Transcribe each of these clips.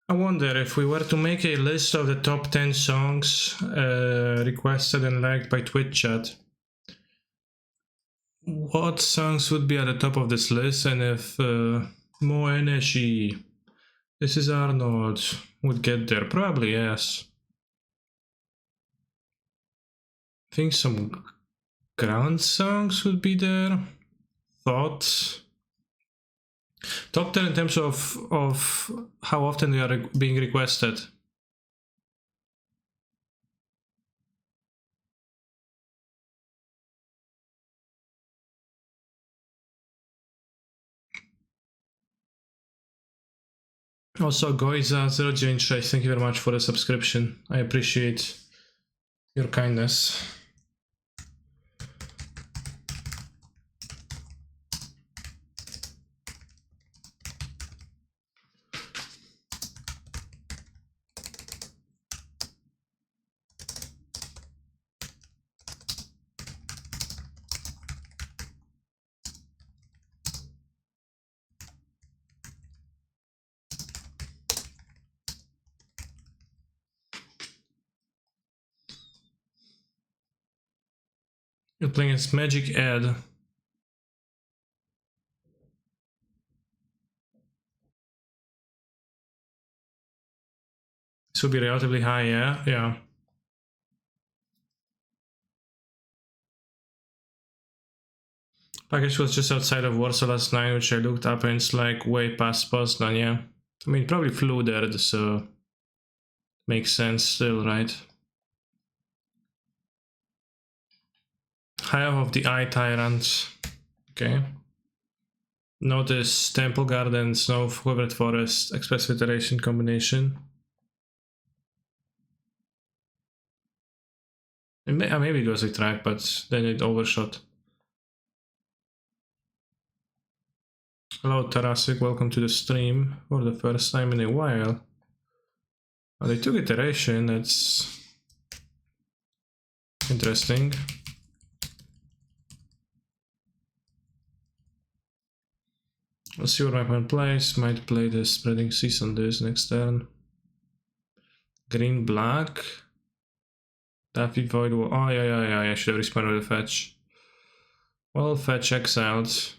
I wonder if we were to make a list of the top 10 songs requested and liked by Twitch chat, what songs would be at the top of this list, and if Mo Energy, This Is Arnold would get there? Probably yes. I think some ground songs would be there. Thoughts. Top 10 in terms of how often they are being requested. Also, Goiza096, thank you very much for the subscription. I appreciate your kindness. You're playing as Magic Ed. This will be relatively high, yeah? Yeah. Package was just outside of Warsaw last night, which I looked up and it's like way past Poznan, yeah. I mean, probably flew there, so makes sense still, right? Hive of the Eye Tyrant. Okay. Notice Temple Garden, Snow Covered Forest, Express Iteration combination. Maybe it was a track, but then it overshot. Hello Tarasic, welcome to the stream for the first time in a while. Oh, they took iteration, that's interesting. Let's see what my opponent plays. Might play the Spreading Seas on this next turn. Green black. Daffy Void. Oh yeah, I should have responded with a fetch. Well, fetch exiled.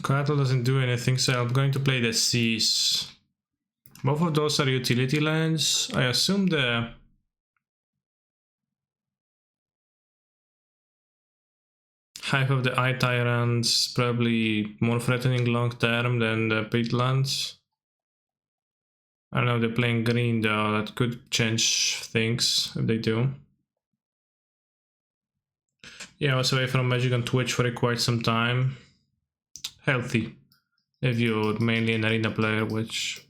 Collateral doesn't do anything, so I'm going to play the Seas. Both of those are utility lands. I assume the Hive of the Eye Tyrant's probably more threatening long term than the pit lands. I don't know if they're playing green though, that could change things if they do. Yeah, I was away from Magic on Twitch for quite some time. Healthy, if you're mainly an arena player, which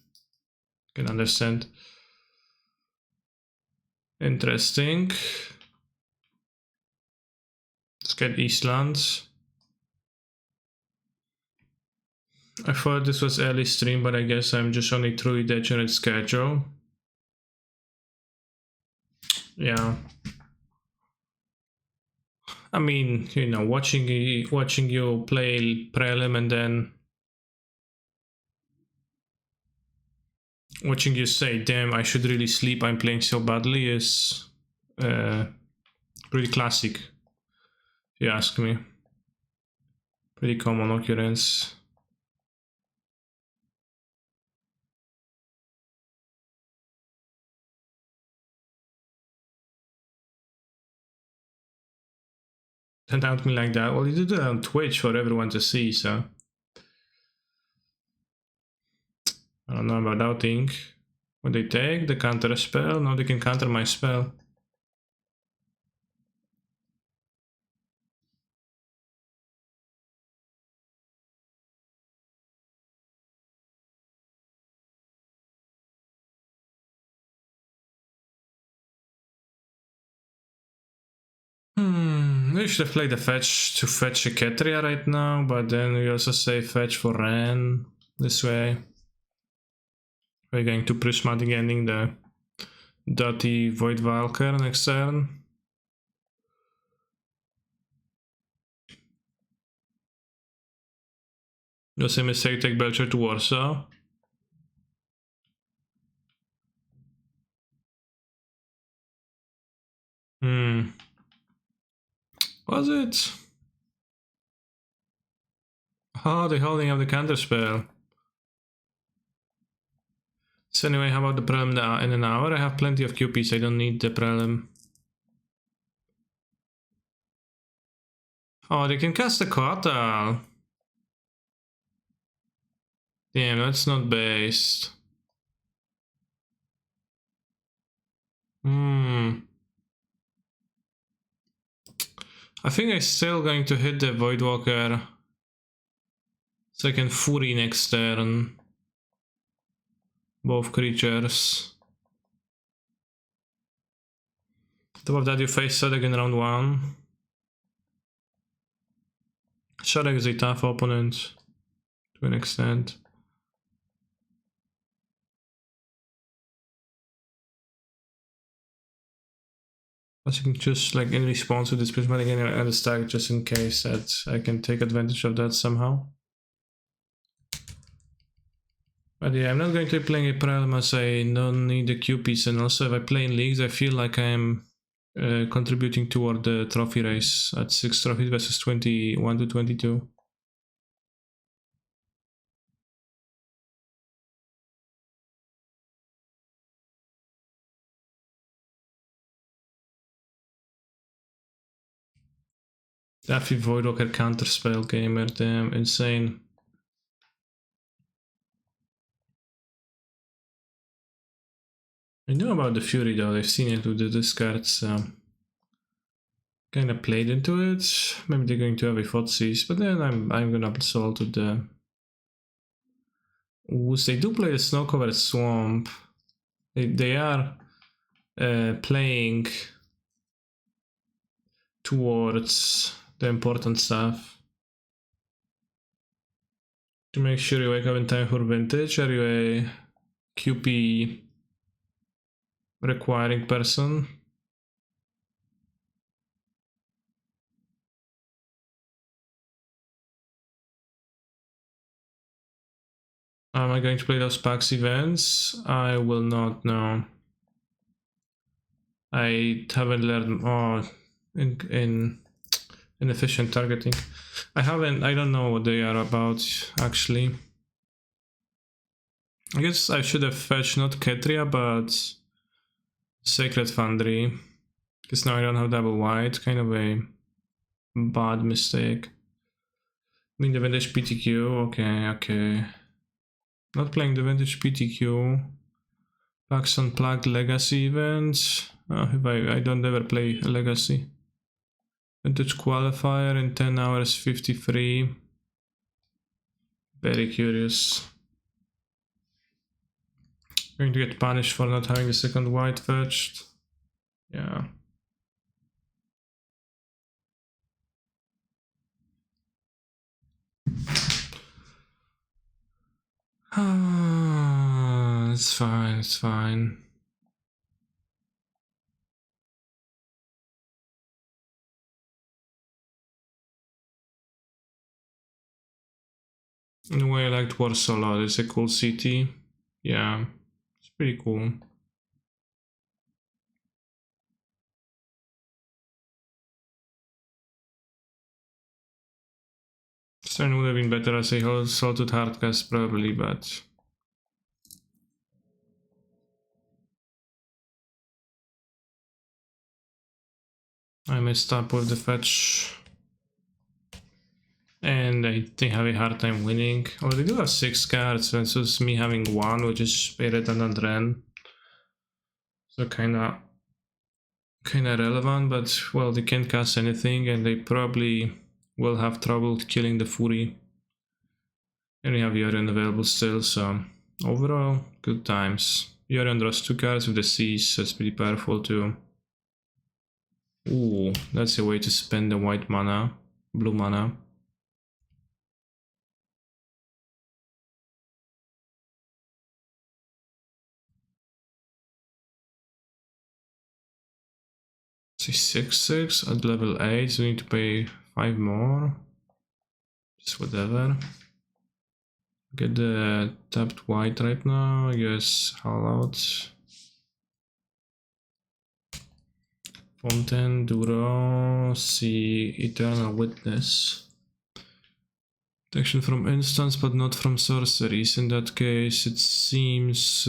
I can understand. Interesting. Let's get Eastlands. I thought this was early stream, but I guess I'm just on a truly degenerate schedule. Yeah. I mean, you know, watching you play prelim and then watching you say, damn, I should really sleep, I'm playing so badly, is pretty classic, if you ask me. Pretty common occurrence. Don't doubt me like that. Well, you did it on Twitch for everyone to see, so I don't know about doubting. When they take the counter a spell, now they can counter my spell. We should have played the fetch to fetch a Ketria right now, but then we also say fetch for Ren this way. We're going to Prismatic Ending the Dirty Void Valkyr next turn. The same mistake, take Belcher to Warsaw. Was it? Oh, they're holding up the counterspell. So anyway, how about the prelim in an hour? I have plenty of QPs, I don't need the prelim. Oh, they can cast a Kotal. Damn, that's not based. I think I'm still going to hit the Voidwalker. So I can Fury next turn. Both creatures. Top of that, you face Sadek in round 1. Sadek is a tough opponent to an extent. I think just like in response to this prismatic and a stack just in case that I can take advantage of that somehow. But yeah, I'm not going to be playing a prelim as I don't need the QPs, and also if I play in leagues I feel like I'm contributing toward the trophy race at 6 trophies versus 21 to 22. Daffy Voidwalker counterspell gamer, damn, insane. I know about the Fury though, I've seen it with the discards. Kinda played into it. Maybe they're going to have a Thoughtseize, but then I'm gonna assault with the Ooze. They do play the Snow-Covered Swamp. They are playing towards the important stuff. To make sure you wake up in time for Vintage, are you a QP requiring person? Am I going to play those PAX events? I will not know. I haven't learned in inefficient targeting. I don't know what they are about actually. I guess I should have fetched not Ketria but Sacred Foundry, because now I don't have double white, kind of a bad mistake. I mean the Vintage PTQ, okay. Not playing the Vintage PTQ. PAX Unplugged Legacy events. I don't ever play a Legacy. Vintage Qualifier in 10 hours 53. Very curious. Going to get punished for not having the second white fetched. Yeah. It's fine, it's fine. In a way, I liked Warsaw a lot. It's a cool city. Yeah, it's pretty cool. Stern would have been better as a salted hardcast probably, but I messed up with the fetch. And I think I have a hard time winning. Oh, they do have 6 cards versus me having 1, which is a redundant Ren. So kinda relevant, but well, they can't cast anything and they probably will have trouble killing the Fury. And we have Yorion available still, so overall, good times. Yorion draws 2 cards with the Seize, that's pretty powerful too. Ooh, that's a way to spend the white mana, blue mana. See 6/6 at level 8, so we need to pay 5 more. Just whatever. Get the tapped white right now, I guess. Haul out. Fontaine, Duro, see Eternal Witness. Protection from instants, but not from sorceries. In that case, it seems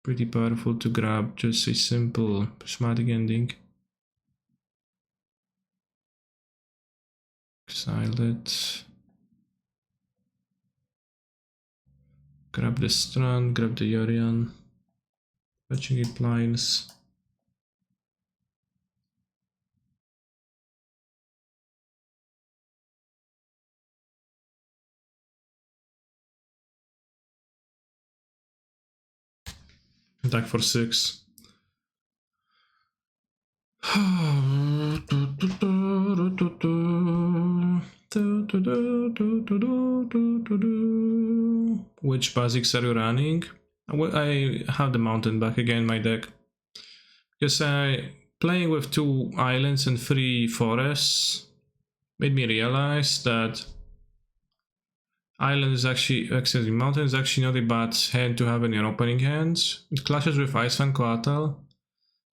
pretty powerful to grab just a simple prismatic ending. Exile it. Grab the Strand, grab the Yorion. Fetching it blinds. Attack for 6. Which basics are you running? I have the mountain back again in my deck. Because playing with 2 islands and 3 forests made me realize that mountain is actually not a bad hand to have in your opening hands. It clashes with Iceland Coatl,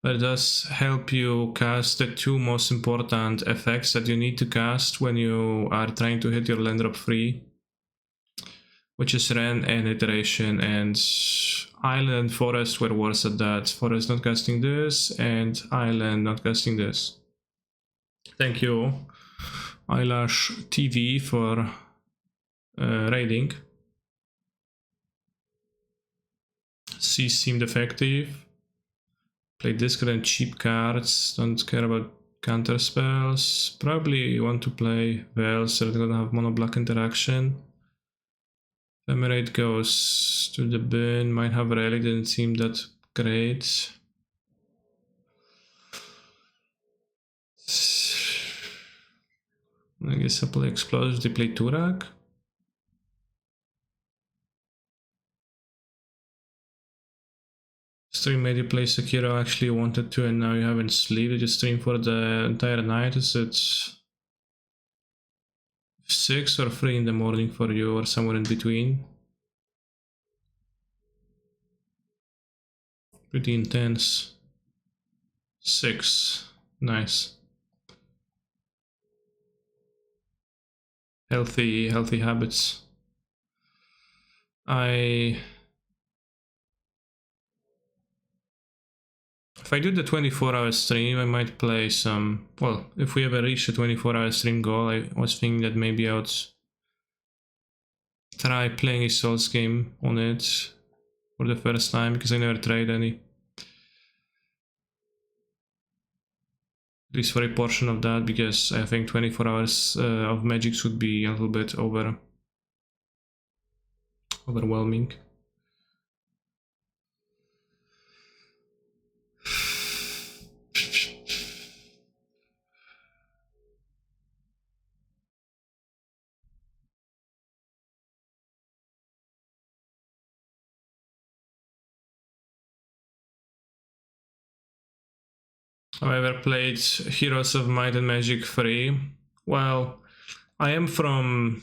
but it does help you cast the 2 most important effects that you need to cast when you are trying to hit your land drop 3, which is Ren and Iteration, and Island and Forest were worse at that. Forest not casting this, and Island not casting this. Thank you, Eyelash TV, for raiding. C seemed effective. Play discard and cheap cards, don't care about counter spells. Probably want to play Veil so they're gonna have mono black interaction. Ephemerate goes to the bin, might have Relic, didn't seem that great. I guess I play Explosives, they play Turak. Stream made you play Sekiro, actually wanted to, and now you haven't sleep. Did you stream for the entire night? Is it 6 or 3 in the morning for you, or somewhere in between? Pretty intense. 6. Nice. Healthy habits. If I do the 24-hour stream, I might play some... Well, if we ever reach the 24-hour stream goal, I was thinking that maybe I would try playing a Souls game on it for the first time, because I never tried any. At least for a portion of that, because I think 24 hours of magics would be a little bit overwhelming. Have I ever played Heroes of Might and Magic 3? Well, I am from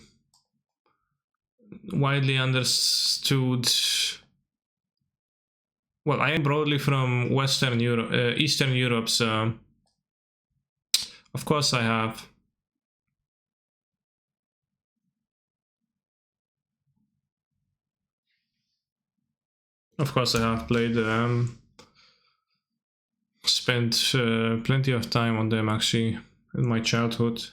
widely understood... Well, I am broadly from Western Europe, Eastern Europe, so... Of course I have. Of course I have played spent plenty of time on them actually in my childhood.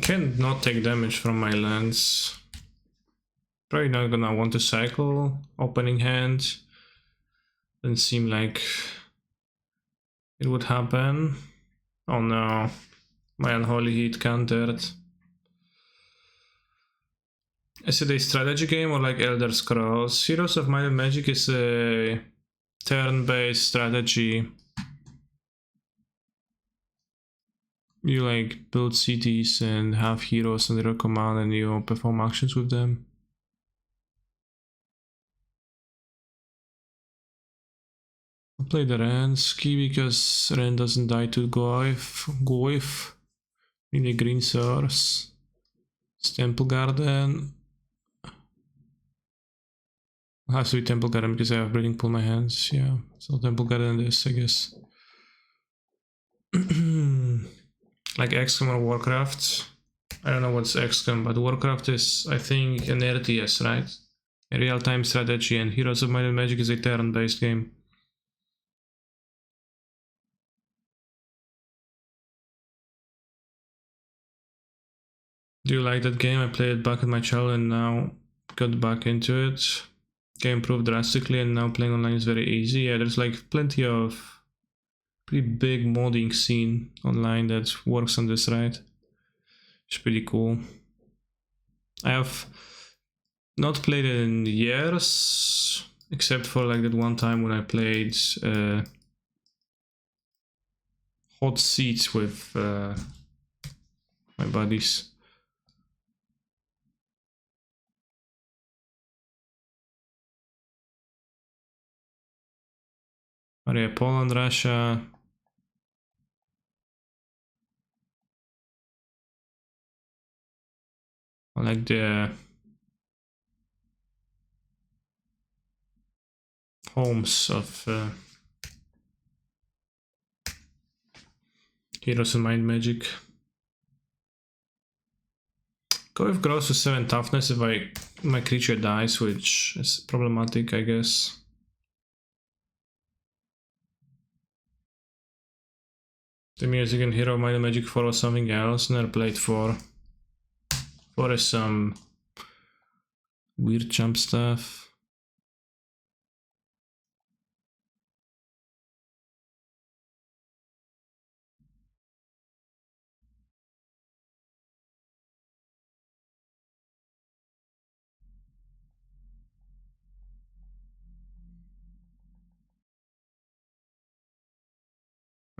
Can not take damage from my lands. Probably not gonna want to cycle. Opening hand. Doesn't seem like it would happen. Oh no, my unholy heat countered. Is it a strategy game or like Elder Scrolls? Heroes of Might and Magic is a turn-based strategy. You like build cities and have heroes under your command and you perform actions with them. I play the Renski because Ren doesn't die to Goif. Need a green source. Temple Garden. It has to be Temple Garden because I have Breeding Pool in my hands. Yeah, so Temple Garden this, I guess. Like XCOM or Warcraft. I don't know what's XCOM, but Warcraft is, I think, an RTS, right? A real-time strategy, and Heroes of Might and Magic is a turn-based game. Do you like that game? I played it back in my childhood and now got back into it. Game improved drastically and now playing online is very easy. Yeah, there's like plenty of pretty big modding scene online that works on this, right? It's pretty cool. I have not played it in years, except for like that one time when I played Hot Seats with my buddies. Oh yeah, Poland, Russia. I like the homes of Heroes of Might and Magic. Go with grows to 7 toughness if my creature dies, which is problematic, I guess. The music in Hero Might and Magic 4 was something else, never played 4. 4 is some weird jump stuff.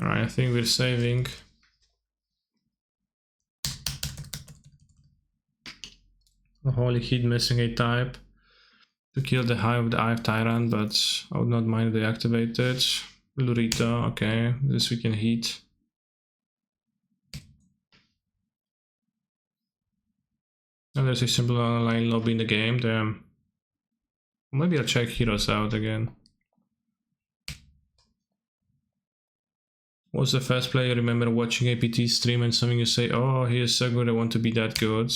Alright, I think we're saving. Holy Heat missing a type to kill the Hive of the Hive Tyrant, but I would not mind if they activate it. Lurito, okay, this we can heat. And there's a simple online lobby in the game, damn. Maybe I'll check Heroes out again. Was the first player you remember watching APT stream and something you say, oh, he is so good, I want to be that good?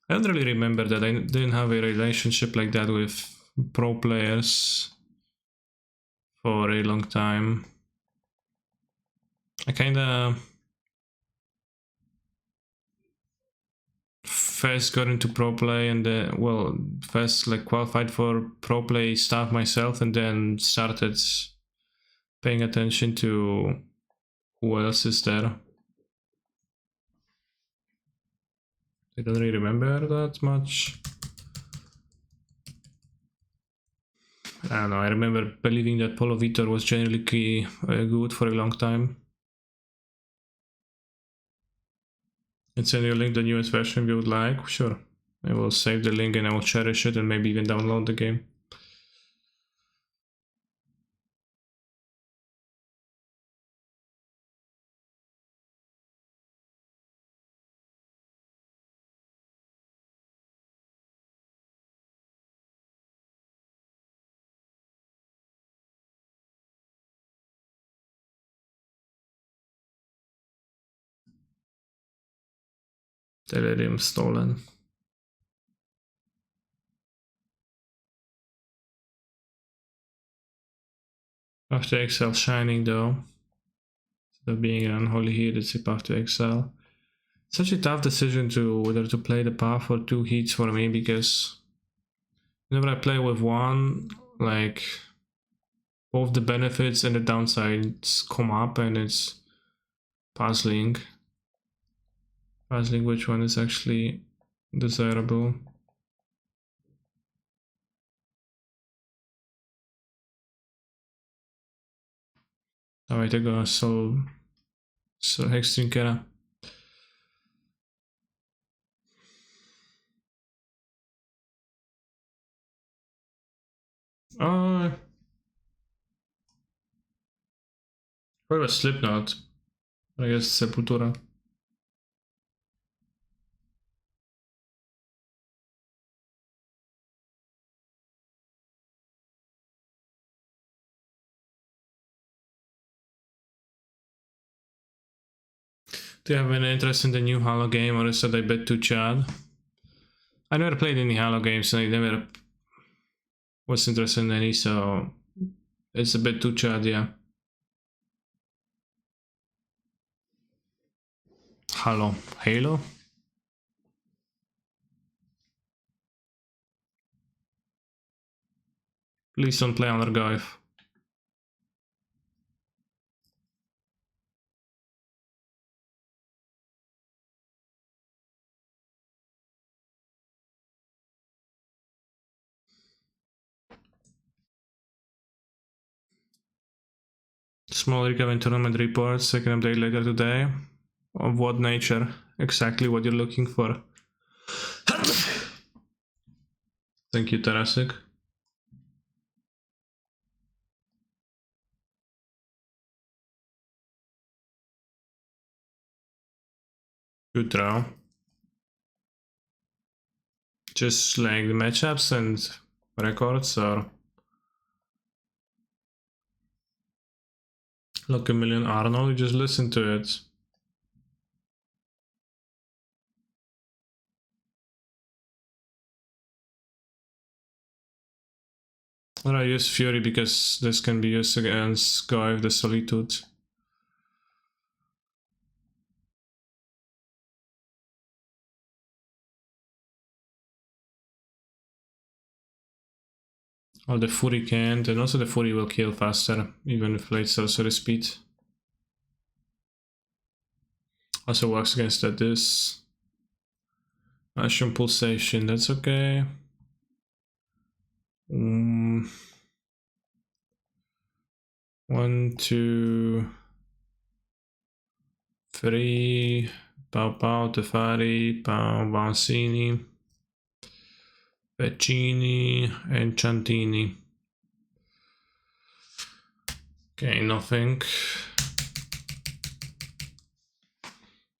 I don't really remember that. I didn't have a relationship like that with pro players for a long time. I kinda first got into pro play and well, first like qualified for pro play stuff myself and then started paying attention to who else is there. I don't really remember that much. I don't know, I remember believing that Polo Vitor was generally good for a long time. And send you a link the newest version you would like. Sure, I will save the link and I will cherish it and maybe even download the game. Delirium stolen. Path to Exile shining though. Instead of being an unholy heat, it's a Path to Exile. Such a tough decision to whether to play the path or 2 heats for me, because whenever I play with one, like both the benefits and the downsides come up, and it's puzzling which one is actually desirable. Давайте го с Hextrinkera. What was Slipknot? I guess Sepultura. Do you have any interest in the new Halo game, or is that a bit too Chad? I never played any Halo games, and I never was interested in any, so it's a bit too Chad, yeah. Halo? Please don't play under Garth. Small recovery tournament reports, second update later today. Of what nature? Exactly what you're looking for. Thank you, Tarasik. Good draw. Just like the matchups and records, or look a million Arnold, you just listen to it. Or I use Fury because this can be used against Guy the Solitude. Or the Fury can't, and also the Fury will kill faster, even if played sorcery speed. Also works against that this. Mushroom Pulsation, that's okay. 1, 2, 3. Pau Pau, Tefari, Pau Vansini, Peccini, and Chantini. Okay, nothing.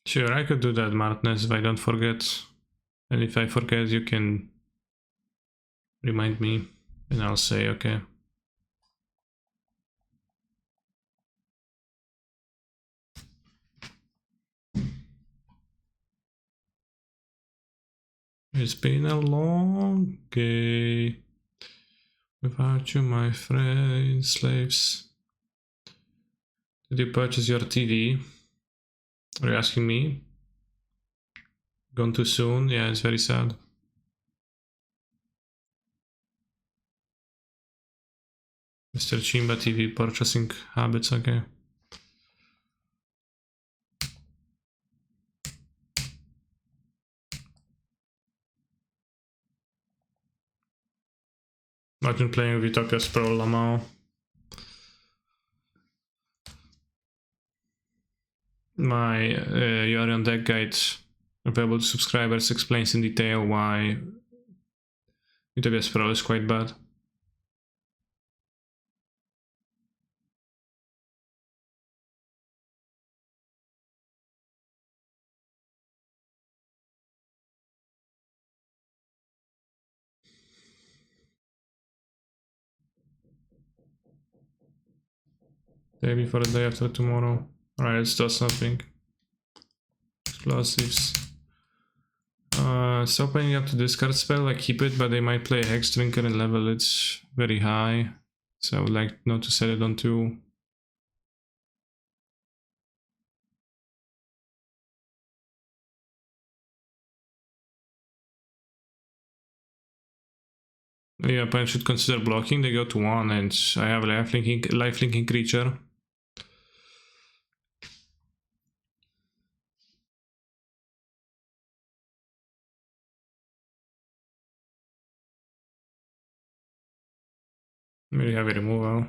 Sure, I could do that, Martness, if I don't forget. And if I forget, you can remind me, and I'll say okay. It's been a long day without you, my friend, slaves. Did you purchase your TV? Are you asking me? Gone too soon? Yeah, it's very sad. Mr. Chimba TV purchasing habits, okay. I've been playing with Utopia's Pro Lamau. My Yorion deck guide available to subscribers explains in detail why Utopia's Pro is quite bad. Day before the day after tomorrow. Alright, it's just nothing. Explosives. So opening up to discard spell, I keep it, but they might play a Hex Drinker and level it's very high. So I would like not to set it on 2. Yeah, opponent should consider blocking. They go to 1 and I have a life-linking creature. Maybe have a removal.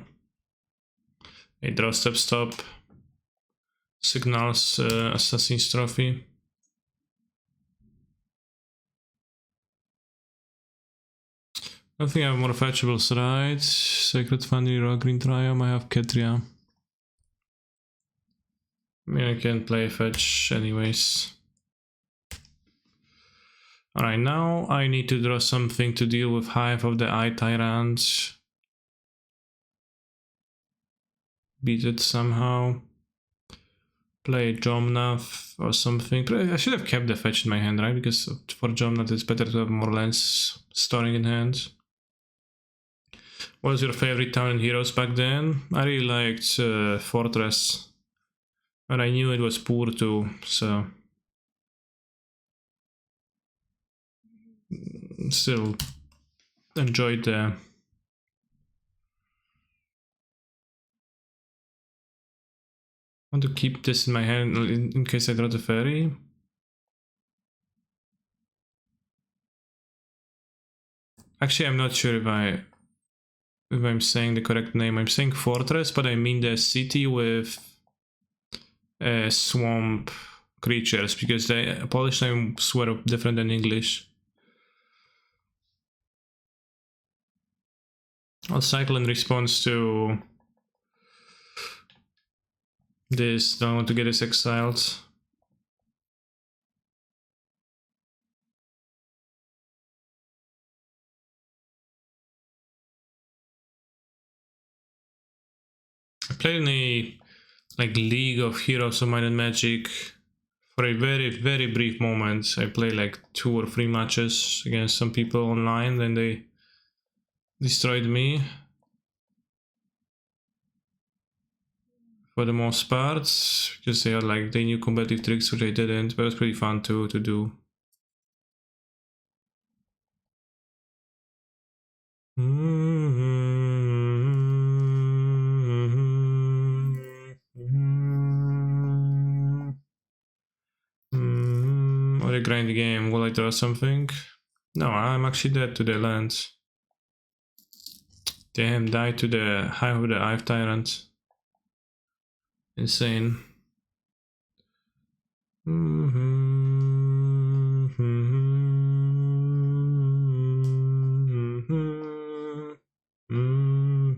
A draw stop. Signals Assassin's Trophy. I think I have more fetchables, right? Sacred Family, Raw Green Triumph, I have Ketria. I mean, I can play fetch anyways. Alright, now I need to draw something to deal with Hive of the Eye Tyrant. Beat it somehow. Play Jomnath or something. I should have kept the fetch in my hand, right? Because for Jomnath it's better to have more lands storing in hand. What was your favorite town in Heroes back then? I really liked Fortress. But I knew it was poor too, so... Still enjoyed the... I want to keep this in my hand in case I draw the fairy. Actually, I'm not sure if I'm saying the correct name. I'm saying Fortress, but I mean the city with swamp creatures, because the Polish names were different than English. I'll cycle in response to this. Don't want to get this exiled. I played in a League of Heroes of Might and Magic for a very, very brief moment. I played like 2 or 3 matches against some people online, then they destroyed me for the most part, because they had they knew combative tricks which I didn't, but it was pretty fun to do. Or a grind game. Will I draw something? No, I'm actually dead to the land. Damn, die to the Hive of the Eye Tyrant. Insane.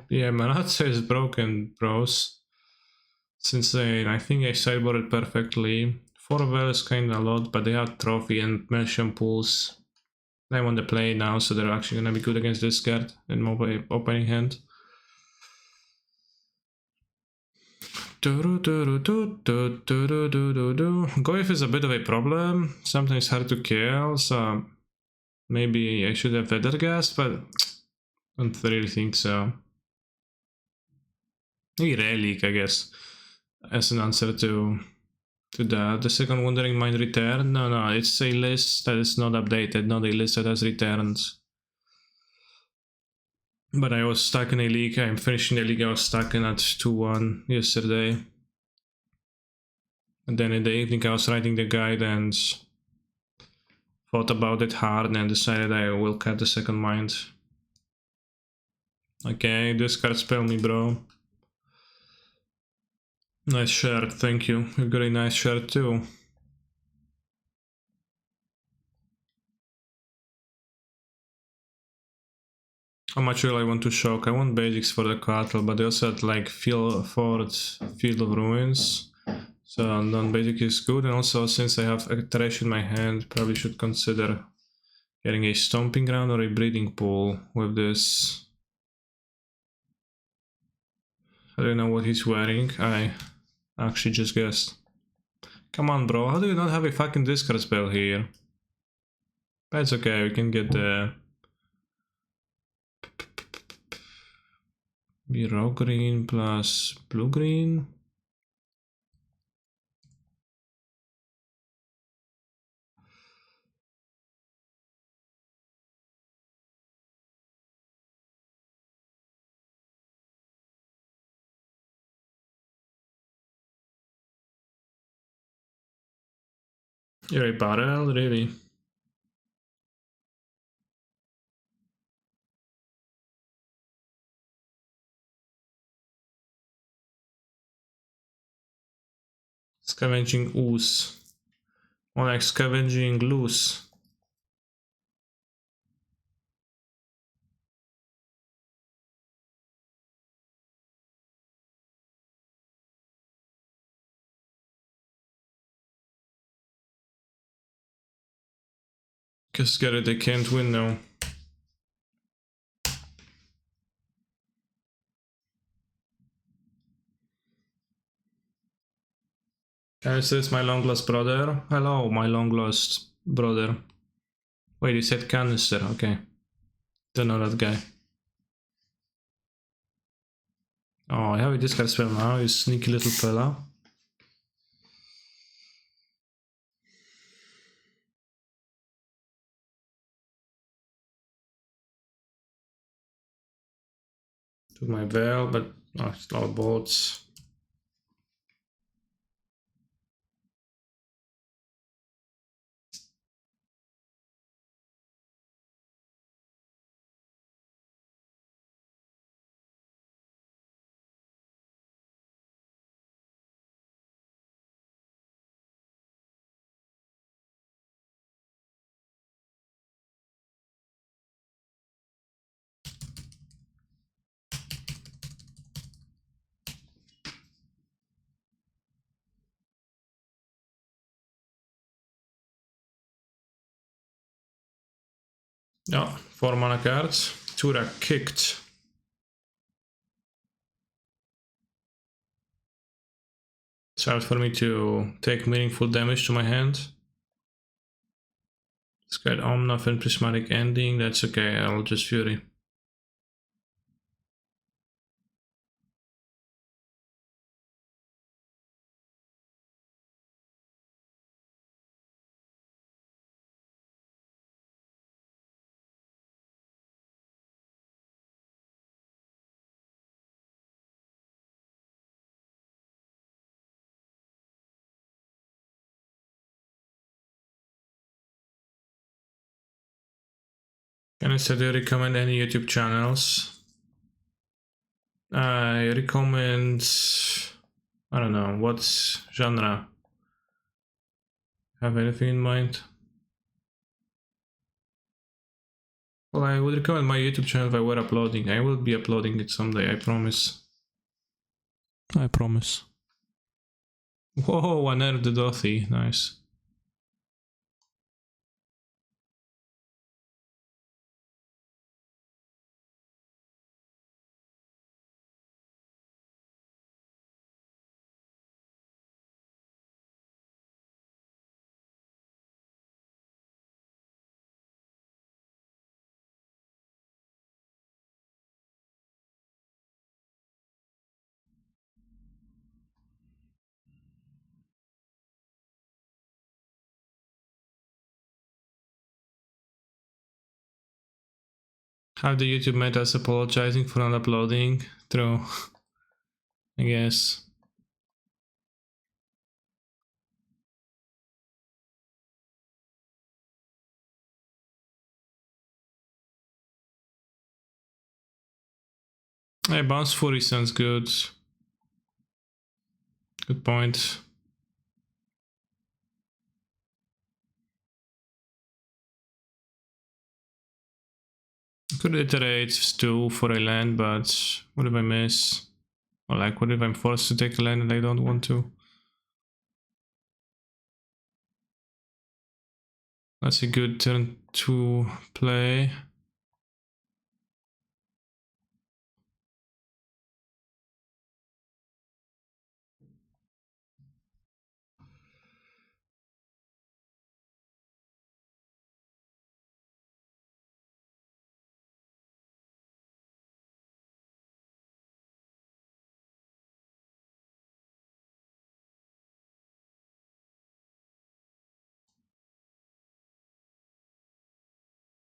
Yeah, Manatsu is broken, bros. It's insane. I think I sideboarded perfectly. 4 well is kinda a lot, but they have Trophy and Merchant Pools. I'm on the play now, so they're actually gonna be good against this card in my opening hand. Goyf is a bit of a problem. Sometimes hard to kill, so maybe I should have Weathergast, but I don't really think so. Maybe Relic, I guess, as an answer to that. The second Wandering Mind return? No, it's a list that is not updated, not a list that has returns. But I was stuck in a league. I'm finishing the league. I was stuck in at 2-1 yesterday. And then in the evening I was writing the guide and thought about it hard and decided I will cut the second mind. Okay, discard spell me, bro. Nice shirt, thank you. You've got a nice shirt too. How much will I want to shock? I want basics for the cattle, but they also had Field of Ruins. So non-basic is good, and also since I have a trash in my hand, probably should consider getting a Stomping Ground or a Breeding Pool with this. I don't know what he's wearing. I actually just guessed. Come on, bro, how do you not have a fucking discard spell here? But it's okay, we can get the... Raw green plus blue green. You're a barrel, really? Scavenging ooze. More like scavenging loose. Just get it, they can't win now. Is this my long lost brother? Hello, my long lost brother. Wait, you said canister, okay. Don't know that guy. Oh, I have a discard spell now, you sneaky little fella. Took my veil, but oh, it's all bolts. Yeah, 4 mana cards. Tura kicked. It's hard for me to take meaningful damage to my hand. Discard Omnath and Prismatic Ending, that's okay, I'll just Fury. Can I say, do you recommend any YouTube channels? I recommend, I don't know, what genre? Have anything in mind? Well, I would recommend my YouTube channel if I were uploading. I will be uploading it someday, I promise. I promise. Whoa, I nerfed the Dothy, nice. Have the YouTube metas apologizing for not uploading? True. I guess. Hey, Bounce Fury sounds good. Good point. Could iterate Stu for a land, but what if I miss? Or like, what if I'm forced to take a land and I don't want to? That's a good turn to play.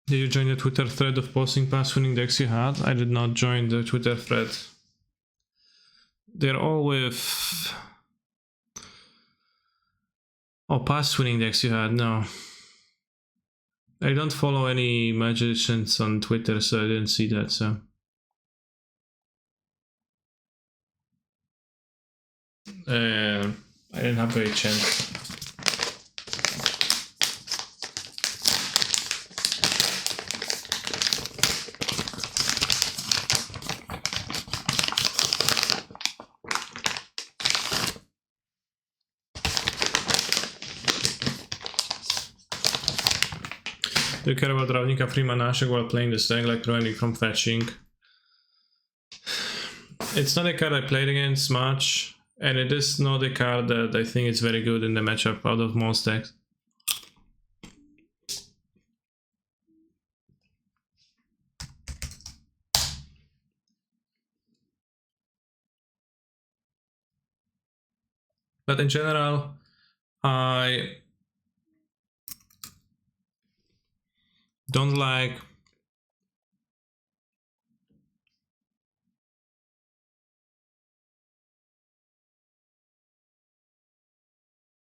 Did you join the Twitter thread of posting past winning decks you had? I did not join the Twitter thread. They're all with Oh, past winning decks you had? No. I don't follow any magicians on Twitter, so I didn't see that, so. I didn't have a chance. Do you care about Ravnica Freeman Ashok while playing this deck, like preventing from fetching? It's not a card I played against much, and it is not a card that I think is very good in the matchup out of most decks. But in general, I don't like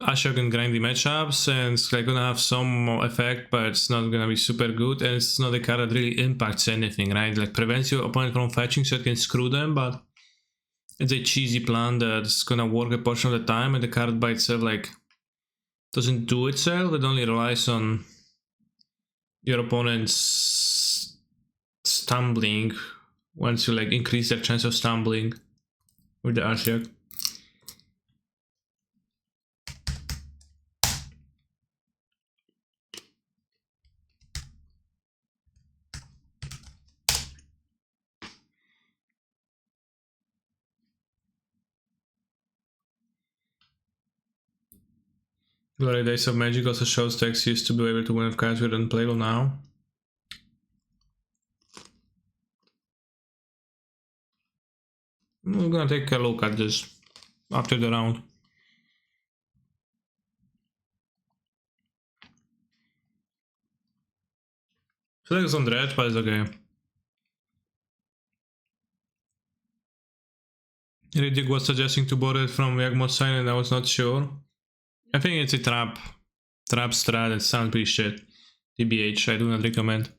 Ashok and grindy matchups, and it's like gonna have some effect, but it's not gonna be super good, and it's not a card that really impacts anything, right? Like prevents your opponent from fetching so it can screw them, but it's a cheesy plan that's gonna work a portion of the time, and the card by itself like doesn't do itself, it only relies on your opponent's stumbling once you like increase their chance of stumbling with the Ashok. Glory Days of Magic also shows decks used to be able to win with cards we don't play well now. We're gonna take a look at this after the round. So it's on red, but it's okay. Riddick was suggesting to borrow it from Yagmoth Sign and I was not sure. I think it's a trap strat, it sounds pretty shit. TBH, I do not recommend.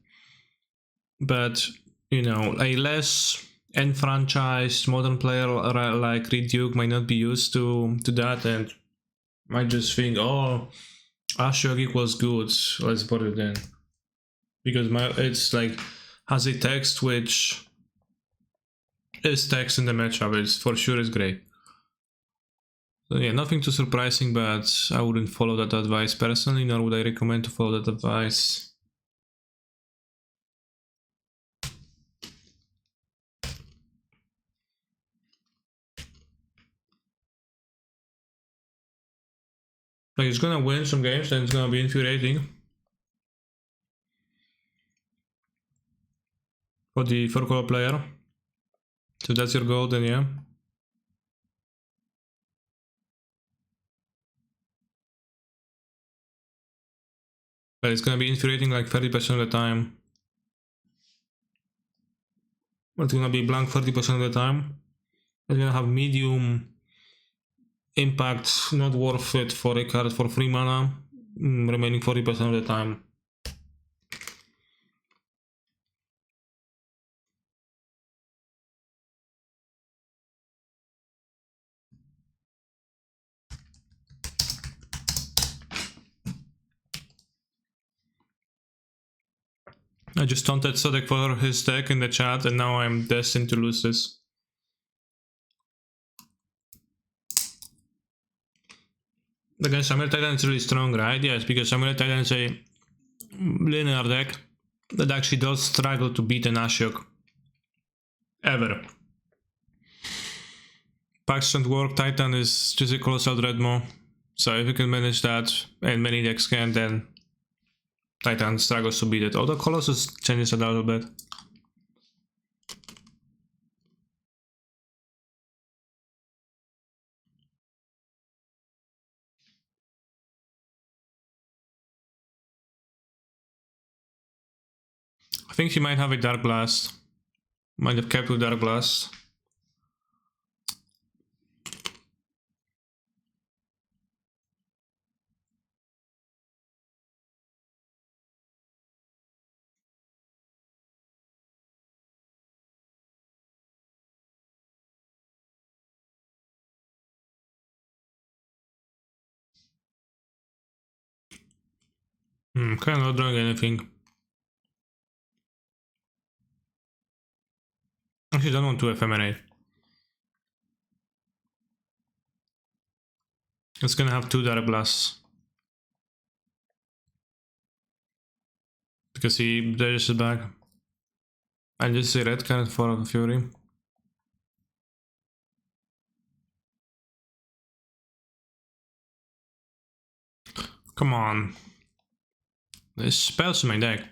But, you know, a less enfranchised modern player like Riddick might not be used to that and might just think, oh, Ashok equals good, let's borrow it then. Because it's like, has a text which is text in the matchup, it's for sure is great. So yeah, nothing too surprising, but I wouldn't follow that advice personally, nor would I recommend to follow that advice. Like, it's gonna win some games and it's gonna be infuriating. For the 4-color player. So that's your goal, then yeah. But it's gonna be infuriating like 30% of the time. It's gonna be blank 30% of the time. It's gonna have medium impact, not worth it for a card for 3 mana, remaining 40% of the time. I just taunted Sodek for his deck in the chat and now I'm destined to lose this. Against Samurai Titan is really strong, right? Yes, because Samurai Titan is a linear deck that actually does struggle to beat an Ashok. Ever. Packs don't work, Titan is just a colossal Dreadmo. So if you can manage that, and many decks can, then Titan struggles to beat it. Although Colossus changes it a little bit. I think he might have a Dark Blast. Might have kept with Dark Blast. Cannot drag anything. Actually, don't want to ephemerate. It's gonna have 2 direct blasts. Because he dashes it back. And this is a red card for Fury. Come on. There's spells in my deck.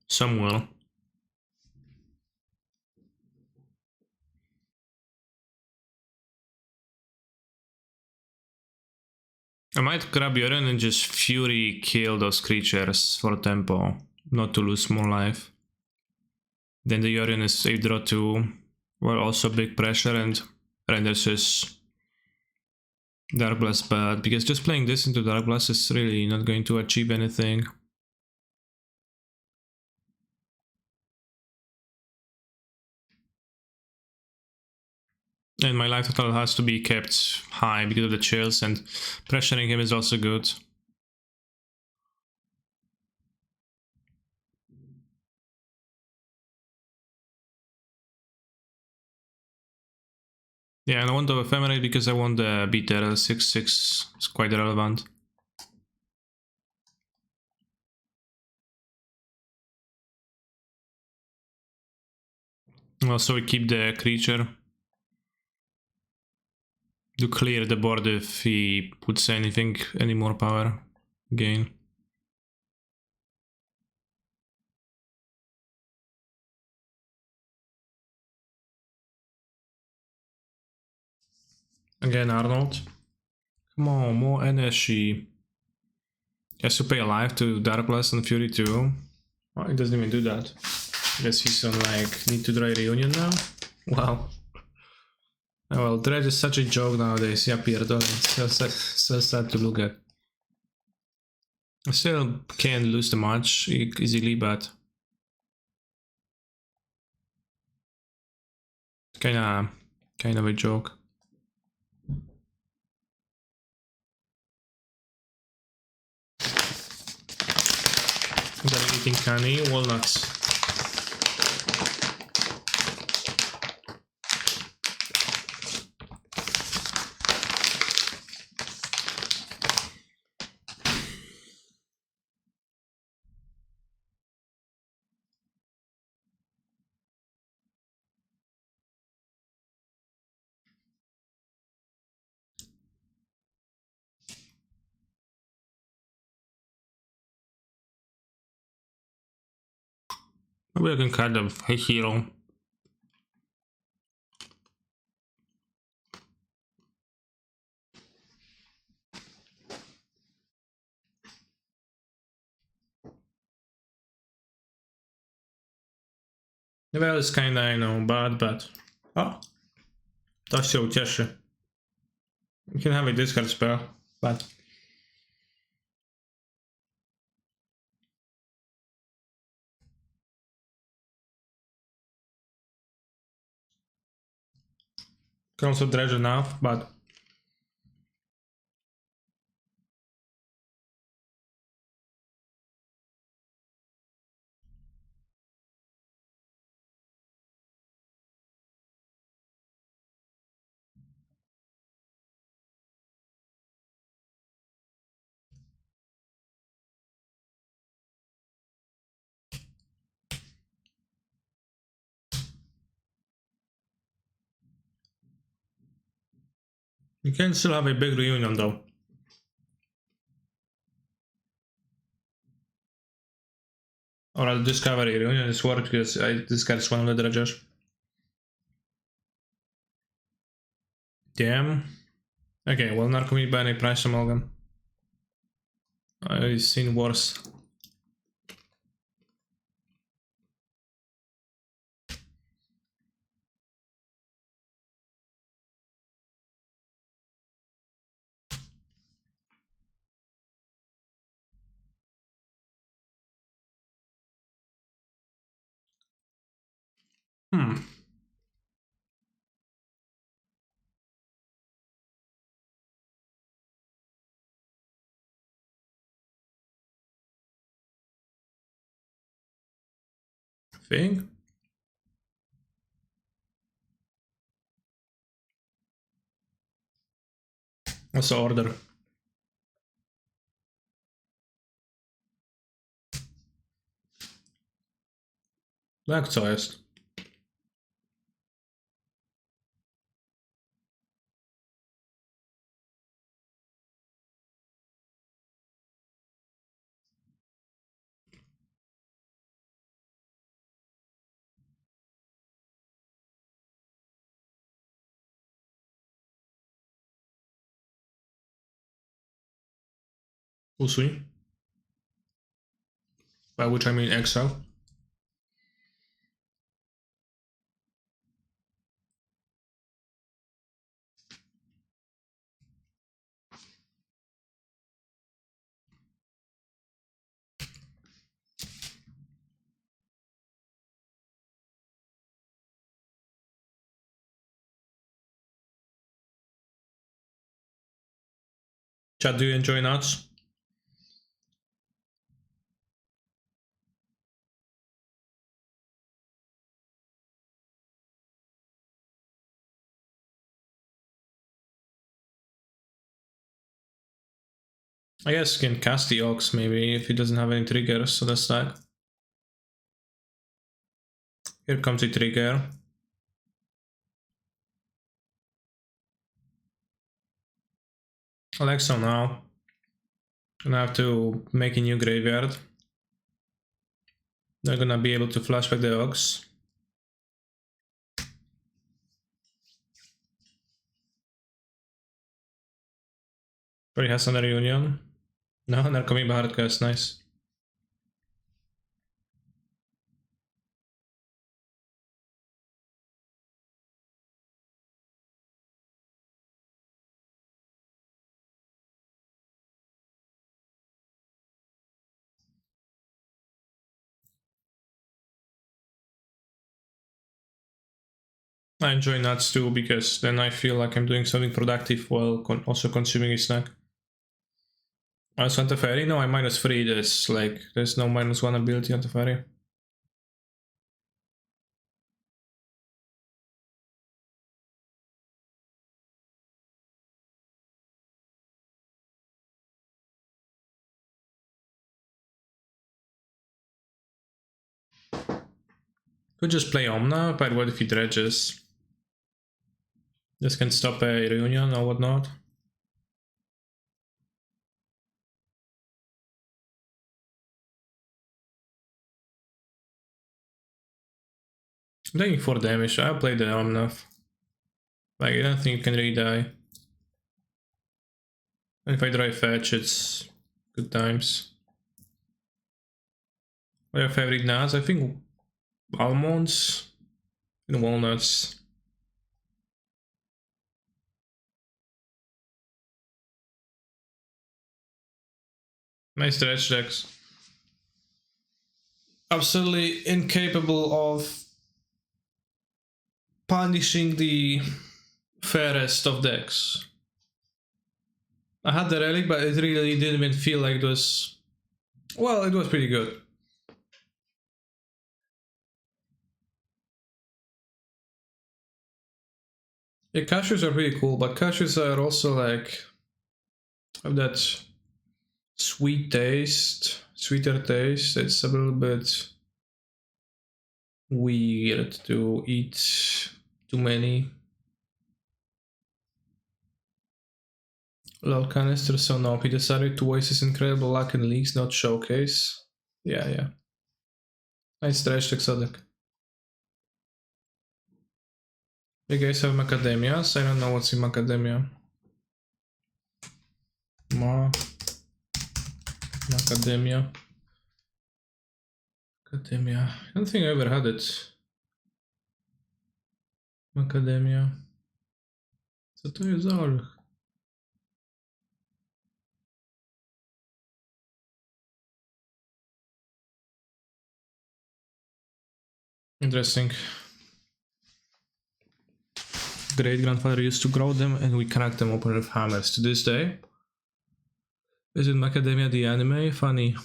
Some will. I might grab Yorion and just Fury kill those creatures for tempo. Not to lose more life. Then the Yorion is a draw 2. Well, also big pressure and renders his Dark Blast bad. Because just playing this into Dark Blast is really not going to achieve anything. And my life total has to be kept high because of the chills, and pressuring him is also good. Yeah, and I want to ephemerate because I want the beat there. 6/6 is quite relevant. Also, we keep the creature to clear the board if he puts anything, any more power gain. Again, Arnold. Come on, more energy. He has to pay a life to Dark Blast and Fury too. Oh, he doesn't even do that. I guess he's on like, need to draw a reunion now? Wow. Oh well, Dredge is such a joke nowadays, yeah, Pierdo. It's so sad to look at. I still can't lose the match easily, but kind of a joke. Then eating canny walnuts. Maybe I can kind of a hero. Well, it's kinda, I know, bad, but... O! To się ucieszy. You can have a discard spell, but... Can also dredge enough, but... You can still have a big reunion though. Or I'll discover a reunion is worth because this guy's one of the dredgers. Damn. Okay, well, Narcomeat by any price amalgam. I've seen worse. Hmm. think. What's the order? Jak co jest? Usuń. By which I mean Excel. Chat, do you enjoy nuts? I guess you can cast the Ox maybe if he doesn't have any triggers, so that's that. Here comes the trigger. I like so now. Gonna have to make a new graveyard. Not gonna be able to flashback the Ox. But he has another Yorion. No, they're coming by hardcast, nice. I enjoy nuts too, because then I feel like I'm doing something productive while also consuming a snack. Santa Fairy? No, I -3. There's no -1 ability on the Fairy. Could just play Omna, but what if he dredges? This can stop a reunion or whatnot. I'm taking 4 damage. I'll play the Omna. Like, I don't think you can really die. And if I try fetch, it's good times. What are your favorite nuts? I think almonds and walnuts. Nice dredge decks. Absolutely incapable of punishing the fairest of decks. I had the relic, but it really didn't even feel like it was... Well, it was pretty good. Yeah, cashews are pretty cool, but cashews are also like... have that sweet taste, sweeter taste. It's a little bit weird to eat too many. Lol canister, so no, he decided to waste his incredible luck in leagues, not showcase. Yeah. Nice trash exotic. You guys have macadamias? I don't know what's in macadamia. Macadamia. Macadamia. I don't think I ever had it. Macadamia. Co to jest za orzech? Interesting. Great grandfather used to grow them and we cracked them open with hammers. To this day. Is it Macadamia the anime? Funny.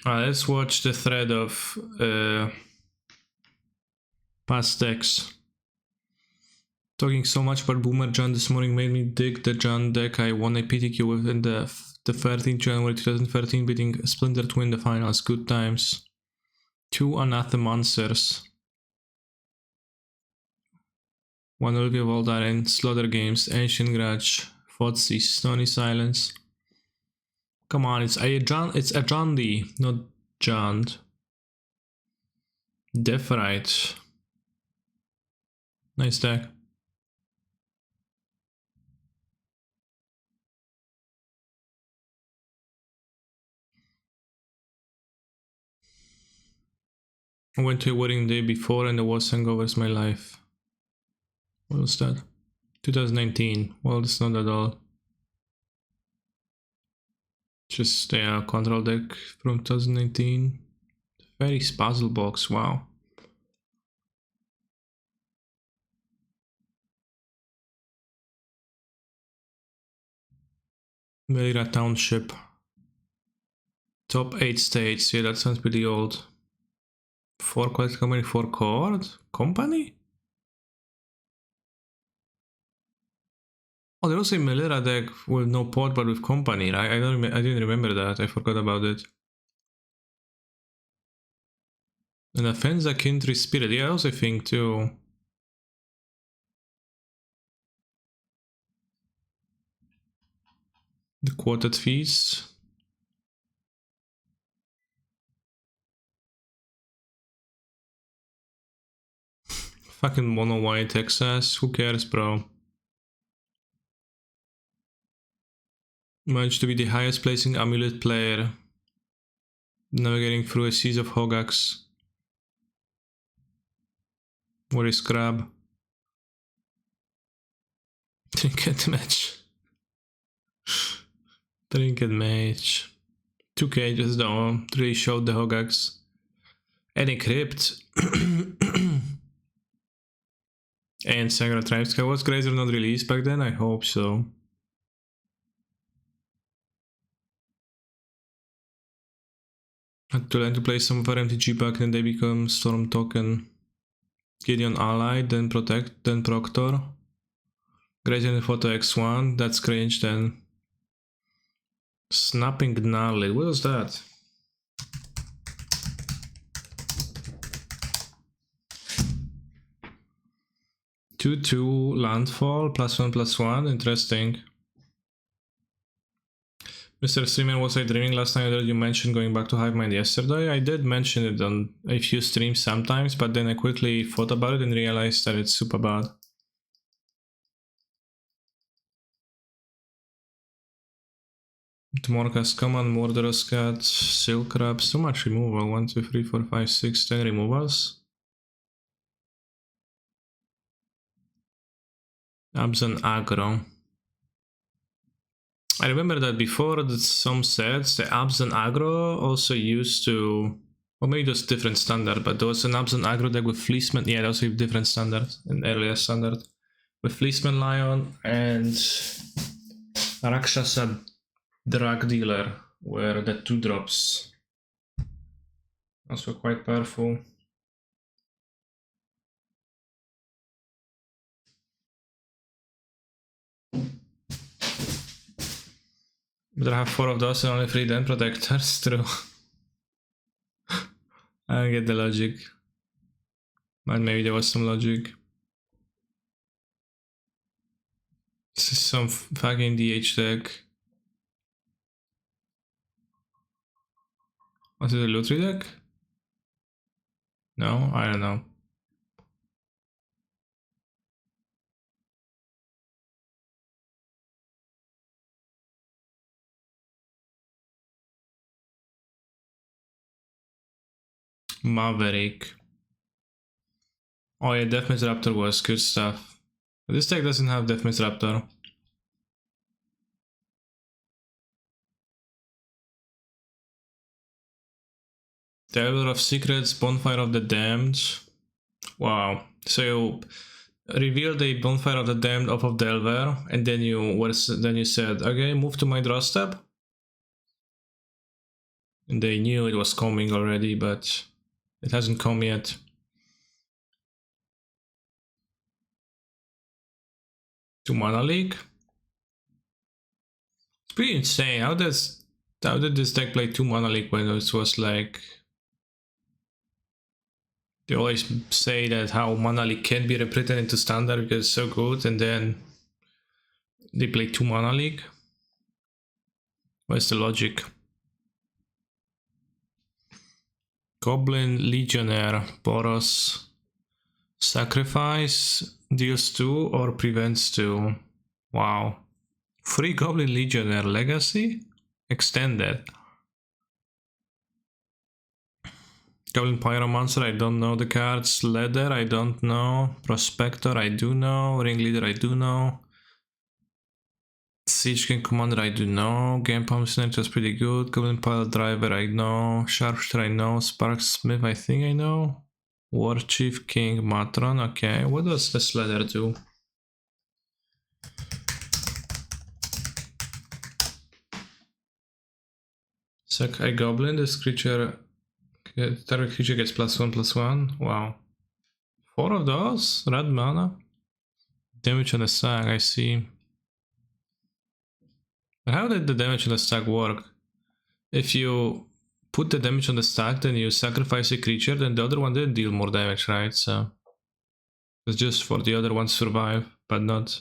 Let's watch the thread of past decks. Talking so much about Boomer John this morning made me dig the John deck I won a PTQ with in the 13th January 2013, beating Splinter Twin in the finals. Good times. 2 Anathemancers. 1 Olivia Voldaren, Slaughter Games, Ancient Grudge, Fotsy, Stony Silence. Come on, it's a John D, not John. Deferite. Nice deck. I went to a wedding the day before and the worst hangovers my life. What was that? 2019. Well, it's not at all. Just a control deck from 2019. Fairies puzzle box, wow. Melira Township. Top 8 states, yeah, that sounds pretty old. 4 quest company, 4 chord? Company? Oh, there was a Melira deck with no port but with company, right? I didn't remember that, I forgot about it. And Offensa Kintry Spirit, yeah, that was a thing too. The quartet fees. Fucking mono white Texas, who cares, bro? Managed to be the highest placing amulet player. Navigating through a seas of Hogax. What is Crab? Trinket match. Trinket match. 2 cages though, really showed the Hogax. Any crypt. And Sagra Tribesky. Was Grazer not released back then? I hope so. Had to learn to play some of our MTG back then they become Storm Token. Gideon Ally, then Protect, then Proctor. Grazer in the photo X1, that's cringe then. Snapping Gnarly, what was that? Two landfall, +1/+1, interesting. Mr. Streamer, was I dreaming last time that you mentioned going back to Hive Mind yesterday? I did mention it on a few streams sometimes, but then I quickly thought about it and realized that it's super bad. Tomorrow's Command, Murderous Cat, Silk Crab, so much removal. 1, 2, 3, 4, 5, 6, 10 removals. Absent Aggro. I remember that before some sets, the Absent Aggro also used to, or maybe it was different standard, but there was an Absent Aggro deck with Fleeceman, yeah, that was a different standard, an earlier standard, with Fleeceman Lion and Rakshasa Drug Dealer, where the 2-drops also quite powerful. But I have 4 of those and only 3 Den Protectors, true. I don't get the logic. But maybe there was some logic. This is some fucking DH deck. Was it a Lutri deck? No, I don't know. Maverick. Oh yeah, Deathmatch Raptor was good stuff. But this deck doesn't have Deathmatch Raptor. Delver of Secrets, Bonfire of the Damned. Wow. So you revealed a Bonfire of the Damned off of Delver, and then you said, okay, move to my draw step. And they knew it was coming already, but it hasn't come yet. Two mana leak. It's pretty insane. How did this deck play 2 mana leak when it was like... They always say that how mana leak can be reprinted into standard because it's so good, and then they play 2 mana leak. What's the logic? Goblin Legionnaire, Boros. Sacrifice deals 2 or prevents 2. Wow. Free Goblin Legionnaire Legacy? Extended. Goblin Pyromancer, I don't know the cards. Leather, I don't know. Prospector, I do know. Ringleader, I do know. Siege King Commander, I do know. Game Palm Snatch was pretty good. Goblin Pile Driver, I know. Sharpshooter, I know. Sparksmith, I think I know. War Chief King Matron, okay. What does this letter do? Sack Goblin, this creature... Target creature gets +1/+1. Wow. 4 of those? Red mana? Damage on the sack, I see. But how did the damage on the stack work? If you put the damage on the stack, then you sacrifice a creature, then the other one didn't deal more damage, right? So it's just for the other one to survive, but not...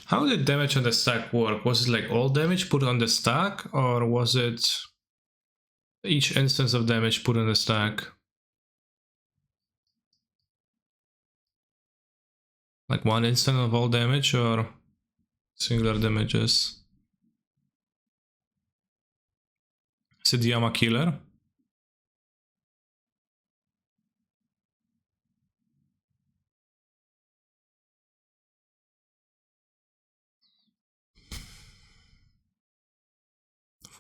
How did damage on the stack work? Was it like all damage put on the stack, or was it each instance of damage put on the stack? Like one instant of all damage, or singular damages? Is it Yama Killer?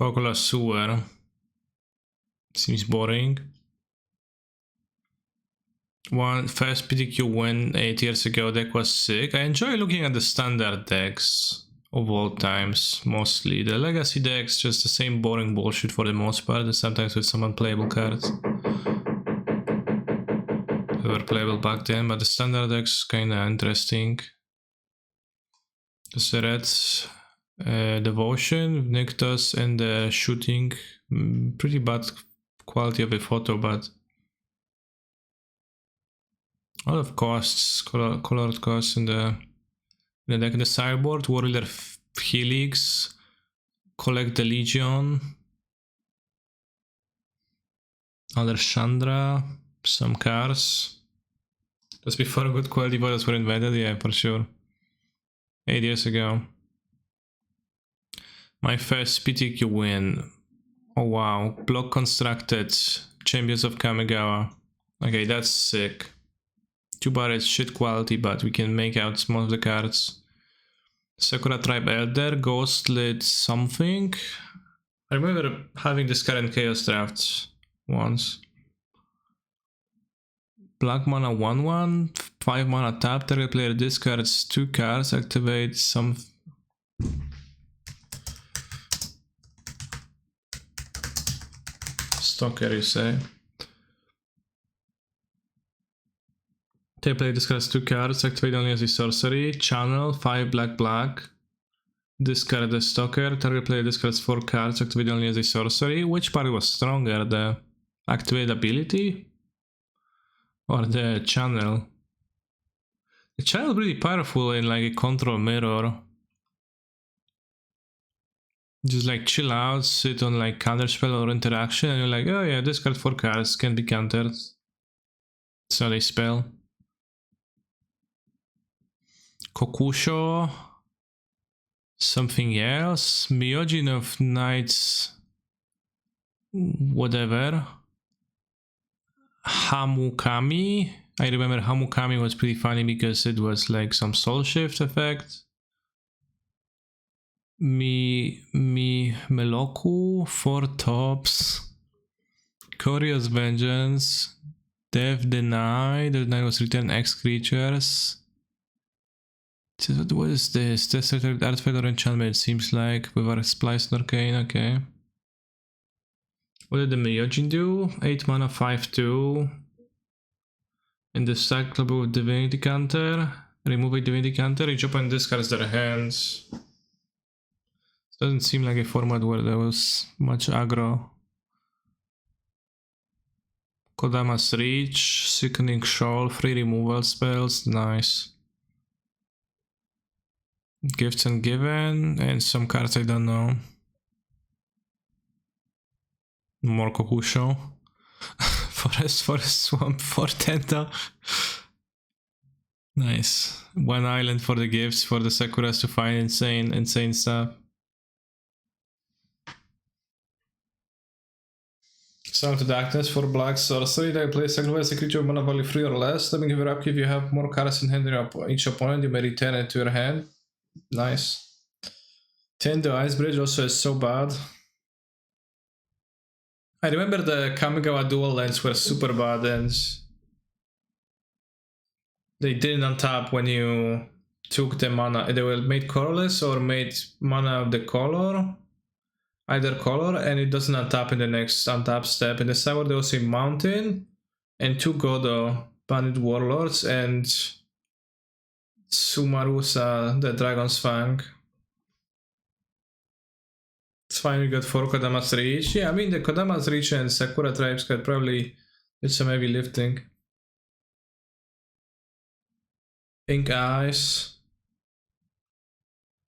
Focular Sewer. Seems boring. One first PTQ win 8 years ago deck was sick. I enjoy looking at the standard decks of all times, mostly. The legacy decks, just the same boring bullshit for the most part, and sometimes with some unplayable cards. They were playable back then, but the standard decks kinda interesting. There's the red Devotion, Nyctos, and the shooting. Pretty bad quality of the photo, but a lot of costs, colored costs in the deck. The sideboard, Warrior Helix, collect the Legion, other Chandra, some cars. Just before good quality photos were invented, yeah, for sure. 8 years ago. My first PTQ win. Oh wow, block constructed, Champions of Kamigawa. Okay, that's sick. Too bad it's shit quality, but we can make out some of the cards. Sakura Tribe Elder, Ghostlit something. I remember having this card in Chaos Draft once. Black mana 1/1, 5 mana tap, target player discards 2 cards, activate some... Stalker, you say? Target player discards 2 cards, activate only as a sorcery. Channel, 5 black. Discard the Stalker, target player discards 4 cards, activate only as a sorcery. Which part was stronger, the activate ability? Or the channel? The channel is really powerful in like a control mirror. Just like chill out, sit on like counterspell or interaction, and you're like, oh yeah, discard 4 cards, can be countered. It's not a spell. Kokusho. Something else. Myojin of Knights. Whatever. Hamukami. I remember Hamukami was pretty funny because it was like some soul shift effect. Meloku, 4 tops. Curious Vengeance. Death Deny. The Deny was return X creatures. What is this? This artifact or enchantment, it seems like, with our Splice Arcane, okay. What did the Myojin do? 8 mana, 5/2. In the sack club with Divinity Counter. Remove a Divinity Counter, each opponent discards their hands. Doesn't seem like a format where there was much aggro. Kodama's Reach, Sickening Shoal, free removal spells, nice. Gifts and Given, and some cards I don't know. More Kokusho. Forest Swamp for Tenta. Nice. One island for the gifts for the Sakuras to find insane stuff. Summon to Darkness for black sorcery. They play sacrifice a creature mana value 3 or less. Let me give it up. If you have more cards in hand than each opponent, you may return it to your hand. Nice. 10 the Ice Bridge also is so bad. I remember the Kamigawa dual lands were super bad and they didn't untap when you took the mana. They were made colorless or made mana of the color. Either color, and it doesn't untap in the next untap step. In the side there was a mountain and 2 Godo Bandit Warlords and Sumarusa, the Dragon's Fang. It's fine, we got 4 Kodama's Reach. Yeah, I mean the Kodama's Reach and Sakura Tribes could probably do some heavy lifting. Pink Eyes.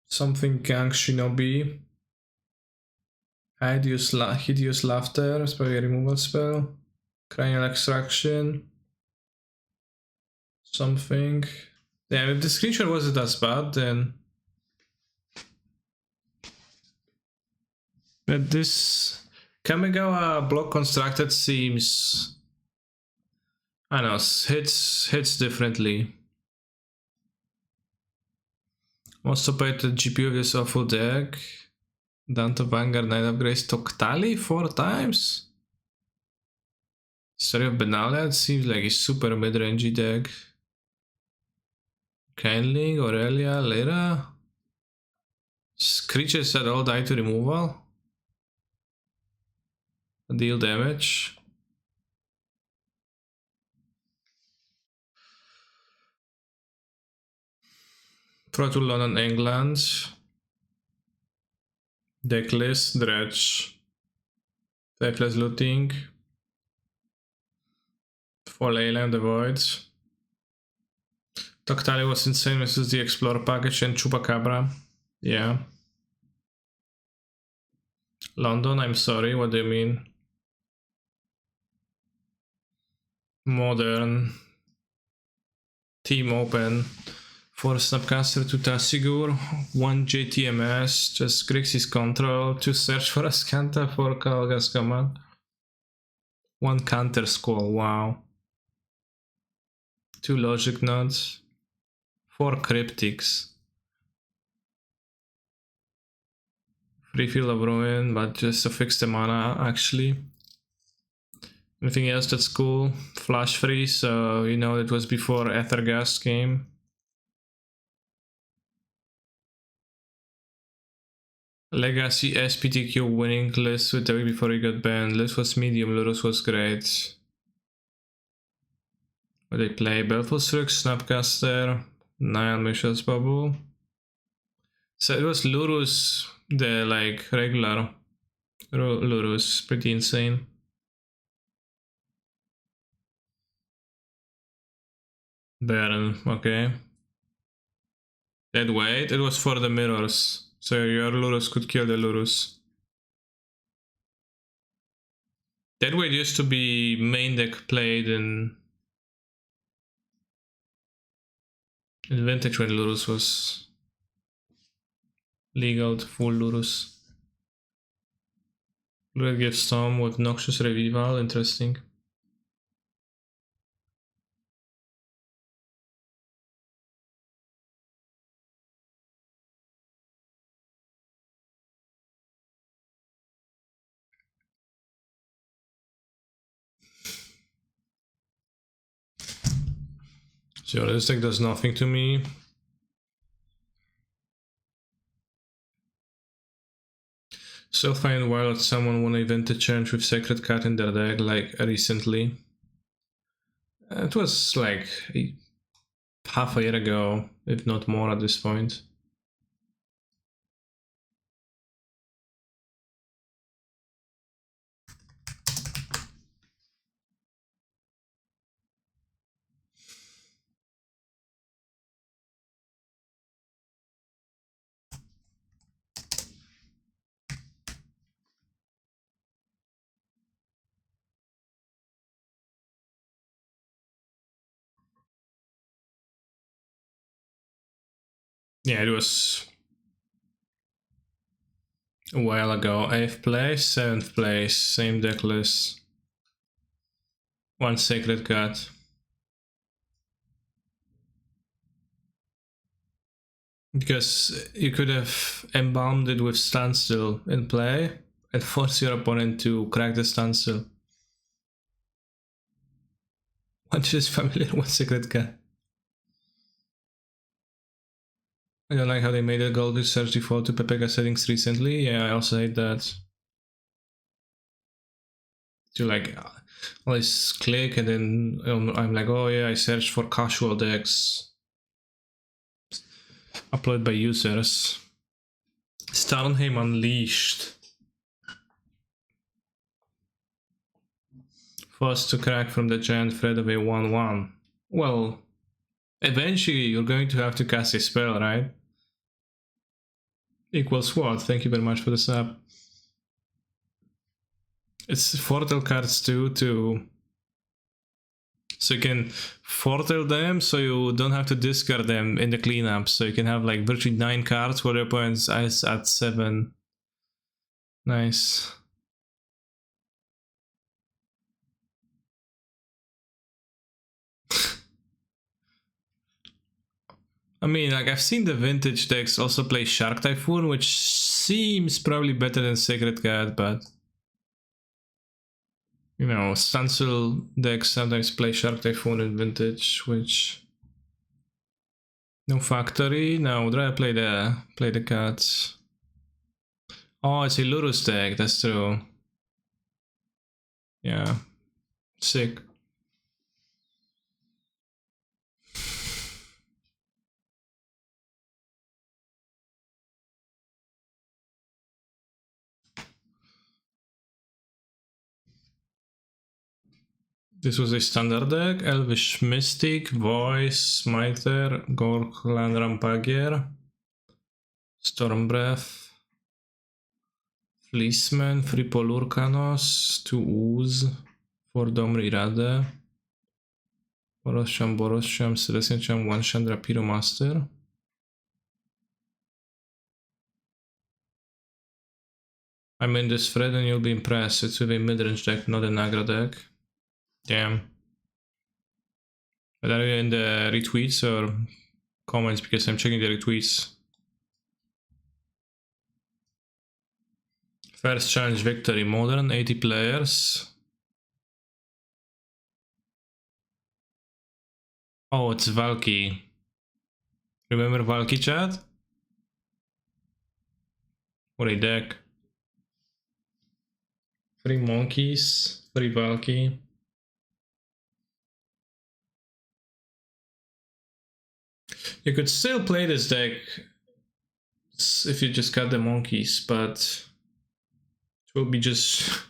Something Gang Shinobi. Hideous Laughter, it's probably a removal spell. Cranial Extraction. Something. Damn, if this creature wasn't as bad, then... But this Kamigawa block constructed seems... I don't know, hits differently. Also played the GP of this awful deck. Down to Vanguard, Knight of Grace, Toktali 4 times? Story of Benalia seems like a super mid-rangey deck. Kindling, Aurelia, Lyra. Creatures that all die to removal. Deal damage. Pro to London, England. Decklist, Dredge. Decklist Looting. For Leyland, the Void. Toktali was insane versus the Explorer package and Chupacabra. Yeah. London, I'm sorry, what do you mean? Modern. Team Open. For Snapcaster to Tassigur, 1 JTMS, just Grixis Control, 2 Search for Ascanta, 4 Kalgas Command, 1 Counter Squall, wow. 2 Logic Nodes, 4 Cryptics. Free Field of Ruin, but just to fix the mana actually. Anything else that's cool? Flash Freeze, so you know it was before Aethergast came. Legacy SPTQ winning list with the week before he got banned. List was medium, Lurus was great. What they play? Belfast Rux, Snapcaster, Nile Michel's Bubble. So it was Lurus, the like regular Lurus, pretty insane. Baron, okay. Dead weight, it was for the mirrors. So your Lurus could kill the Lurus. Deadweight used to be main deck played in Vintage when Lurus was legal, full Lurus. Red gives Storm with Noxious Revival, interesting. So this deck does nothing to me. Still find wild that someone won a vintage challenge with Sacred Cat in their deck, like recently. It was like half a year ago, if not more at this point. Yeah, it was a while ago. 8th place, 7th place, same deck list. One Sacred Cat. Because you could have embalmed it with Standstill in play and force your opponent to crack the Standstill. One just familiar, one Sacred Cat. I don't like how they made a gold to search default to Pepega settings recently. Yeah, I also hate that. To like always click and then I'm like, oh yeah, I searched for casual decks uploaded by users. Starnheim Unleashed. Forced to crack from the giant threat of a 1/1. Well, eventually you're going to have to cast a spell, right? Equals what? Thank you very much for the sub. It's Fortel cards too, so you can Fortel them so you don't have to discard them in the cleanup. So you can have like virtually 9 cards while your opponent's is at 7. Nice. I mean, like, I've seen the vintage decks also play Shark Typhoon, which seems probably better than Sacred Cat, but you know, Stencil decks sometimes play Shark Typhoon in vintage, which no factory. No, would I play the cats? Oh, it's a Lurus deck, that's true. Yeah. Sick. This was a standard deck. Elvish Mystic, Voice, Smiter, Gorkland Rampagier, Storm Breath, Fleeceman, Fripol Urkanos, 2 Ooze, 4 Domri Rade, Borosham, Celestial 1 Chandra Pyromaster. I mean this thread and you'll be impressed. It's with a mid-range deck, not a Nagra deck. Damn. But are you in the retweets or comments? Because I'm checking the retweets. First challenge victory, modern, 80 players. Oh, it's Valky. Remember Valky, chat? What a deck. 3 monkeys, 3 Valky. You could still play this deck if you just got the monkeys, but it will be just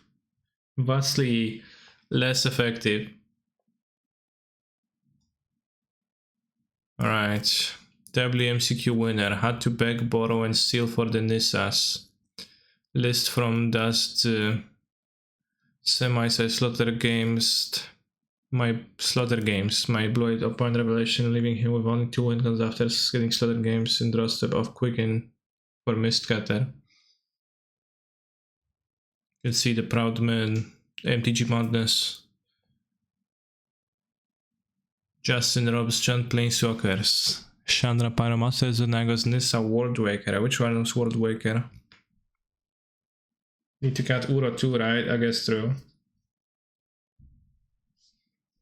vastly less effective. Alright, WMCQ winner. Had to beg, borrow and steal for the Nissas. List from Dust Semi-size Slaughter Games. My Blue-Eyed opponent revelation, leaving him with only 2 wins after getting Slaughter Games in draw step of Quicken for Mistcutter. You can see the Proud Man, MTG Madness. Justin Robs, John Planeswalkers. Chandra Pyromaster, Zunagos, Nissa, World Waker. Which one was World Waker? Need to cut Uro too, right? I guess true.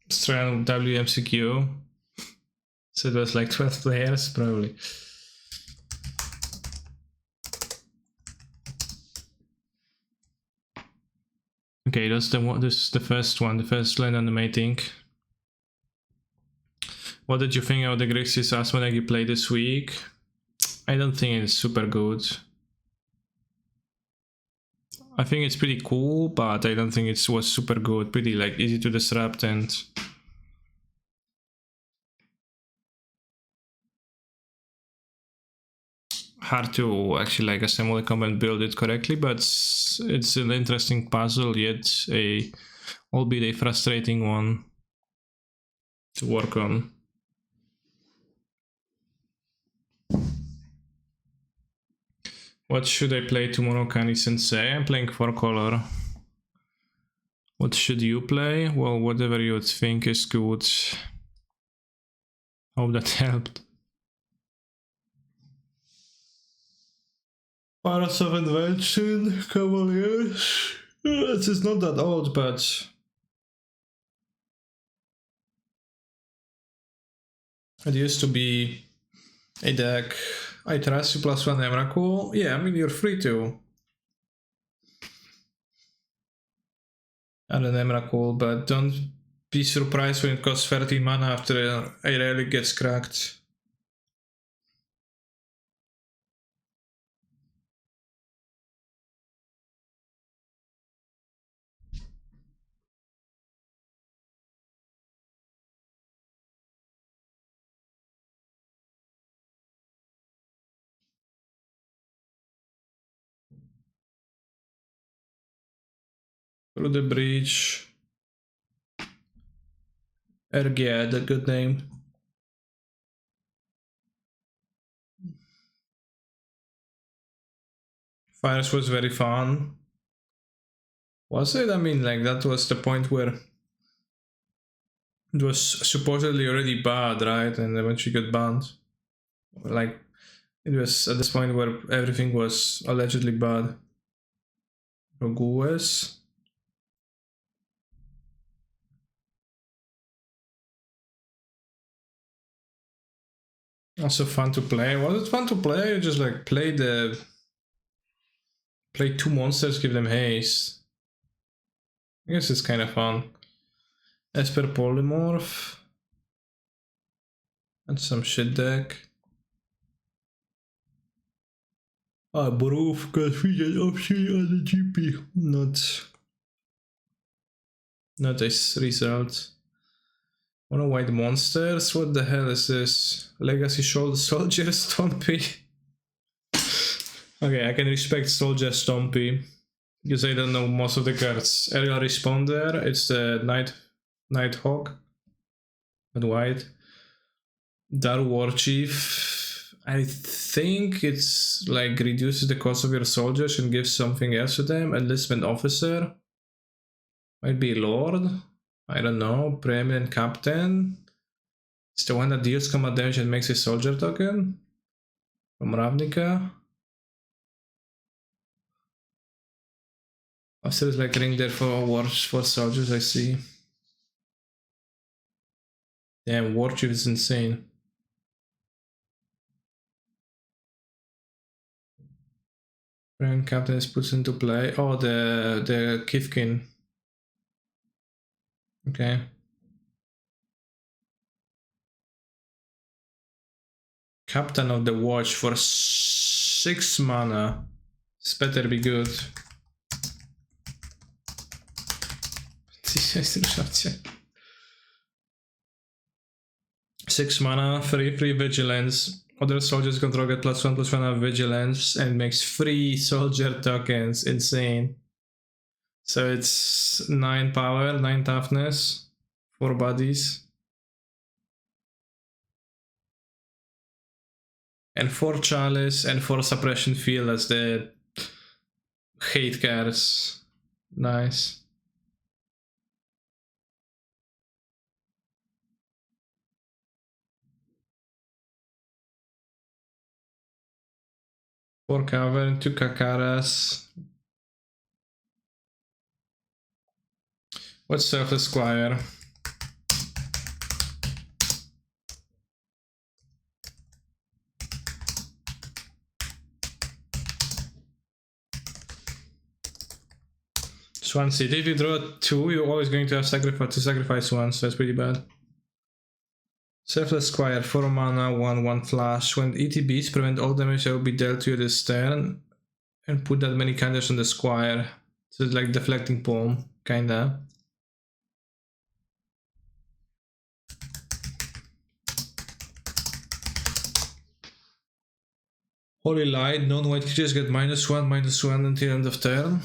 Let's try on WMCQ. So it was like 12 players, probably. Okay, that's the one. This is the first one, the first land animating. What did you think of the Grixis Asmodee you played this week? I don't think it's super good. I think it's pretty cool, but I don't think it was super good. Pretty like easy to disrupt and hard to actually like assemble a combo and build it correctly, but it's an interesting puzzle, yet albeit a frustrating one to work on. What should I play tomorrow, Kani Sensei? I'm playing 4-color. What should you play? Well, whatever you think is good. Hope that helped. Pirates of Invention, Cavaliers. This is not that old, but it used to be a deck. I trust you +1 Emrakul. Yeah, I mean, you're free to add an Emrakul, but don't be surprised when it costs 30 mana after a relic gets cracked. Through the Breach. Ergiad, a good name. Fires was very fun. Was it? I mean, like, that was the point where it was supposedly already bad, right? And eventually got banned. Like, it was at this point where everything was allegedly bad. Rogues. Also fun to play. Was it fun to play? You just like play 2 monsters, give them haste. I guess it's kind of fun. Esper Polymorph. And some shit deck. Ah, Boroof got featured option on the GP. Not a result. Mono white monsters? What the hell is this? Legacy Soldier Stompy? Okay, I can respect Soldier Stompy because I don't know most of the cards. Aerial Responder, it's the Nighthawk. And white. Daru War Chief. I think it's like reduces the cost of your soldiers and gives something else to them. Enlistment Officer. Might be Lord. I don't know. Preeminent Captain. It's the one that deals combat damage and makes a soldier token. From Ravnica. Also, it's like ring there for wars for soldiers, I see. Damn, War Chief is insane. Preeminent Captain is put into play. Oh, the Kifkin. Okay. Captain of the Watch for 6 mana. This better be good. 6 mana, free vigilance. Other soldiers control get +1/+1 of vigilance and makes 3 soldier tokens. Insane. So it's 9 power, 9 toughness, 4 bodies. And 4 chalice and 4 suppression field as the hate cards. Nice. Four Cavern, 2 Kakaras. What's Surface Squire? Swansea. If you draw 2, you're always going to have to sacrifice 1, so that's pretty bad. Selfless Squire, 4 mana, 1/1 flash. When ETBs prevent all damage that will be dealt to you this turn, and put that many counters on the Squire. So it's like deflecting palm, kinda. Holy Light, non-white creatures get -1/-1 until end of turn.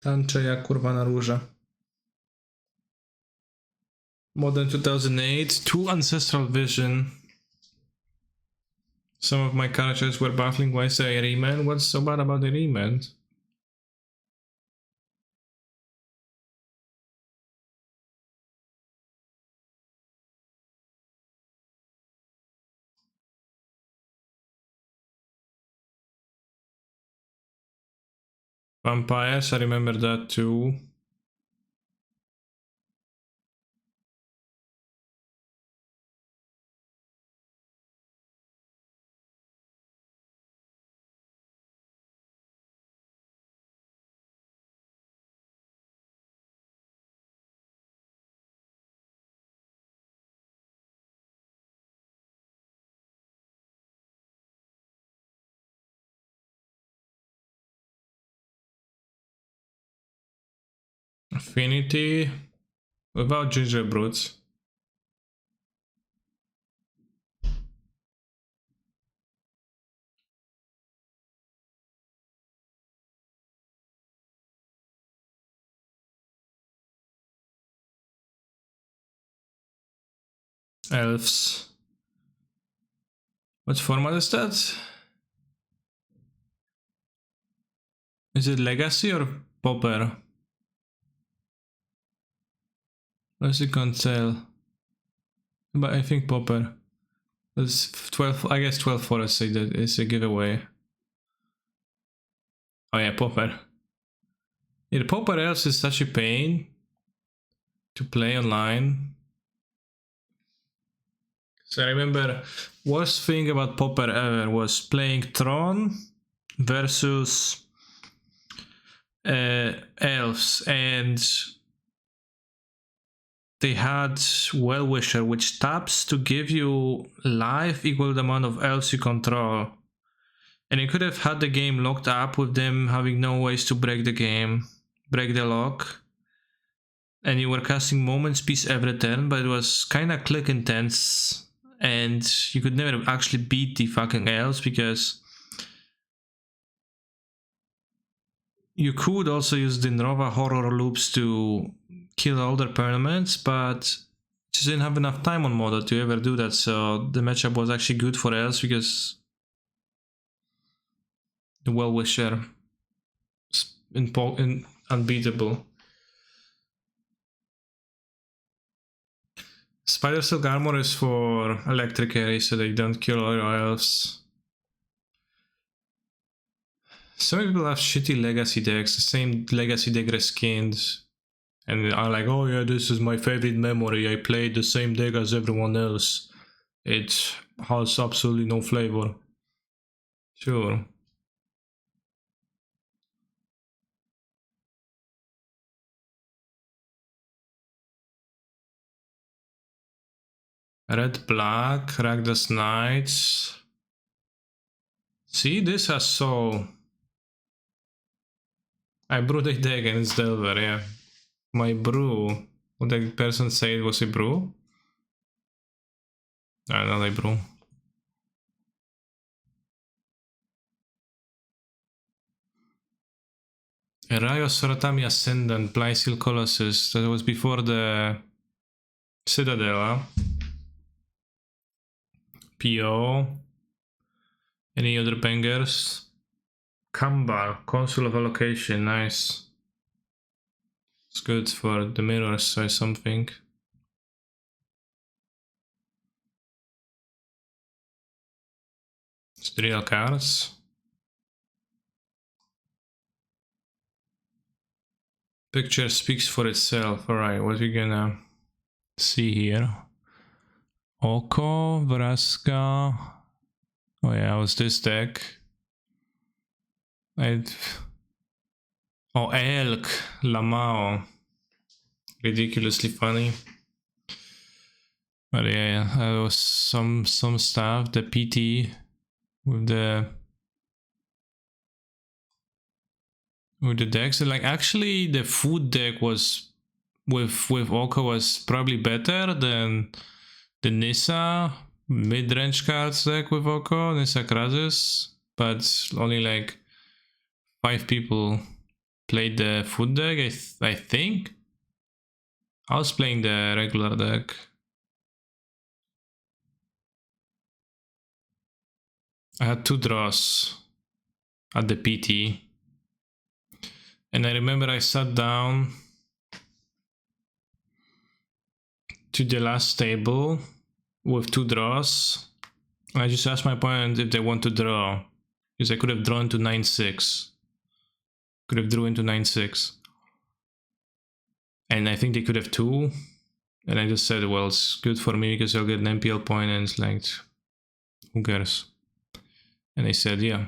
Tańczę jak kurwa na róże. Modern 2008, 2 Ancestral Vision. Some of my characters were baffling. Why say Remand? What's so bad about the Remand? Vampires, I remember that too. Affinity without Ginger Brutes. Elves. What format is that? Is it Legacy or Pauper? I can't tell. But I think Pauper. That's 12, I guess 12 forests is a giveaway. Oh yeah, Pauper. Yeah, the Pauper Elves is such a pain to play online. So I remember worst thing about Pauper ever was playing Tron versus elves, and they had Well-Wisher, which taps to give you life equal to the amount of elves you control. And you could have had the game locked up with them having no ways to break the lock. And you were casting Moment's Peace every turn, but it was kinda click intense. And you could never actually beat the fucking elves because you could also use the Nova horror loops to kill all their permanents, but just didn't have enough time on Model to ever do that, so the matchup was actually good for elves because the Well-Wisher is unbeatable. Spider Silk Armor is for electric carry, so they don't kill all your elves. Some people have shitty legacy decks, the same legacy deck reskinned, and are like, oh yeah, this is my favorite memory, I played the same deck as everyone else. It has absolutely no flavor. Sure. Red Black, Ragdas Knights. See, this has soul. I brewed a deck and it's Delver, yeah. My brew. Would the person say it was a brew? Not a brew. Rayo Soratami Ascendant, Blysil Colossus. That was before the Citadel. PO. Any other bangers? Kambar, Consul of Allocation, nice. It's good for the mirrors or something. It's 3 real cards. Picture speaks for itself. Alright, what are we gonna see here? Oko, Vraska. Oh yeah, it was this deck. Oh, Elk, Lamao. Ridiculously funny. But yeah, there was some stuff, the PT with the decks. Like actually the food deck was with Oko was probably better than the Nissa mid-range cards deck with Oko, Nissa Krasis, but only like 5 people played the food deck, I think. I was playing the regular deck. I had 2 draws at the PT. And I remember I sat down to the last table with 2 draws. And I just asked my opponent if they want to draw. Because I could have drawn to 9-6. Could have drew into 9-6. And I think they could have 2. And I just said, well, it's good for me because I'll get an MPL point, and it's like, who cares? And they said, yeah.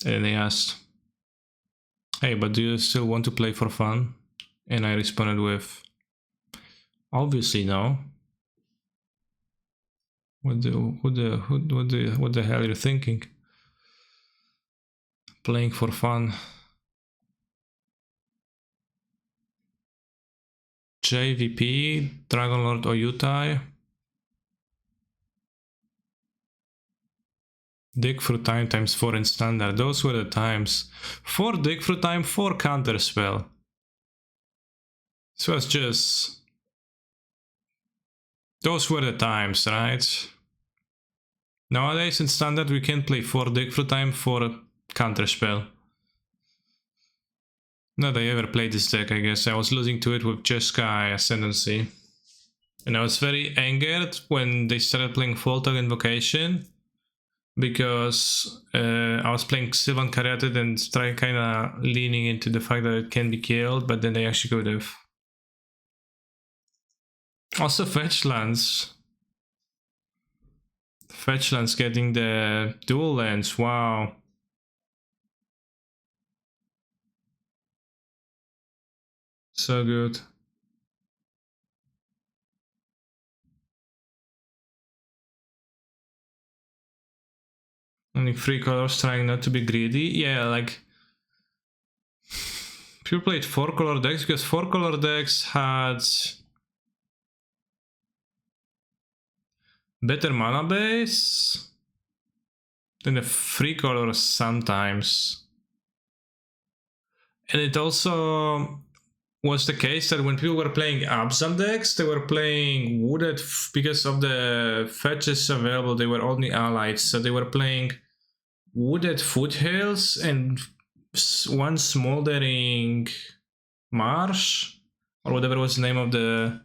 And they asked, hey, but do you still want to play for fun? And I responded with, obviously no. What the hell are you thinking? Playing for fun. JVP, Dragon Lord Oyutai. Dig through time times 4 in standard. Those were the times. 4 dig through time, 4 counter spell. So it's just... those were the times, right? Nowadays in standard we can't play 4 dig through time, 4 counter spell. Not that I ever played this deck, I guess. I was losing to it with Jeskai Ascendancy. And I was very angered when they started playing Voltag Invocation. Because I was playing Sylvan Caryatid and kinda leaning into the fact that it can be killed, but then they actually could have. Also fetch lands. Fetch lands getting the dual lands, wow. So good. Only 3 colors, trying not to be greedy. Yeah, like... people played 4 color decks because 4 color decks had... better mana base than the 3 colors sometimes. And it also was the case that when people were playing Abzan decks, they were playing wooded because of the fetches available, they were only allied, so they were playing wooded foothills and 1 smoldering marsh, or whatever was the name of the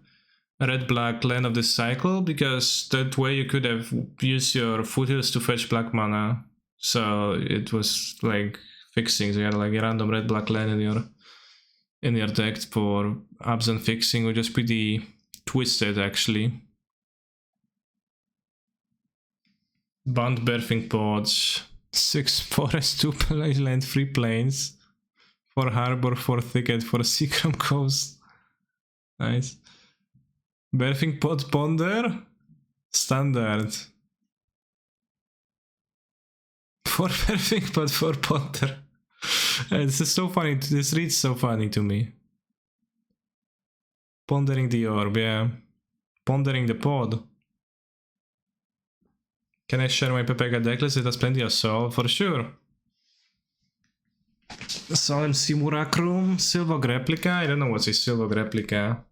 red-black land of this cycle, because that way you could have used your foothills to fetch black mana. So it was like fixing, so you had like a random red-black land in your deck for Abzan fixing, which is pretty twisted actually. Band Birthing Pods, 6 forest, 2 land, 3 plains, 4 harbor, 4 thicket, 4 Seacram coast. Nice. Birthing Pod Ponder, standard. 4 Birthing Pod, 4 Ponder. This is so funny, this reads so funny to me. Pondering the orb, yeah. Pondering the pod. Can I share my Pepega decklist? It has plenty of soul, for sure. Solemn Simulacrum, Silvog Replica? I don't know what's a Silvog Replica.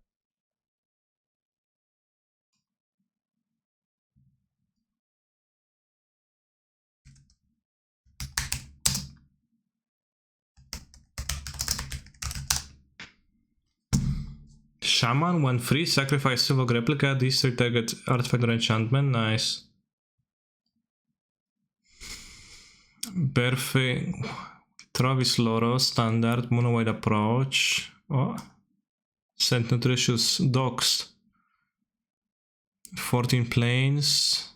Shaman, 1 free, sacrifice Silvog Replica, destroy target artifact or enchantment, nice. Birthing, Travis Loro, standard, mono-white approach. Oh. Sent Nutritious, Doxed. 14 planes.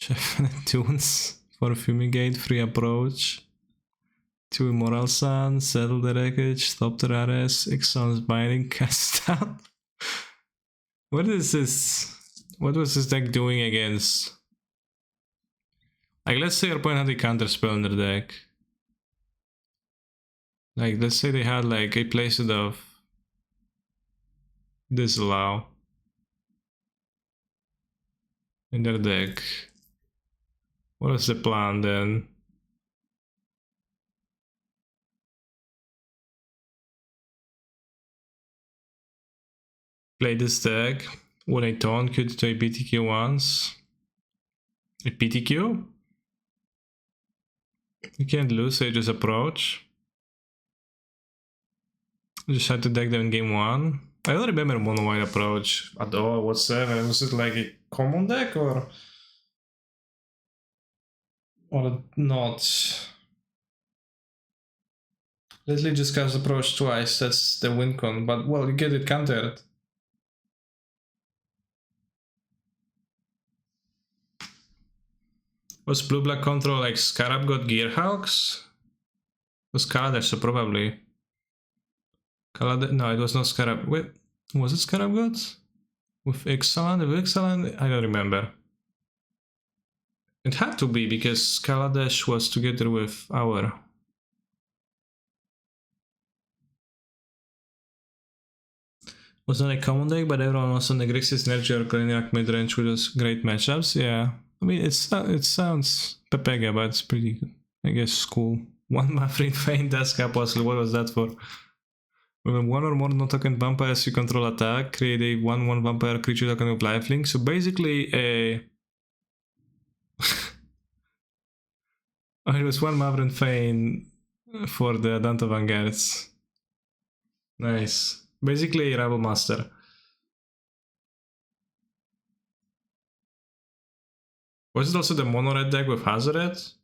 Chef Tunes for Fumigate, Free Approach. 2 Immoral Sun, Settle the Wreckage, Stop the RS, Ixon's Binding, Cast Out. What is this? What was this deck doing against? Like, let's say your opponent had a counter spell in their deck. Like, let's say they had like a playset of Disallow in their deck. What is the plan then? Play this deck. When I taunt, Q to a BTQ once. A BTQ? You can't lose, so you just approach. You just had to deck them in game 1. I don't remember mono white approach at all whatsoever. Was it like a common deck or not? Leslie just cast approach twice, that's the win con, but well, you get it countered. Was blue black control like Scarab got Gearhawks? It was Kaladesh, so probably. Kaladesh, no, it was not Scarab. Wait, was it Scarab God? With Ixalan? With Ixalan? I don't remember. It had to be because Kaladesh was together with our. Was not a common deck, but everyone was on the Grixis, Nergy, or Kaliniak midrange, which was great matchups. Yeah, I mean, it sounds Pepega, but it's pretty, I guess, cool. 1 Mafrin Feint, Desk Apostle, what was that for? When 1 or more non-token vampires you control attack, create a 1/1 vampire creature token with lifelink. So basically a... oh, it was 1 Mavren Feint for the Dante Vanguards. Nice. Basically a Rebel Master. Was it also the mono red deck with Hazoret?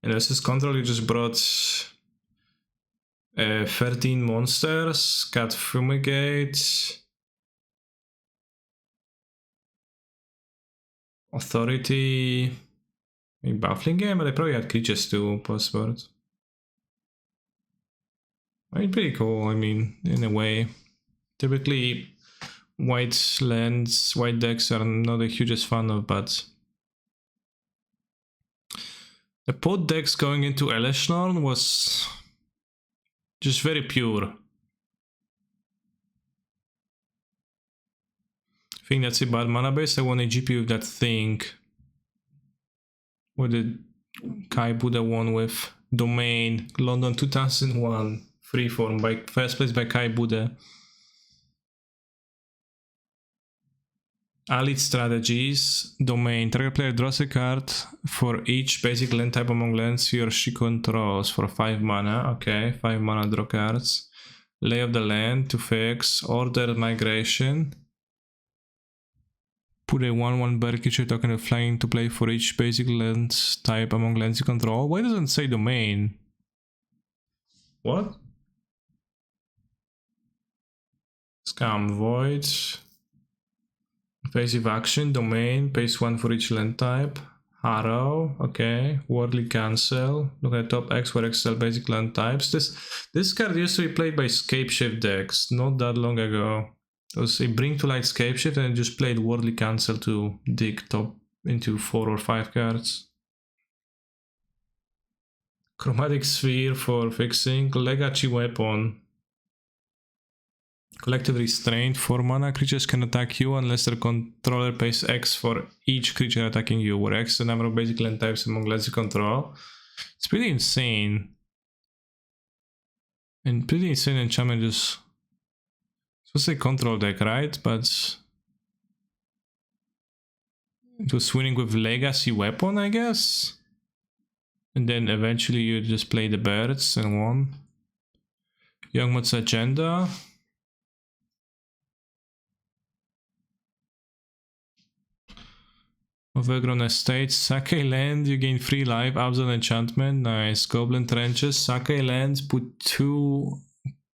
And versus control, you just brought 13 monsters, got Fumigate, Authority, a Baffling game, but they probably had creatures too, post-board. I mean, pretty cool, I mean, in a way. Typically, white lands, white decks are not the hugest fan of, but... The pot decks going into Eleshnorn was just very pure. I think that's a bad mana base. I want a GP with that thing. What did Kai Buddha won with? Domain, London 2001, freeform, by first place by Kai Buddha. Elite strategies, domain, target player draws a card for each basic land type among lands he or she controls for 5 mana, okay, 5 mana draw cards. Lay of the land to fix, order migration. Put a 1/1 bear creature token of flying to play for each basic land type among lands you control. Why doesn't it say domain? What? Scam void. Passive action, domain, pays 1 for each land type. Harrow, okay. Worldly cancel. Look at top X for XL basic land types. This card used to be played by Scapeshift decks not that long ago. It was a Bring to Light Scapeshift and just played Worldly cancel to dig top into 4 or 5 cards. Chromatic Sphere for fixing. Legacy Weapon. Collective Restraint, 4 mana, creatures can attack you unless their controller pays X for each creature attacking you, where X is the number of basic land types among lands you control. It's pretty insane. And pretty insane enchantment just... It's supposed to say control deck, right? But... It was winning with Legacy Weapon, I guess? And then eventually you just play the birds and won. Youngmut's Agenda. Overgrown Estate, Sake Land, you gain 3 life, Absent Enchantment, nice. Goblin Trenches, Sake Land, put 2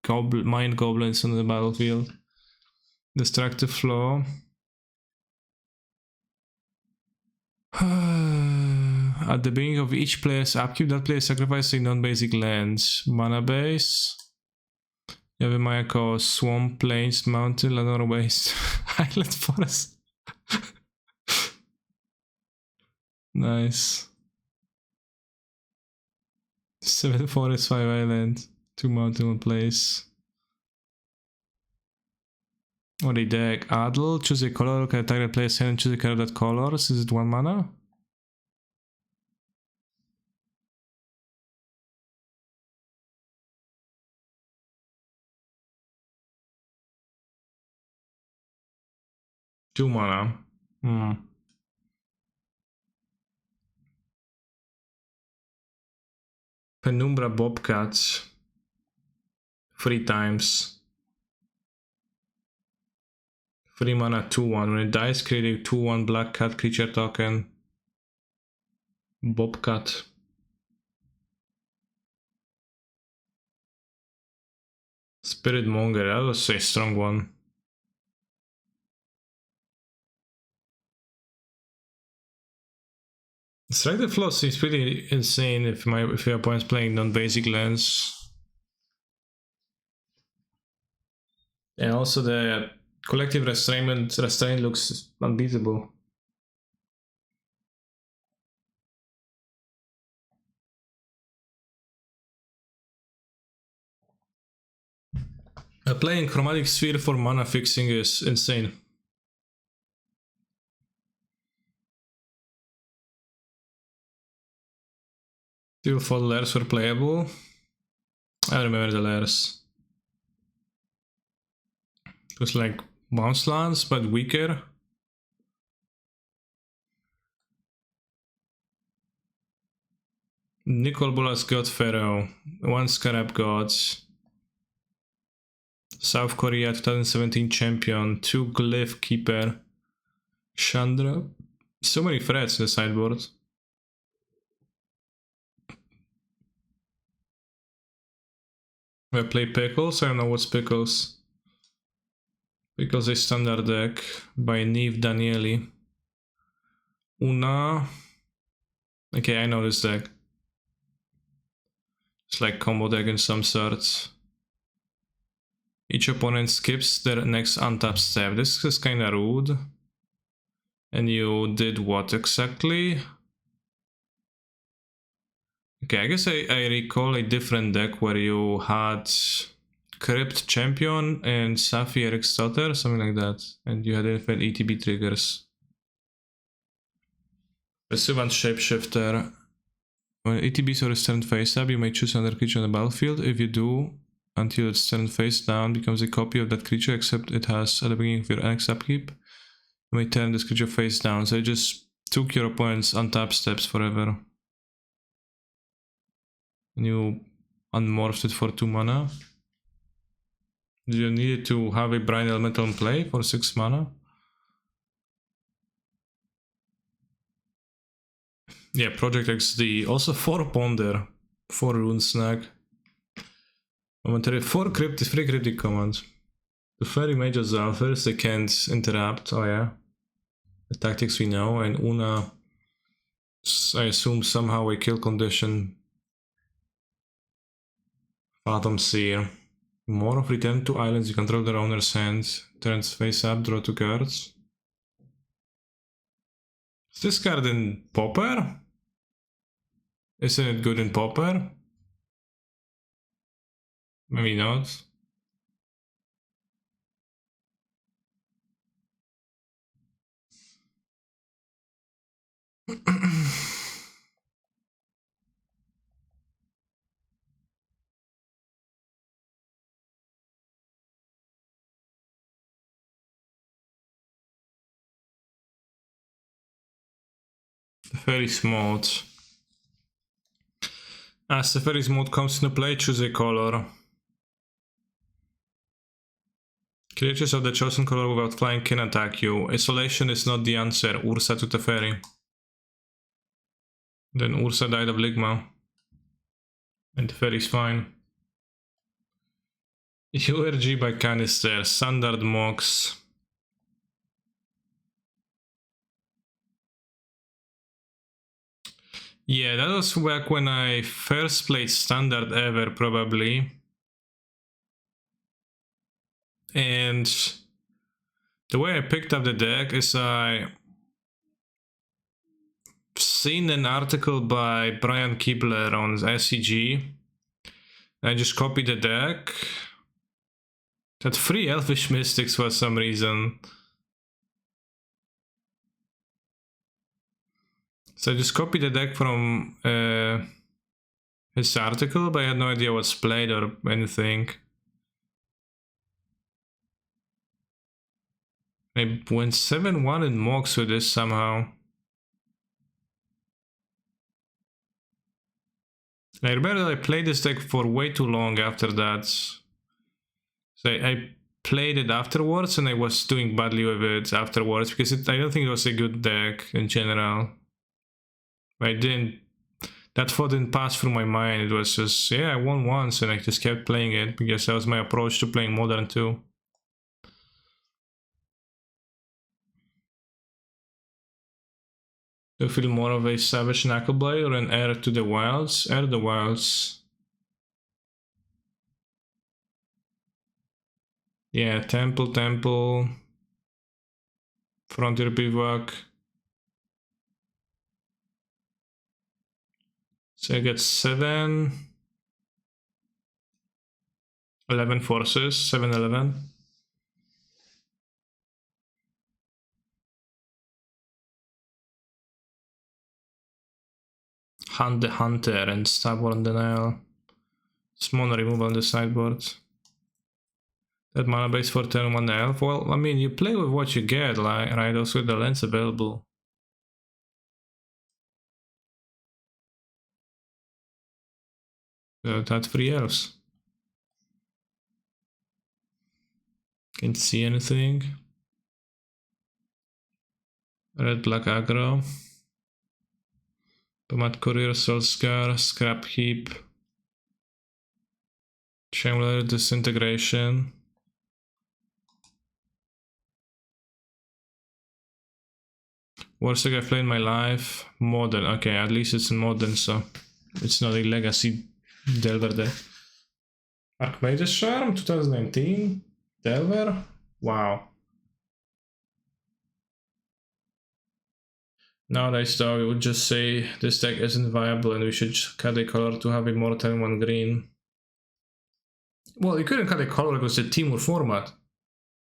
Mind Goblins on the battlefield. Destructive Flow. At the beginning of each player's upkeep, that player sacrifices non-basic lands. Mana base. Ja ma jako Swamp, Plains, Mountain, Lenore Waste, Highland Forest. Nice. 7 forest, 5 island, 2 mountain, 1 place. What a deck. Adel, choose a color, can attack the player's hand and choose a color that colors. Is it 1 mana? Two mana. Penumbra Bobcats. 3 times. 3 mana, 2-1. When it dies, create a 2-1 black cat creature token. Bobcat. Spirit Monger, that was a strong one. Destructive Flow seems pretty insane if your opponent's playing non-basic lands. And also the collective restraint looks unbeatable. Playing Chromatic Sphere for mana fixing is insane. Still thought lairs were playable. I remember the lairs. It was like bounce lands, but weaker. Nicol Bolas God Pharaoh, 1 Scarab Gods. South Korea 2017 champion, 2 Glyph Keeper. Chandra. So many threats in the sideboard. I play Pickles, I don't know what's Pickles. Pickles is standard deck by Neve Danieli. Una. Okay, I know this deck. It's like combo deck in some sorts. Each opponent skips their next untapped step. This is kinda rude. And you did what exactly? Okay, I guess I recall a different deck where you had Crypt Champion and Safi Eriksdotter, something like that. And you had infinite ETB triggers. Pursuant Shapeshifter. When ETBs are turned face up, you may choose another creature on the battlefield. If you do, until it's turned face down, becomes a copy of that creature, except it has at the beginning of your next upkeep. You may turn this creature face down. So it just took your opponent's untapped steps forever. And you unmorphed it for 2 mana. Do you need to have a Brine Elemental in play for 6 mana? Yeah, Project XD. Also 4 Ponder. 4 Rune Snag. Momentary 4 Cryptic, 3 Cryptic commands. The Fairy Mage of Zalfir, they can't interrupt. Oh yeah. The tactics we know. And Una, I assume somehow a kill condition. Phantom Seer. More of return to islands you control their owner's hand. Turns face up, draw 2 cards. Is this card in Pauper? Isn't it good in Pauper? Maybe not. Teferi's Mode. As Teferi's Mode comes into play, choose a color. Creatures of the chosen color without flying can attack you. Isolation is not the answer. Ursa to Teferi. Then Ursa died of Ligma. And Teferi's fine. URG by Canister. Standard Mox. Yeah, that was back when I first played Standard ever, probably. And the way I picked up the deck is I seen an article by Brian Kibler on SCG. I just copied the deck. Had 3 Elvish Mystics for some reason. So I just copied the deck from his article, but I had no idea what's played or anything. I went 7-1 in mocks with this somehow. I remember that I played this deck for way too long after that. So I played it afterwards and I was doing badly with it afterwards because I don't think it was a good deck in general. That thought didn't pass through my mind. It was just, yeah, I won once and I just kept playing it because that was my approach to playing Modern too. Do you feel more of a Savage Knuckleblade or an Heir to the Wilds? Heir to the Wilds. Yeah, Temple. Frontier Bivouac. So I get 7. 11 forces, 7-11. Hunt the Hunter and Stubborn Denial. Small removal on the sideboard. That mana base for turn 1 elf. Well, I mean, you play with what you get, like, right? Also the lands available. So that's 3 elves. Can't see anything. Red black aggro. Pomad Courier, Soul Scar, Scrap Heap. Chamber Disintegration. Worst deck I've played in my life. Modern. Okay, at least it's modern, so it's not a legacy Delver deck. Archmage's Charm 2019. Delver? Wow. Nowadays though, we would just say this deck isn't viable and we should cut a color to have a more turn 1 green. Well, you couldn't cut a color because it's a Timur format.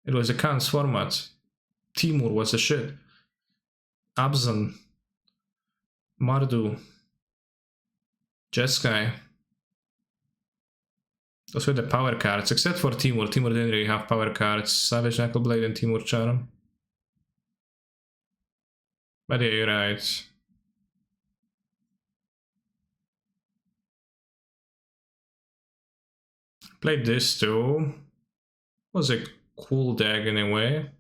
It was a Khans format. Timur was the shit. Abzan. Mardu. Jeskai. Those were the power cards, except for Timur. Timur didn't really have power cards. Savage Knuckleblade and Timur Charm. But yeah, you're right. Played this too. Was a cool deck in a way.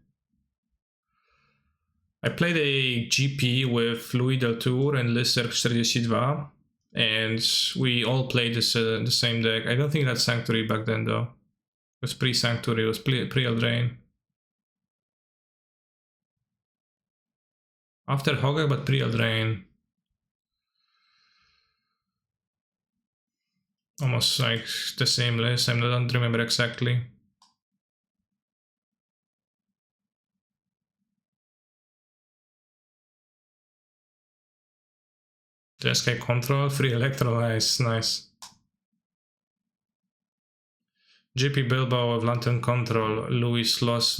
I played a GP with Louis Deltour and Lister 42, and we all played this the same deck. I don't think it had Sanctuary back then though. It was pre-Sanctuary, it was pre-Eldraine. After Hogak, but pre-Eldraine. Almost like the same list, I don't remember exactly. Jeskai Control, free Electrolyze, nice. GP Bilbao of Lantern Control, Louis Loss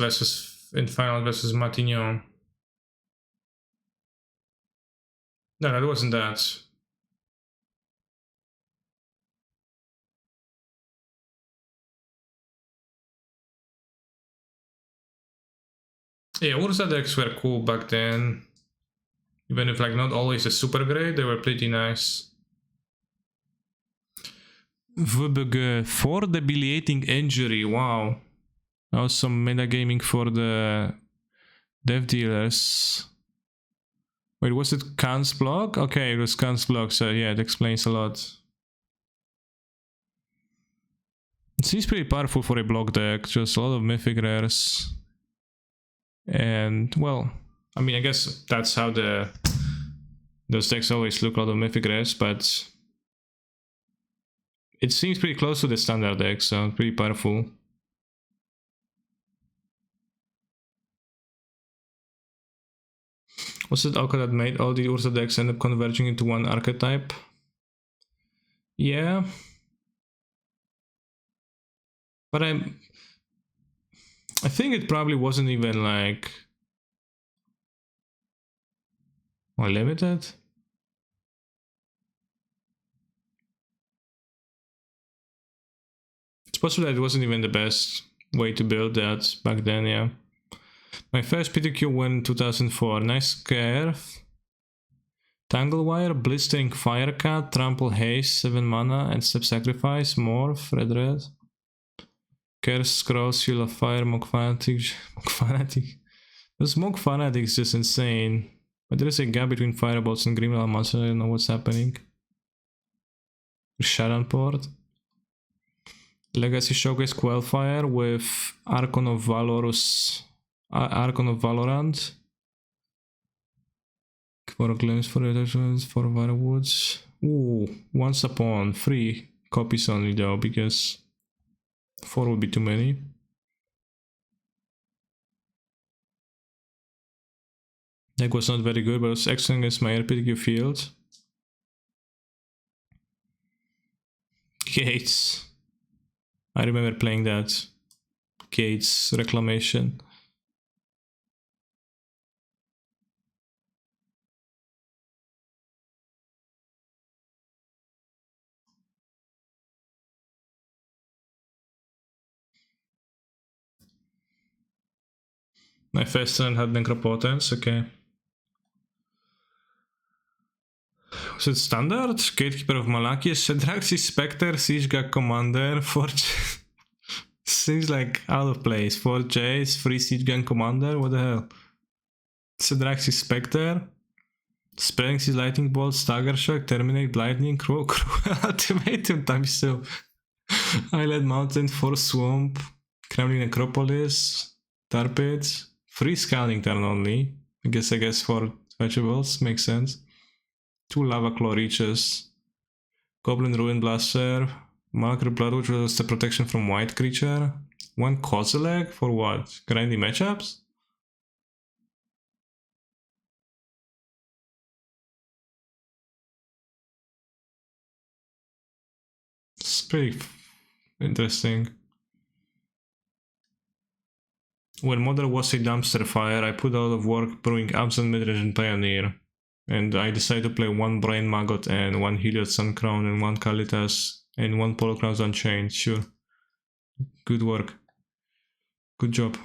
in final versus Matignon. No, that wasn't that. Yeah, Urza decks were cool back then. Even if like not always a super great, they were pretty nice. VBG for debilitating injury, wow. That was some metagaming for the dev dealers. Wait, was it Khan's block? Okay, it was Khan's block, so yeah, it explains a lot. It seems pretty powerful for a block deck, just a lot of mythic rares. And, well, I mean, I guess that's how the Those decks always look a lot of Mythic Rares, but it seems pretty close to the standard deck, so pretty powerful. Was it Oko that made all the Urza decks end up converging into one archetype? Yeah. But I think it probably wasn't even like limited. It's possible that it wasn't even the best way to build that back then, yeah. My first PTQ win in 2004. Nice curve. Tanglewire, Blistering Firecat, Trample Haste, 7 mana, and Step Sacrifice, Morph, red. Curse, Scroll, Seal of Fire, Monk Fanatic. Those Monk Fanatics just insane. But there is a gap between Firebolts and Grimwell Monster, I don't know what's happening. Shadow Port. Legacy Showcase Quellfire with Archon of Valorant. For glimpse for reductions for Firewoods. Ooh, Once Upon. 3 copies only though, because 4 would be too many. Deck was not very good, but it was excellent against my RPTQ field. Gates. I remember playing that. Gates Reclamation. My first turn had Necropotence, okay. Was it standard? Gatekeeper of Malachi, Shedraxi Spectre, Siegegang Commander, 4 seems like out of place. 4 J's, 3 Siegegang Commander, what the hell? Shedraxi Spectre, Spreading Seas Lightning Bolt, Stagger Shock, Terminate Lightning, Cruel Ultimatum times 2. Island Mountain, 4 Swamp, Kremlin Necropolis, Tar Pit, 3 Scalding turn only. I guess 4 fetchables, makes sense. 2 Lava Claw Reaches, Goblin Ruin Blaster, Malakir Bloodwitch was the protection from white creature, 1 Kozilek for what? Grindy matchups? It's pretty interesting. When Model was a dumpster fire, I put out of work brewing Absent Midrange and Pioneer. And I decided to play 1 Brain Maggot and 1 Heliod Sun Crown and 1 Kalitas and 1 Polo Crowns Unchained, sure. Good work. Good job.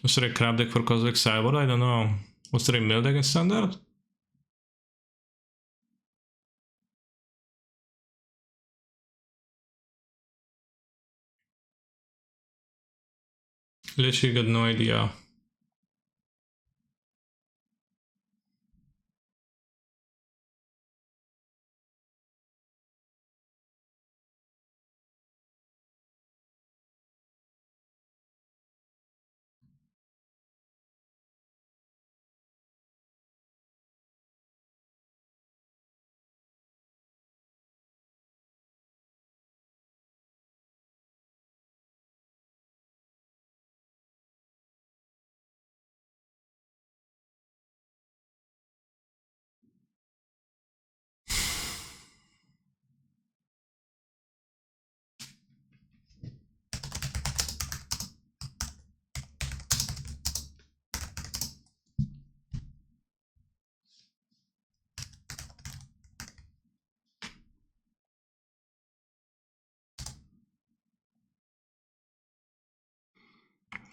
Was there a crab deck for Cosmic Cyber? I don't know. Was there a mill deck in Standard? Literally got no idea.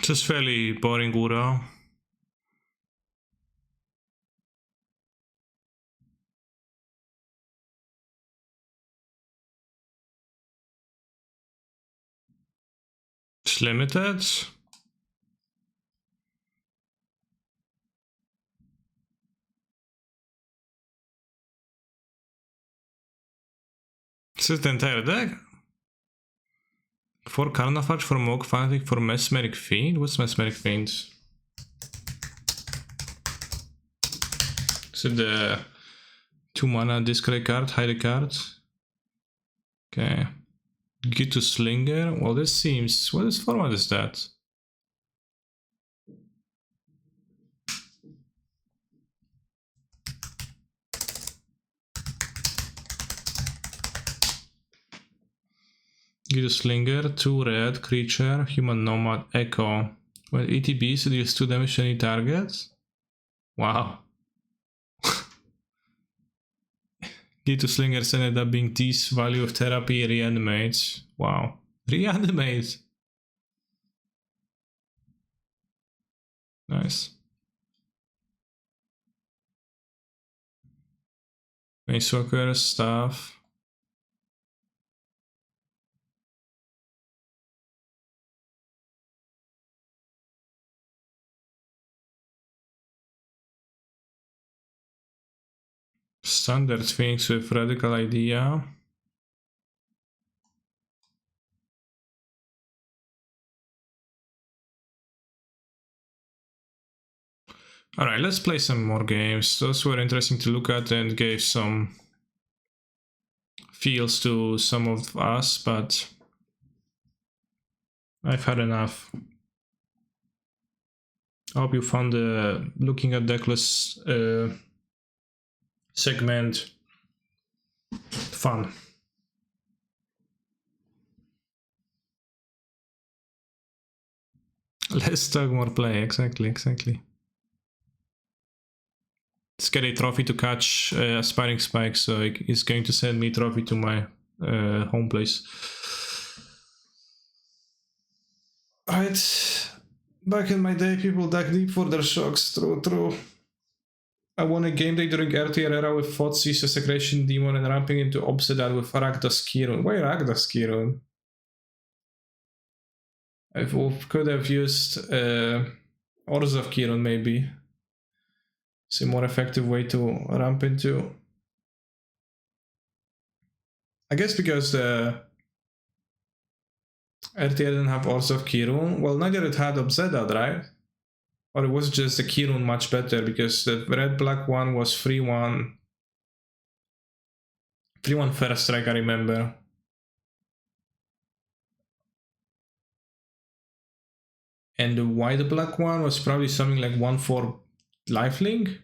Just fairly boring Ura. It's limited. This is the entire deck. 4 Carnifage, 4 Moog Fanatic, 4 Mesmeric Fiend? What's Mesmeric Fiend? Is it the 2 mana discard card, hide a card? Okay. Get to Slinger. Well, this seems. What format is that? Get a Slinger, 2 red, creature, human nomad, echo. When ETBs, it deals 2 damage to any target. Wow. Get to Slingers ended up being T's value of therapy, reanimates. Wow. Reanimate! Nice. Macewalker, staff. Standard Sphinx with Radical Idea. Alright, let's play some more games. Those were interesting to look at and gave some feels to some of us, but I've had enough. I hope you found the looking at decklist segment fun. Let's talk more play, exactly. Let's get a trophy to catch Aspiring Spike, so it's going to send me a trophy to my home place. Right, back in my day, people dug deep for their shocks, true. I won a game day during RTR era with Fotzi, Secretion Demon, and ramping into Obsidian with Rakdos Kirun. Why Rakdos Kirun? I could have used Ors of Kirun, maybe. It's a more effective way to ramp into. I guess because the RTR didn't have Ors of Kirun. Well, neither it had Obsidian, right? Or it was just the Kirun much better, because the red-black one was 3-1. 3-1 first strike, I remember. And the white-black one was probably something like 1-4 lifelink.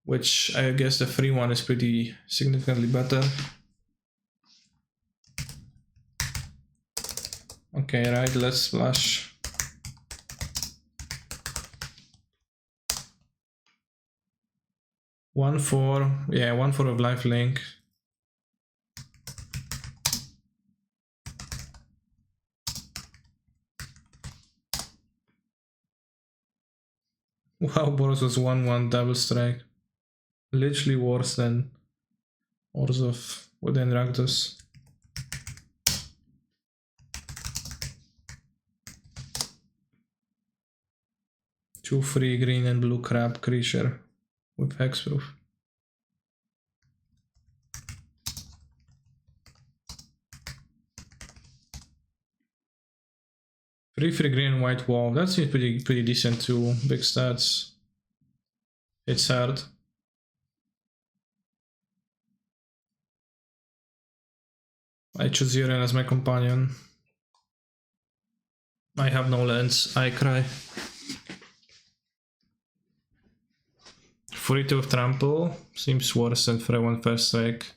Which I guess the 3-1 is pretty significantly better. Okay, right, let's splash. One for of lifelink. Wow, Boros was 1-1 double strike. Literally worse than Orzhov within Rakdos. Two free green and blue crab creature with hexproof. Free green and white wall. That seems pretty decent too. Big stats. It's hard. I choose Yorion as my companion. I have no lands. I cry. 42 with trample seems worse than 3-1 first strike.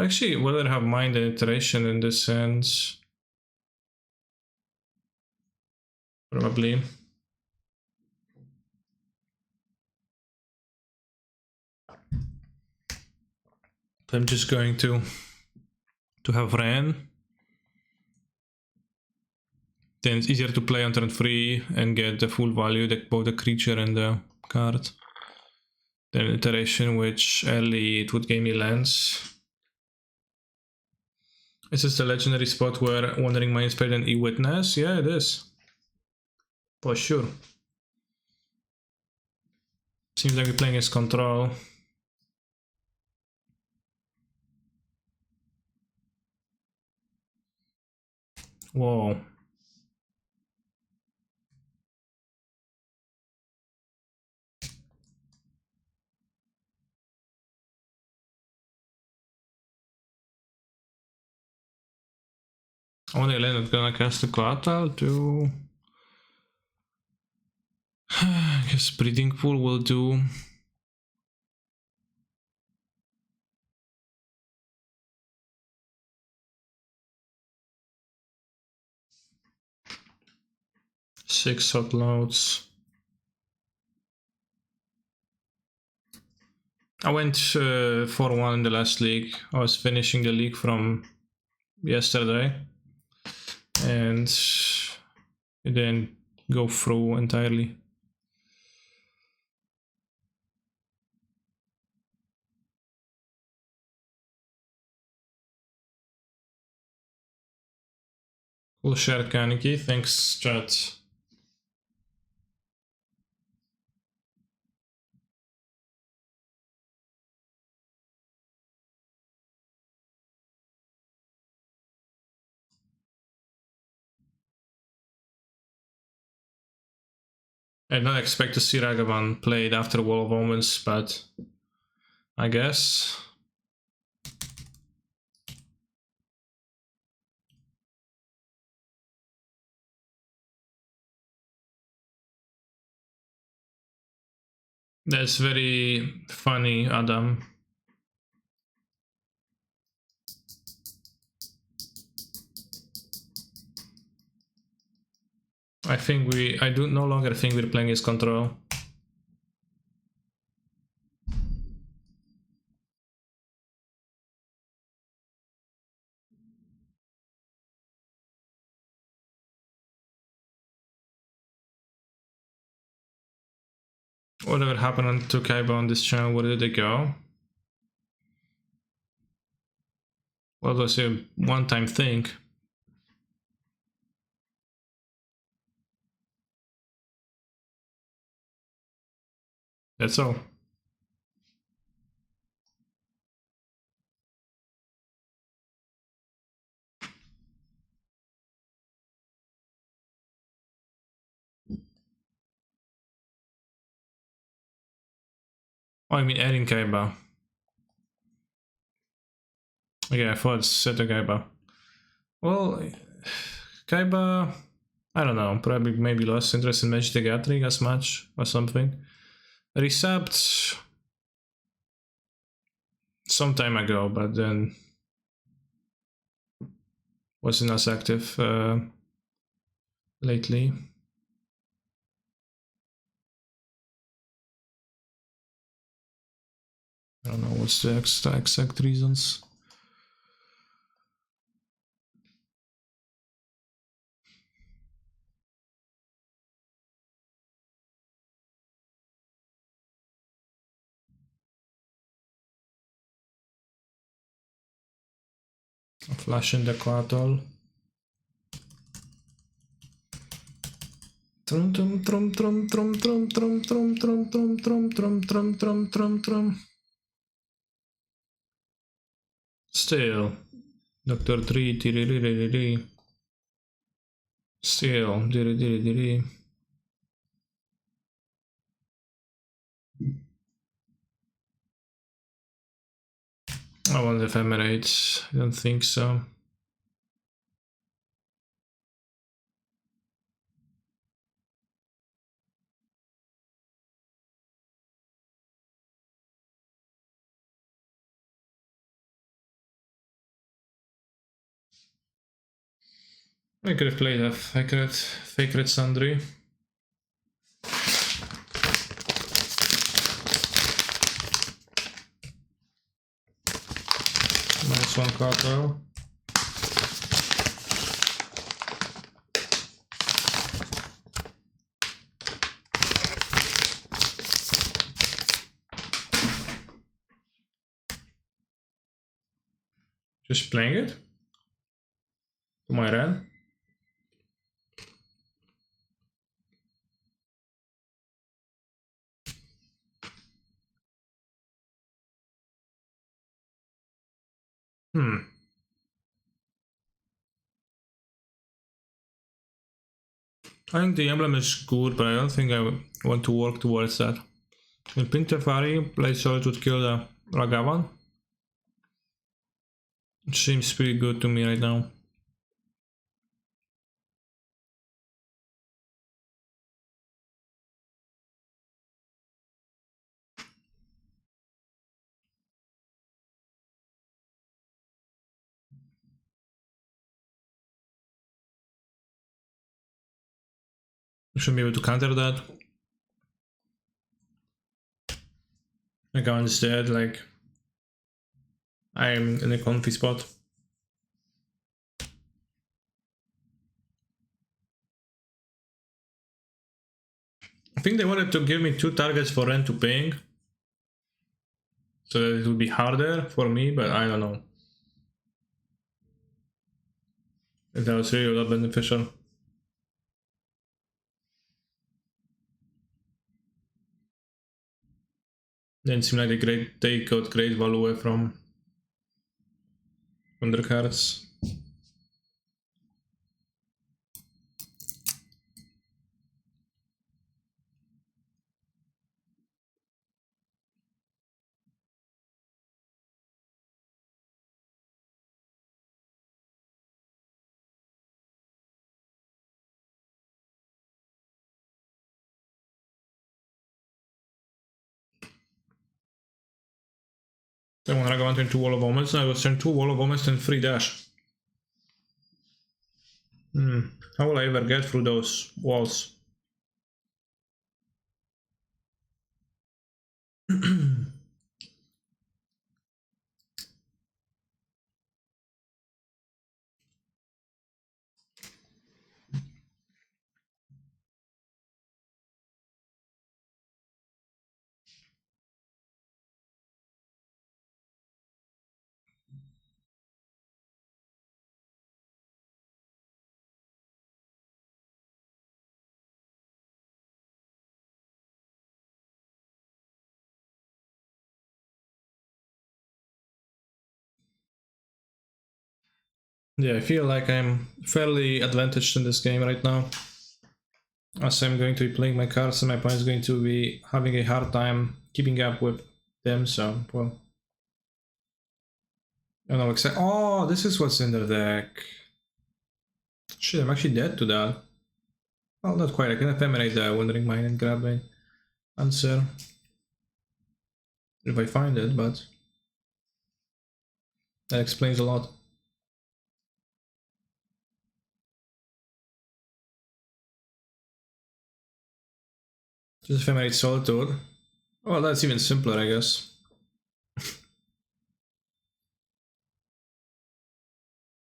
Actually, would I have mind and iteration in this sense? Probably. I'm just going to have Ren. Then it's easier to play on turn 3 and get the full value, both the creature and the card. Then iteration, which early it would gain me lands. Is this the legendary spot where Wandering Mind played an E-Witness? Yeah, it is. For sure. Seems like we're playing as control. Whoa. Only Leonard gonna cast the Coatl to... I guess Breeding Pool will do. Six hot loads. I went 4-1 in the last league. I was finishing the league from yesterday. And it didn't go through entirely. Cool share, Kaneki. Thanks, chat. I don't expect to see Ragavan played after Wall of Omens, but I guess. That's very funny, Adam. I do no longer think we're playing his control. Whatever happened to Kaiba on this channel, where did they go? Well, it was a one-time thing. That's all. Oh, I mean adding Kaiba. Okay, I thought it said Kaiba. Well, Kaiba, I don't know, probably maybe lost interest in Magic the Gathering as much or something. Resept some time ago, but then wasn't as active lately. I don't know what's the exact reasons. Flash in the Coatl. Trum trum trum trum trum trum trum trum trum trum trum trum trum trum trum trum. Still, Dr. 3 tiri. Still, diri. I want ephemerate. I don't think so. I could have played a Facred Sundry. Nice one, Cartel. Just playing it to my red. I think the emblem is good, but I don't think I want to work towards that. In Pink Tefari, play Solid would kill the Ragavan. It seems pretty good to me right now. You should be able to counter that. Ragavan is dead, like I'm in a comfy spot. I think they wanted to give me 2 targets for Ren to ping, so that it would be harder for me, but I don't know if that was really that beneficial. Didn't seem like they got great value from their cards. Then when I go into 2 Wall of Omens, I was turn 2 Wall of Omens and 3 dash. How will I ever get through those walls? Yeah, I feel like I'm fairly advantaged in this game right now, as I'm going to be playing my cards and my opponent is going to be having a hard time keeping up with them, so, well. I don't know exactly. Oh, this is what's in the deck. Shit, I'm actually dead to that. Well, not quite. I can ephemerate the Wandering Mind and grab an answer if I find it, but that explains a lot. Just ephemerate Solitude. Well, that's even simpler, I guess.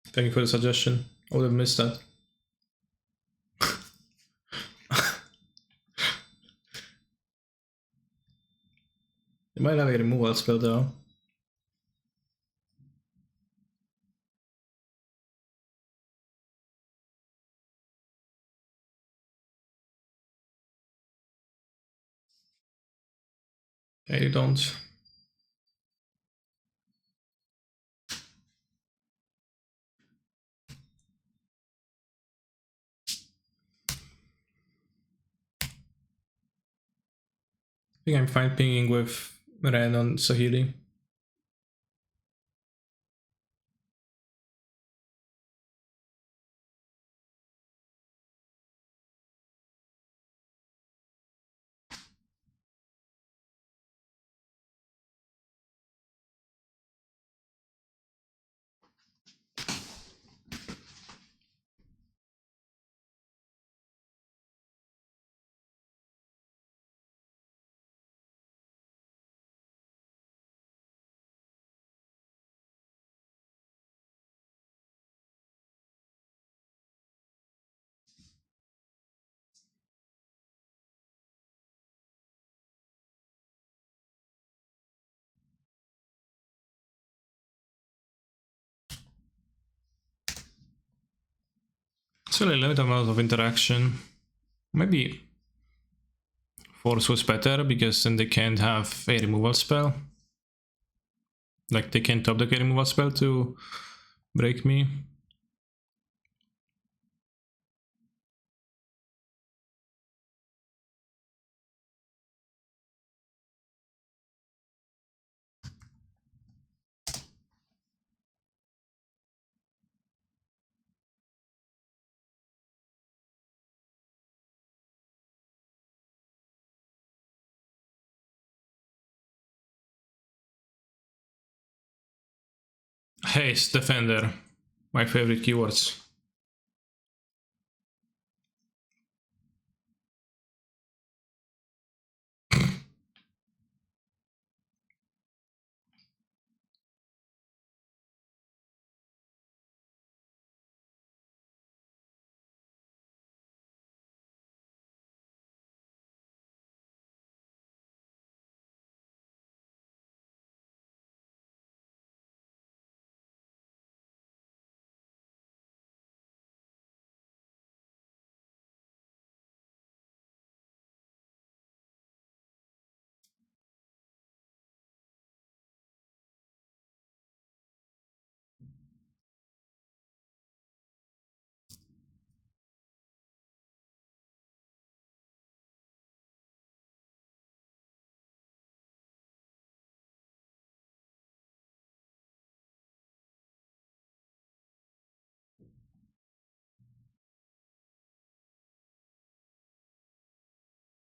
Thank you for the suggestion. I would have missed that. They might have a removal spell though. Yeah, you don't. I think I'm fine pinging with Ren on Sahili. It's really limited amount of interaction. Maybe Force was better because then they can't have a removal spell. Like they can't top the removal spell to break me. Haste, defender. My favorite keywords.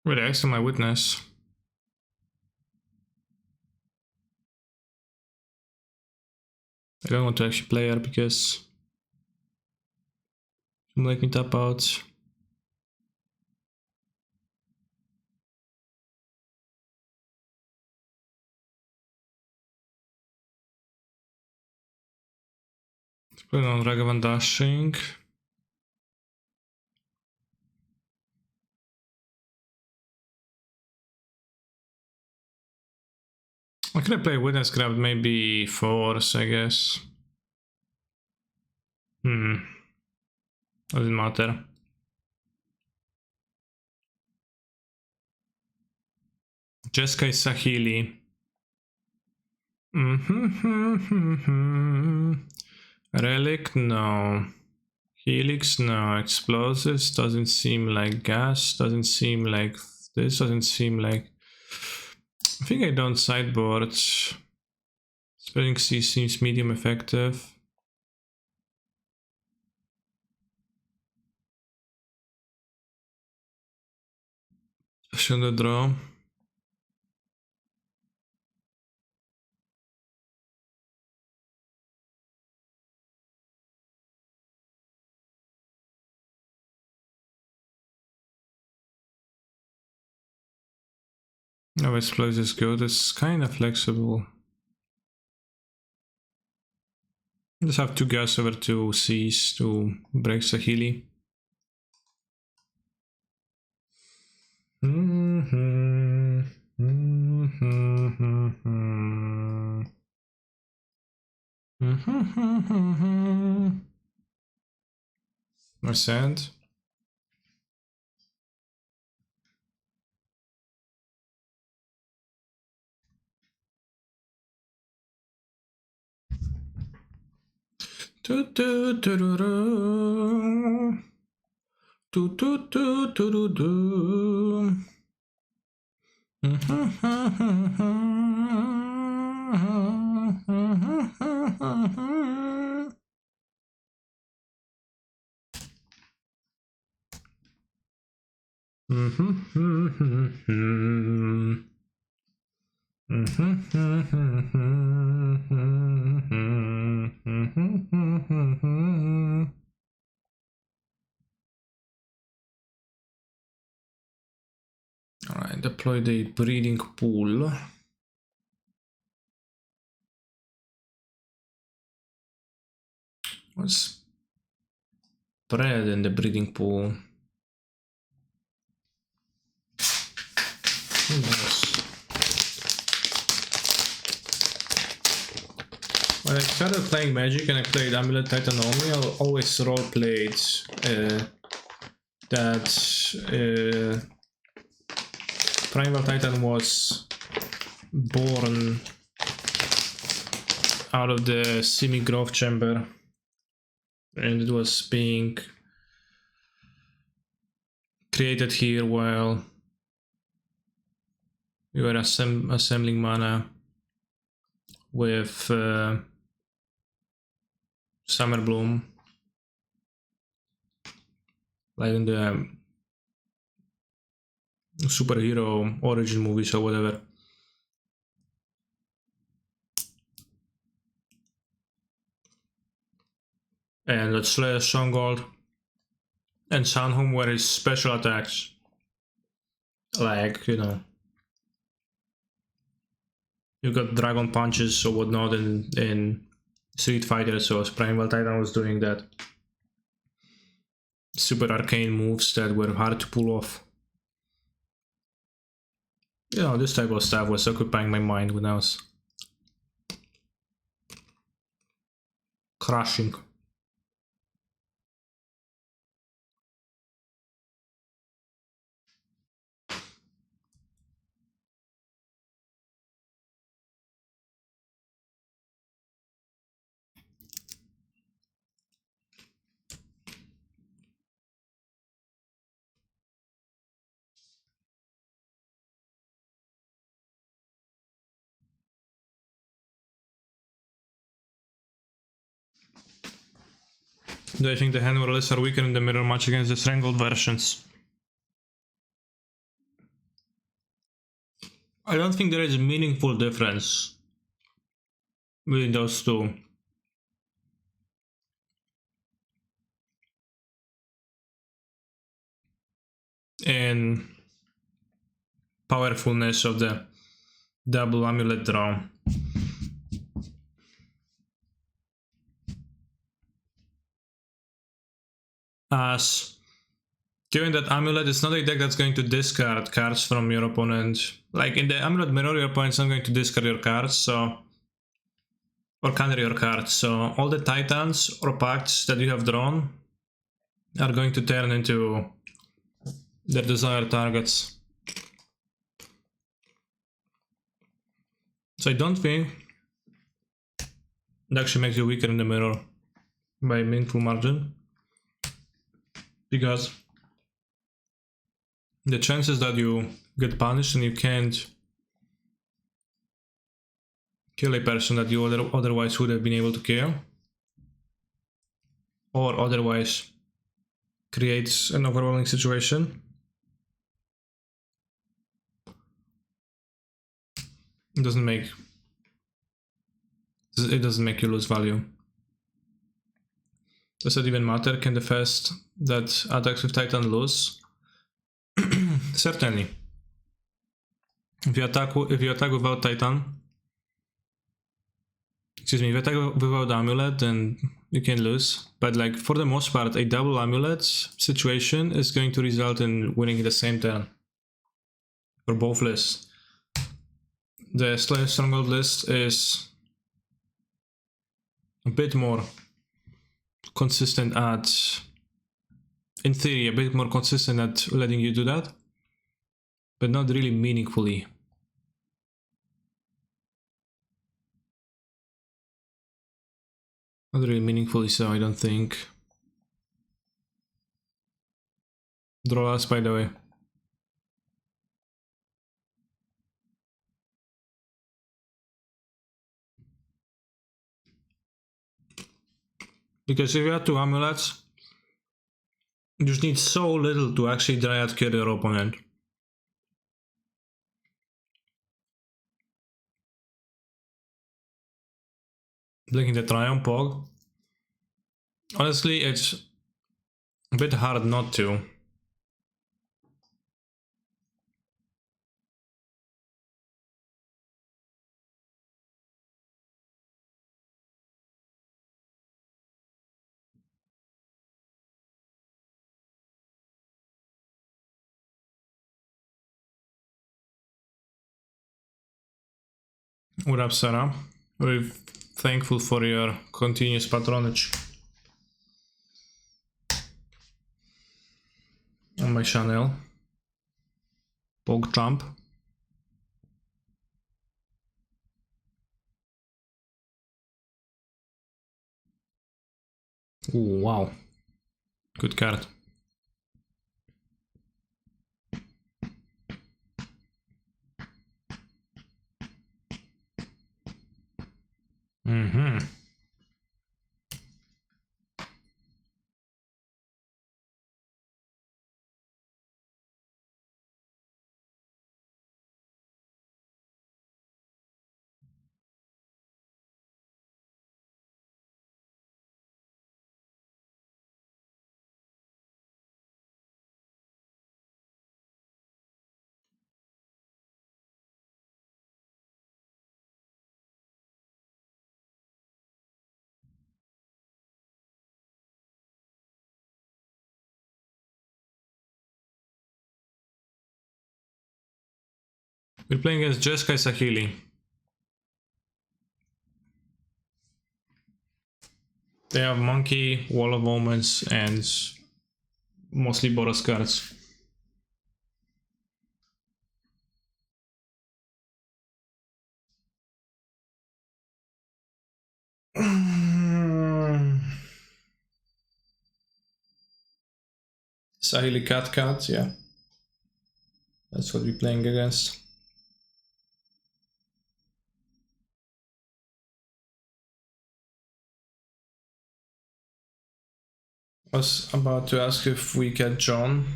Wait, I asked my witness. I don't want to actually play her because she'll make me tap out. Let's put it on Ragavan Dashing. I could have played Witness, grabbed maybe Force, I guess. Doesn't matter. Jeskai Sahili. Relic, no. Helix, no. Explosives, doesn't seem like gas, doesn't seem like this, doesn't seem like... I think I don't sideboard. Spelling C seems medium effective. Should I draw? No, Explosive is good. It's kind of flexible. Just have 2 gas over 2 C's to break Sahili. More sand. Do do do do do. Do do do do do do. Alright, deploy the breeding pool. What's spread in the breeding pool? Who knows? When I started playing Magic and I played Amulet Titan only, I always roleplayed that Primal Titan was born out of the semi-growth chamber and it was being created here while we were assembling mana with Summer Bloom, like in the superhero origin movies or whatever. And let's slay Stronghold and Soundhome were his special attacks. Like, you know, you got Dragon Punches or whatnot in Street Fighter, so Primal Titan was doing that. Super arcane moves that were hard to pull off. You know, this type of stuff was occupying my mind when I was crushing. Do I think the hand lists are weaker in the mirror match against the strangled versions? I don't think there is a meaningful difference between those two. In powerfulness of the double amulet draw. As given that amulet is not a deck that's going to discard cards from your opponent. Like in the amulet mirror, your opponent's not going to discard your cards, so or counter your cards. So all the titans or pacts that you have drawn are going to turn into their desired targets. So I don't think it actually makes you weaker in the mirror by a meaningful margin, because the chances that you get punished and you can't kill a person that you otherwise would have been able to kill, or otherwise creates an overwhelming situation, it doesn't make you lose value. Does it even matter? Can the first that attacks with Titan lose? Certainly. If you attack without Titan, if you attack without Amulet, then you can lose. But like for the most part, a double Amulet situation is going to result in winning the same turn for both lists. The Slayer Stronghold list is a bit more consistent at, in theory, a bit more consistent at letting you do that, but not really meaningfully. Not really meaningfully so, I don't think. Draw last, by the way. Because if you have two amulets, you just need so little to actually Dryad kill your opponent. Blinking the Triumph Pog. Honestly, it's a bit hard not to. What up, Sarah? We're thankful for your continuous patronage on my channel. PogChamp. Ooh, wow. Good card. Mm-hmm. We're playing against Jeskai Sahili. They have Monkey, Wall of Omens, and mostly Boros cards. Sahili Cat Cat, yeah. That's what we're playing against. I was about to ask if we get John.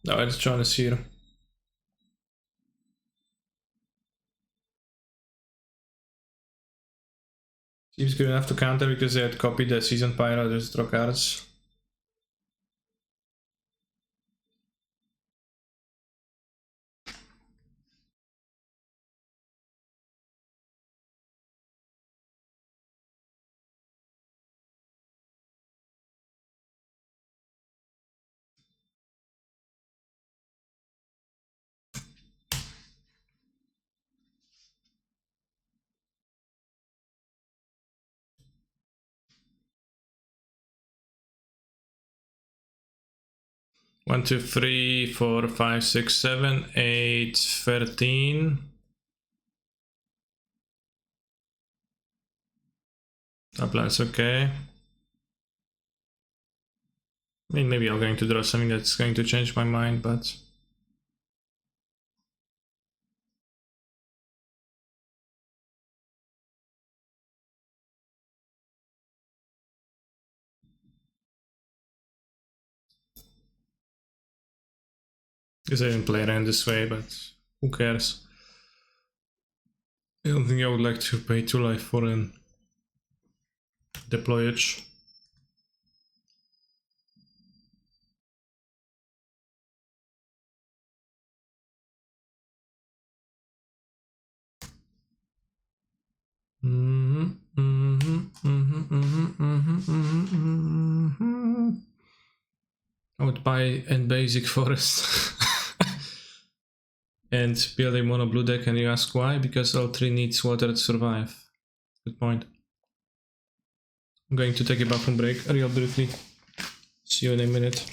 No, it's John is here. Seems good enough to counter because they had copied the Seasoned Pyro, just draw cards. One, two, three, 4, 5, 6, 7, 8, 13. Uplands, okay. I mean, maybe I'm going to draw something that's going to change my mind, but... Because I didn't play around this way, but who cares? I don't think I would like to pay 2 life for an deployage. I would buy in basic forest and build a mono blue deck, and you ask why? Because all 3 needs water to survive. Good point. I'm going to take a bathroom break real briefly. See you in a minute.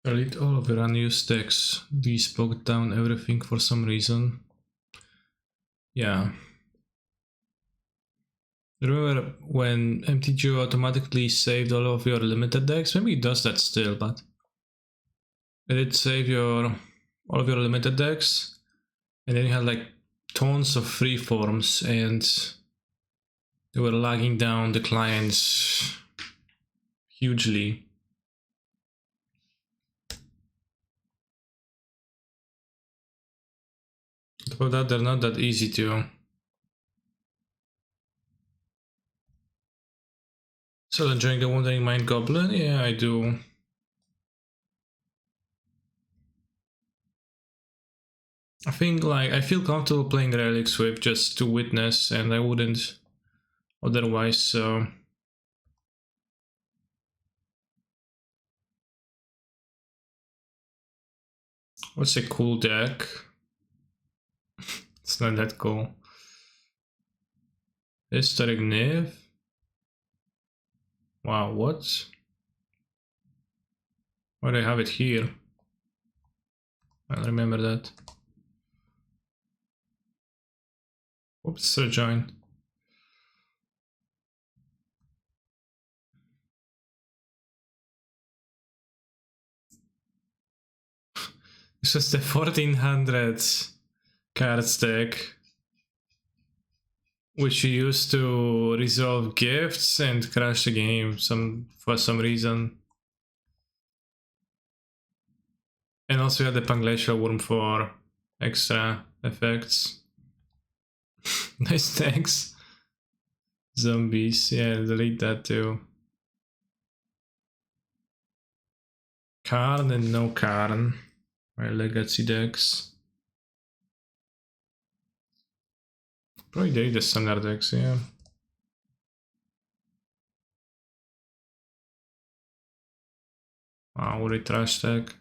Delete all of your unused decks. These spoke down everything for some reason. Yeah. Remember when MTG automatically saved all of your limited decks? Maybe it does that still, but it did save all of your limited decks, and then you had like tons of free forms, and they were lagging down the clients hugely. About that, they're not that easy to. So enjoying the Wandering Mind Goblin? Yeah, I do. I think like I feel comfortable playing relics with just to witness, and I wouldn't otherwise. So what's a cool deck? It's not that cool. Historic Niv. Wow, what? Why do I have it here? I'll remember that. Oops, rejoin. This was the 1400 cards deck, which you used to resolve gifts and crash the game for some reason. And also you had the Panglacial Worm for extra effects. Nice, thanks. Zombies, yeah, delete that too. Karn and no Karn. My legacy decks. Probably delete the standard decks, yeah. Wow, what a trash deck.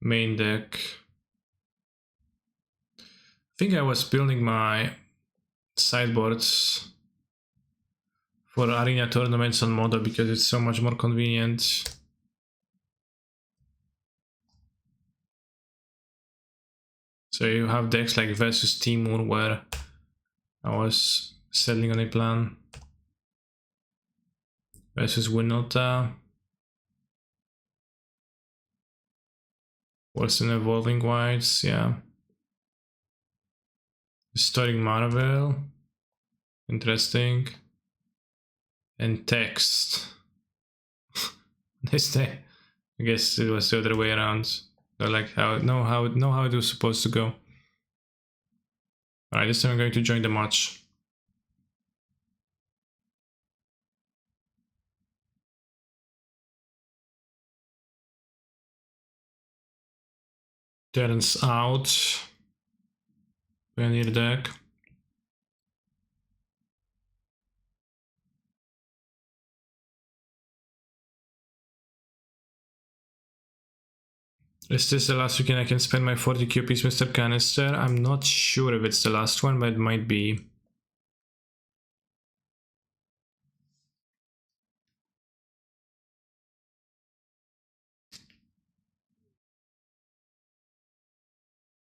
Main deck. I think I was building my sideboards for arena tournaments on Modo because it's so much more convenient. So you have decks like versus Timur where I was settling on a plan. Versus Winota. Was an Evolving Whites, yeah. Historic Marvel. Interesting. And Text. This day. I guess it was the other way around. So like how it was supposed to go. Alright, this time I'm going to join the match. Turns out Pioneer deck. Is this the last weekend I can spend my 40 QPs, Mr. Canister? I'm not sure if it's the last one, but it might be.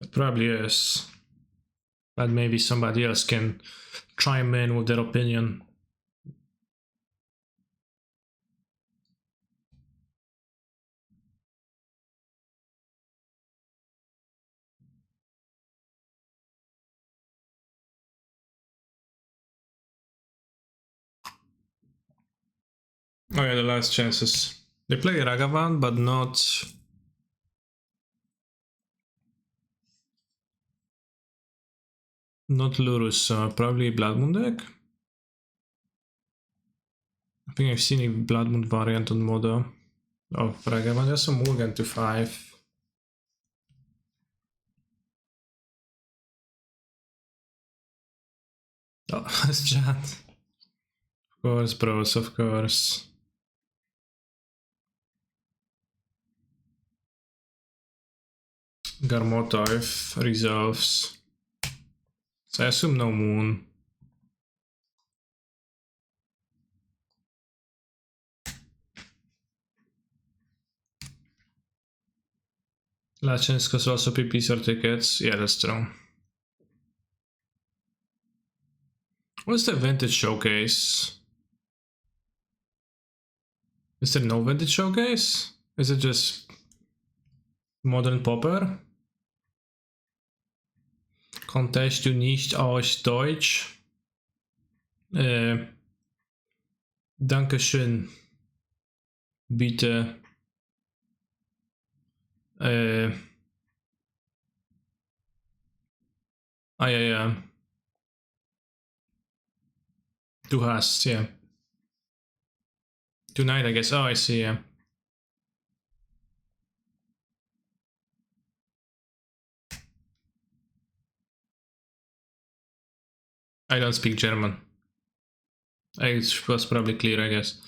It probably is. But maybe somebody else can chime in with their opinion. Oh yeah, the last chances. They play Ragavan, but not Lurus, so probably Blood Moon deck. I think I've seen a Blood Moon variant on Modo of Ragavan. There's some Mulligan to 5. Oh, that's chat. Of course, bros, of course. Garmotov resolves. So I assume no Moon. Last chance because also PPs or tickets. Yeah, that's true. What's the vintage showcase? Is there no vintage showcase? Is it just modern popper? Konntest du nicht aus Deutsch? Dankeschön. Bitte. Ah ja, ja. Du hast, yeah. Tonight, I guess. Oh, I see, yeah. I don't speak German. It was probably clear, I guess.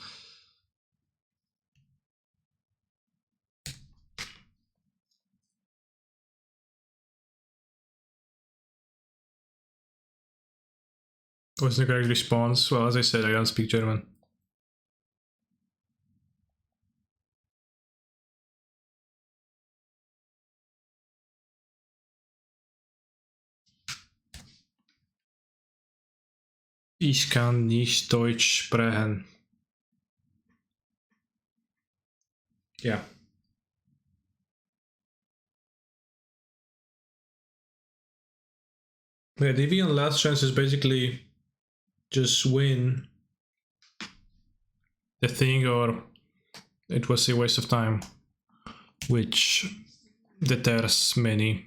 What's the correct response? Well, as I said, I don't speak German. Ich kann nicht Deutsch sprechen. Yeah. Yeah, Deviant last chance is basically just win the thing or it was a waste of time, which deters many.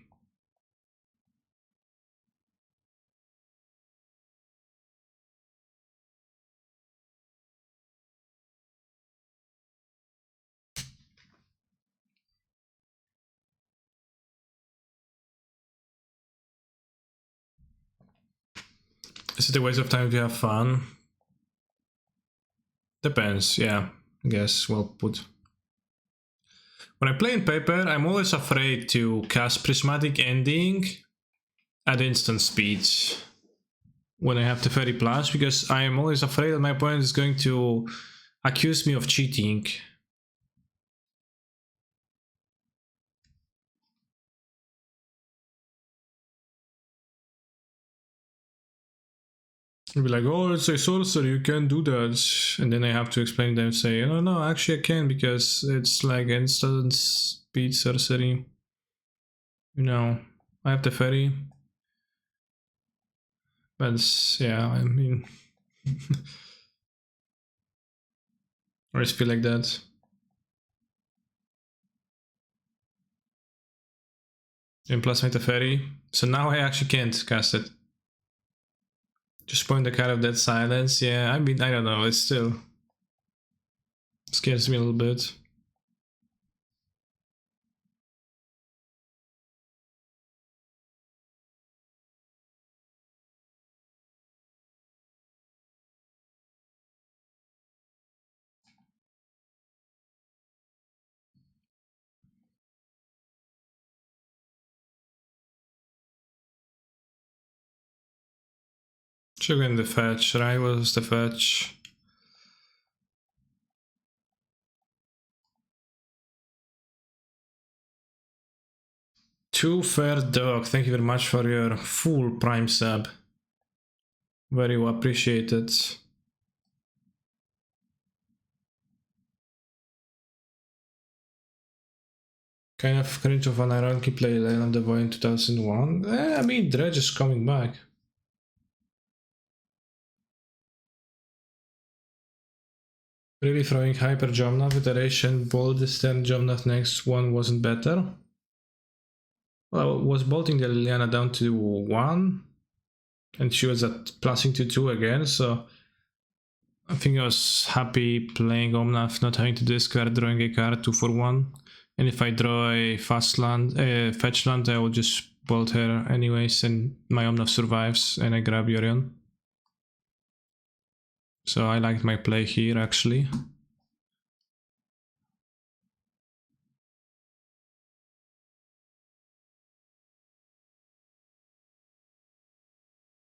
Is it a waste of time if you have fun? Depends, yeah, I guess, well put. When I play in paper, I'm always afraid to cast Prismatic Ending at instant speed when I have the Fairy Plus, because I am always afraid that my opponent is going to accuse me of cheating. I'll be like, oh, it's a sorcerer, you can't do that. And then I have to explain to them, say, oh, no, actually I can, because it's like instant speed sorcery. You know, I have the Fairy. But yeah, I mean, I always feel like that. And plus make the Fairy. So now I actually can't cast it. Just point the card of Dead Silence. Yeah, I mean, I don't know, it still scares me a little bit. Should go in the fetch, right? What was the fetch? Too Fair Dog, thank you very much for your full Prime sub. Very well appreciated. Kind of cringe of an ironically play Lane of the Void in 2001. I mean, Dredge is coming back. Really throwing Hyper Jomnath iteration, boldest and Jomnath next one wasn't better. Well, I was bolting the Liliana down to 1, and she was at plusing to 2 again, so I think I was happy playing Omnath, not having to discard, drawing a card 2 for 1. And if I draw a fast land, fetch land, I will just bolt her anyways, and my Omnath survives, and I grab Yorion. So I liked my play here, actually.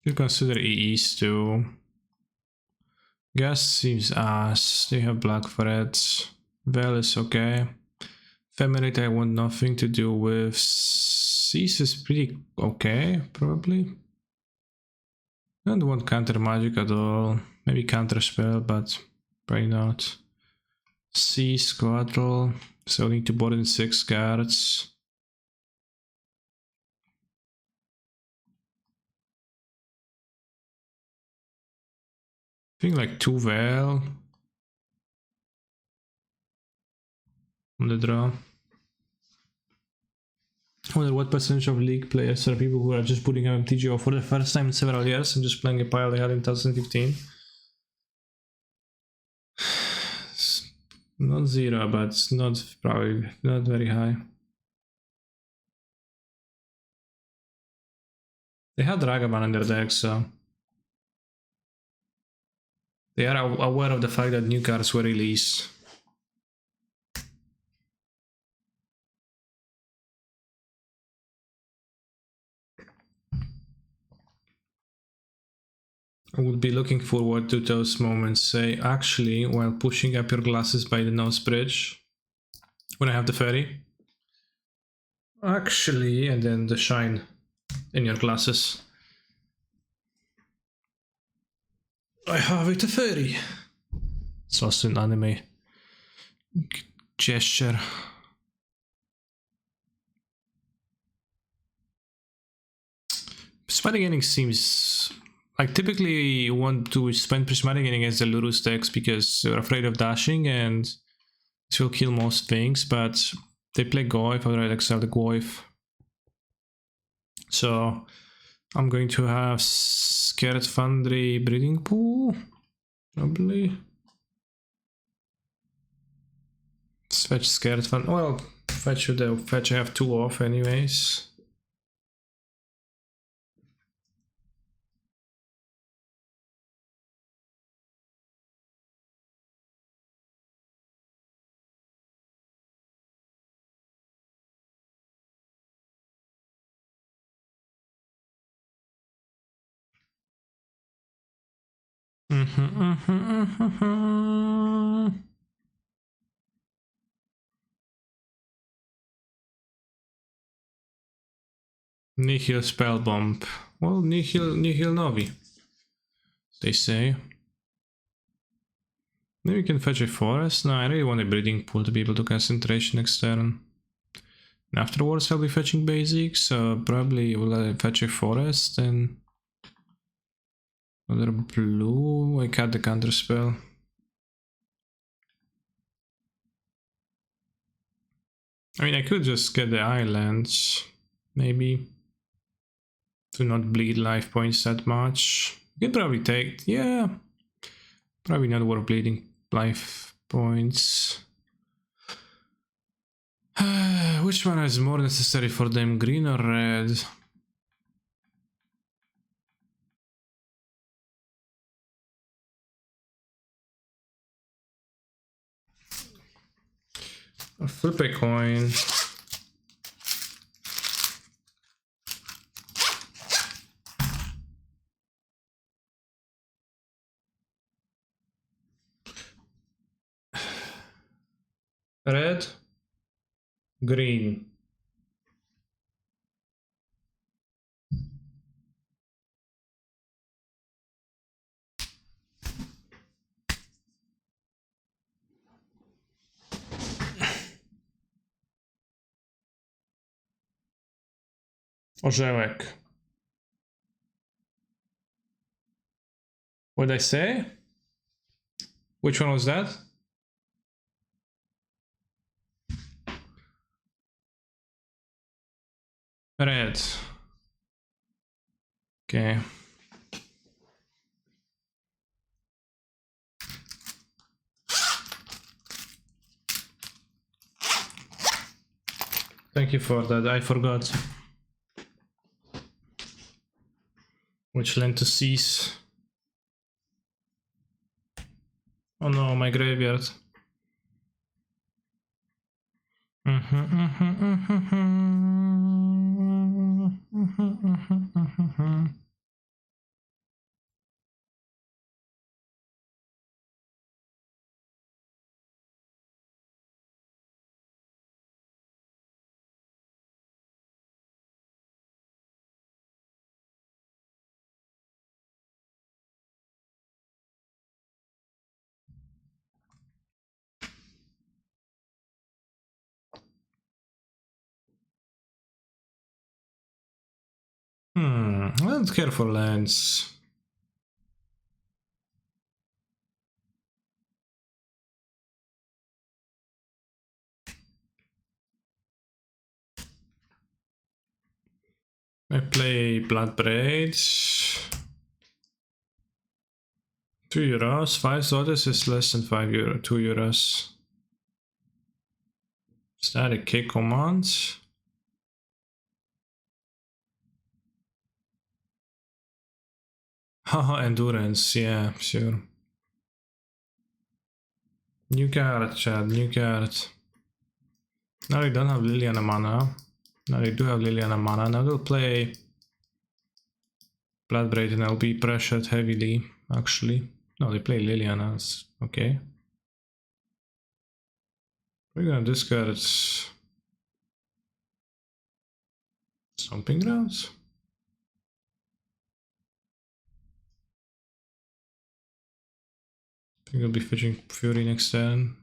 You consider EEs too. Gas seems ass. They have black for it. Veil is okay. Feminate I want nothing to do with. Cease is pretty okay, probably. I don't want counter magic at all. Maybe counter spell, but probably not. Cease, Quadril. So I need to board in 6 cards. I think like 2 Veil on the draw. I wonder what percentage of League players are people who are just putting out TGO for the first time in several years and just playing a pile they had in 2015. Not zero, but it's not probably not very high. They had Ragavan in their deck, so they are aware of the fact that new cards were released. I would be looking forward to those moments, say, actually, while pushing up your glasses by the nose bridge, when I have the fairy. Actually, and then the shine in your glasses. I have it, a fairy. It's also an anime gesture. Prismatic Ending seems like typically you want to spend Prismatic Ending against the Lurus decks because you're afraid of dashing and it will kill most things, but they play Goyf, I would exile the Goyf. So I'm going to have Scared Foundry Breeding Pool, probably. Let's fetch Scared Foundry. Well, fetch the fetch I have 2 off anyways. Nihil Spellbomb. Well, Nihil Novi, they say. Maybe we can fetch a forest. No, I really want a breeding pool to be able to concentration next turn. And afterwards I'll be fetching basics, so probably will fetch a forest and another blue. I cut the counter spell. I mean, I could just get the islands, maybe, to not bleed life points that much. You can probably take, yeah, probably not worth bleeding life points. Which one is more necessary for them, green or red? I'll flip a coin. Red, green. Orzełek. What did I say? Which one was that? Red. Okay. Thank you for that, I forgot. Which land to seize? Oh no, my graveyard. I don't care for lands. I play Blood Braids. 2 euros. 5 zlotys is less than 5 euro. 2 euros. Is that a kick command? Haha, endurance. Yeah, sure. New card, Chad. New card. Now we don't have Liliana mana. Now we do have Liliana mana. Now we'll play Bloodbraid and I'll be pressured heavily, actually. No, they play Lilianas. Okay. We're gonna discard Stomping Grounds. I think I'll be fetching Fury next turn.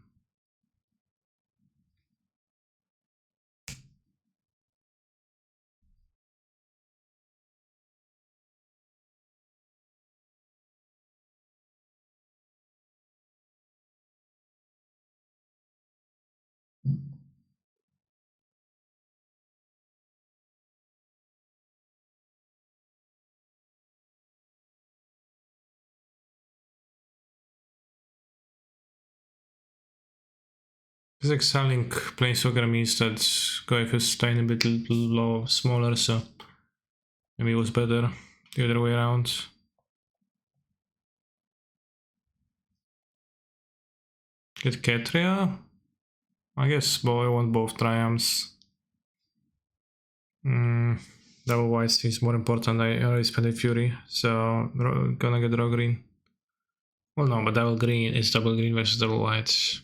This exiling Planeswalker means that Goif is tiny bit low, smaller, so maybe it was better the other way around. Get Ketria? I guess I want both triumphs. Double white seems more important. I already spent a Fury, so gonna get draw green. Well, no, but double green is double green versus double white.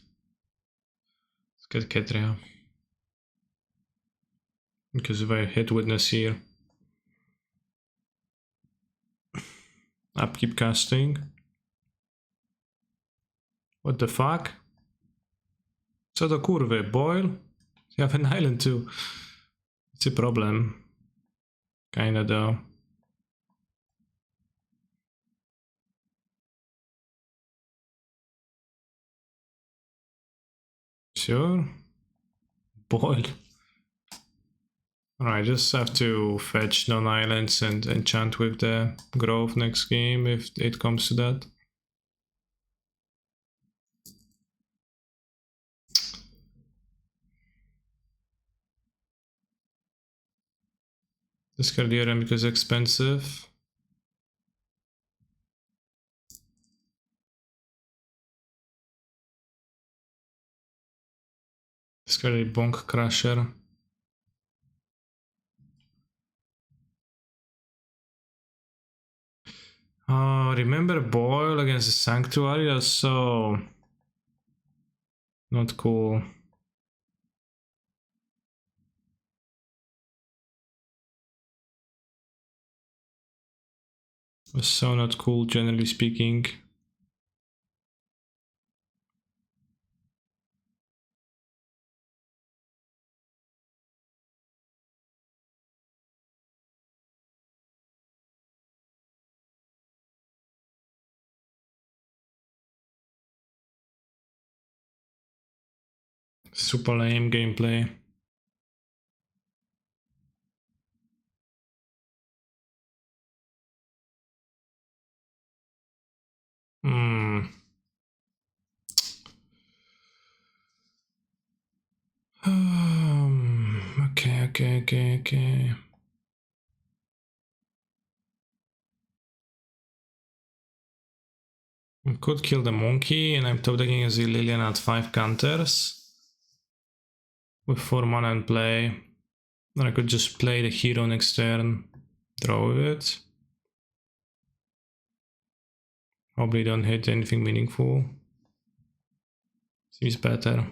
Let's get Ketria. Because if I hit Witness here, upkeep casting. What the fuck? Co do kurwy? Boil? You have an island too. It's a problem. Kinda though. Sure. Boil. Alright, just have to fetch non-islands and enchant with the grove next game if it comes to that. Discard Yorion because it's expensive. Discard a Bonk Crusher. Oh, remember Boil against the Sanctuary? That's so not cool. That's so not cool, generally speaking. Super lame gameplay. Hmm. Okay. I could kill the monkey, and I'm top decking as a Lilian at 5 counters. With 4 mana in play. Then I could just play the hero next turn, draw with it. Probably don't hit anything meaningful. Seems better.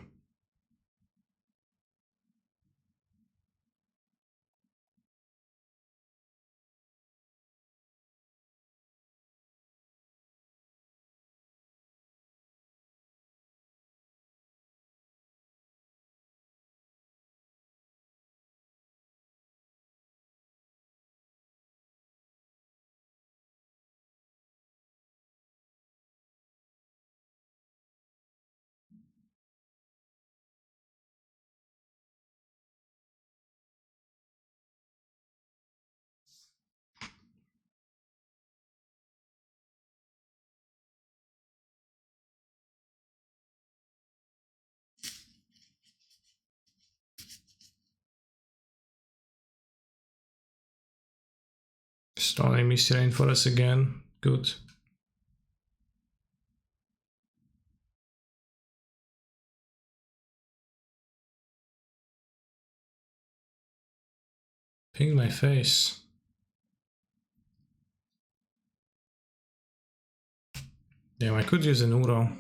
Starting Misty Rainforest again. Good. Ping my face. Damn, I could use an Uro.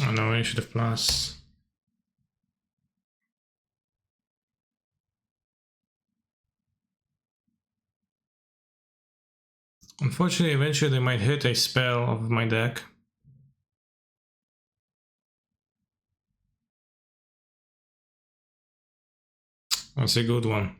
Oh no, I should have plus. Unfortunately, eventually they might hit a spell of my deck. That's a good one.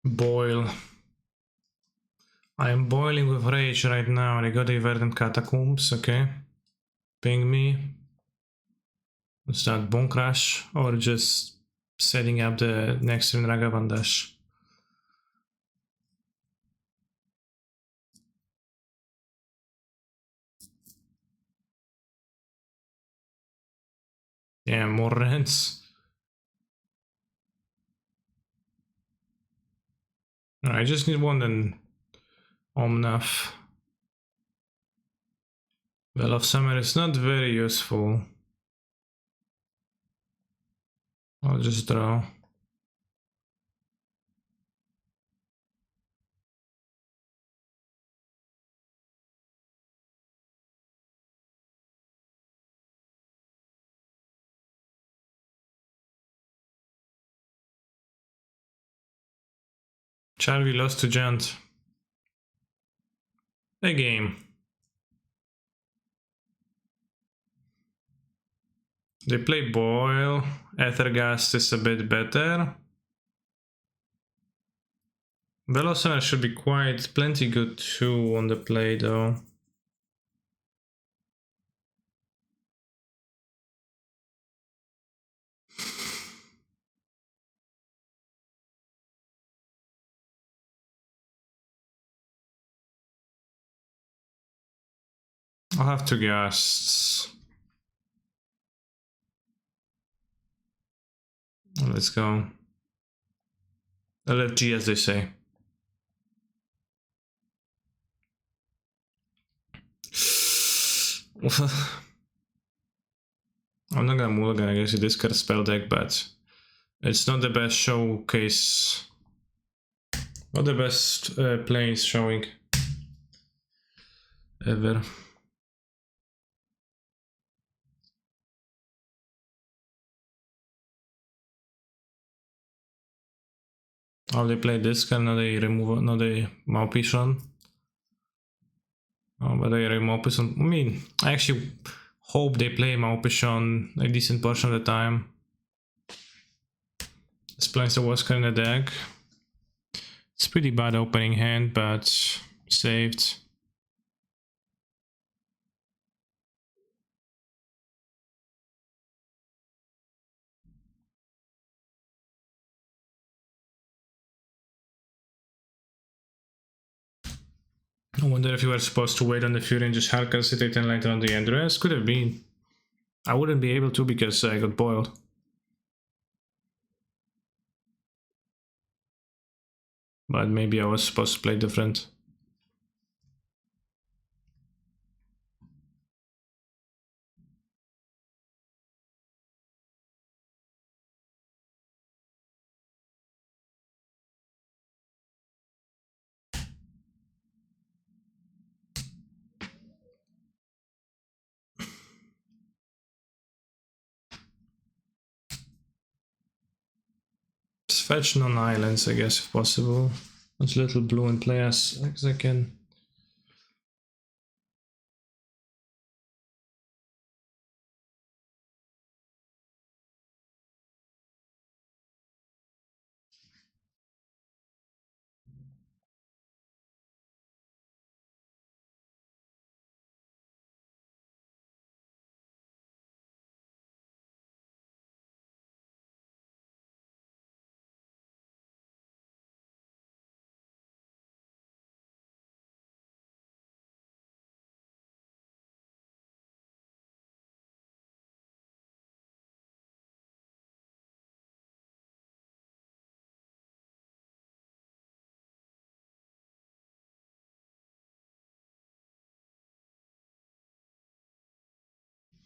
Boil. I am boiling with rage right now. I got a Verdant Catacombs, okay. Ping me. Is that Bone Crash or just setting up the next turn Ragavan Dash? Yeah, more rents. I just need one then Omnath. Well of Summer is not very useful. I'll just draw. Charvi lost to Gent. A game. They play Boil. Ethergast is a bit better. Velociner should be quite plenty good too on the play though. I'll have to guess. Let's go. LFG as they say. I'm not gonna mulligan, I guess you discard spell deck, but it's not the best showcase. Not the best planes showing ever. Oh, they play this kind, now they remove, now they Maupichon. Oh, but they remove Maupichon. I mean, I actually hope they play Maupichon a decent portion of the time. This plays the worst card in the deck. It's pretty bad opening hand, but saved. I wonder if you were supposed to wait on the Fury and just Hellcapacitate and later on the Endurance. Could have been. I wouldn't be able to because I got boiled. But maybe I was supposed to play different. fetch non-islands, I guess, if possible. As little blue and play as I can.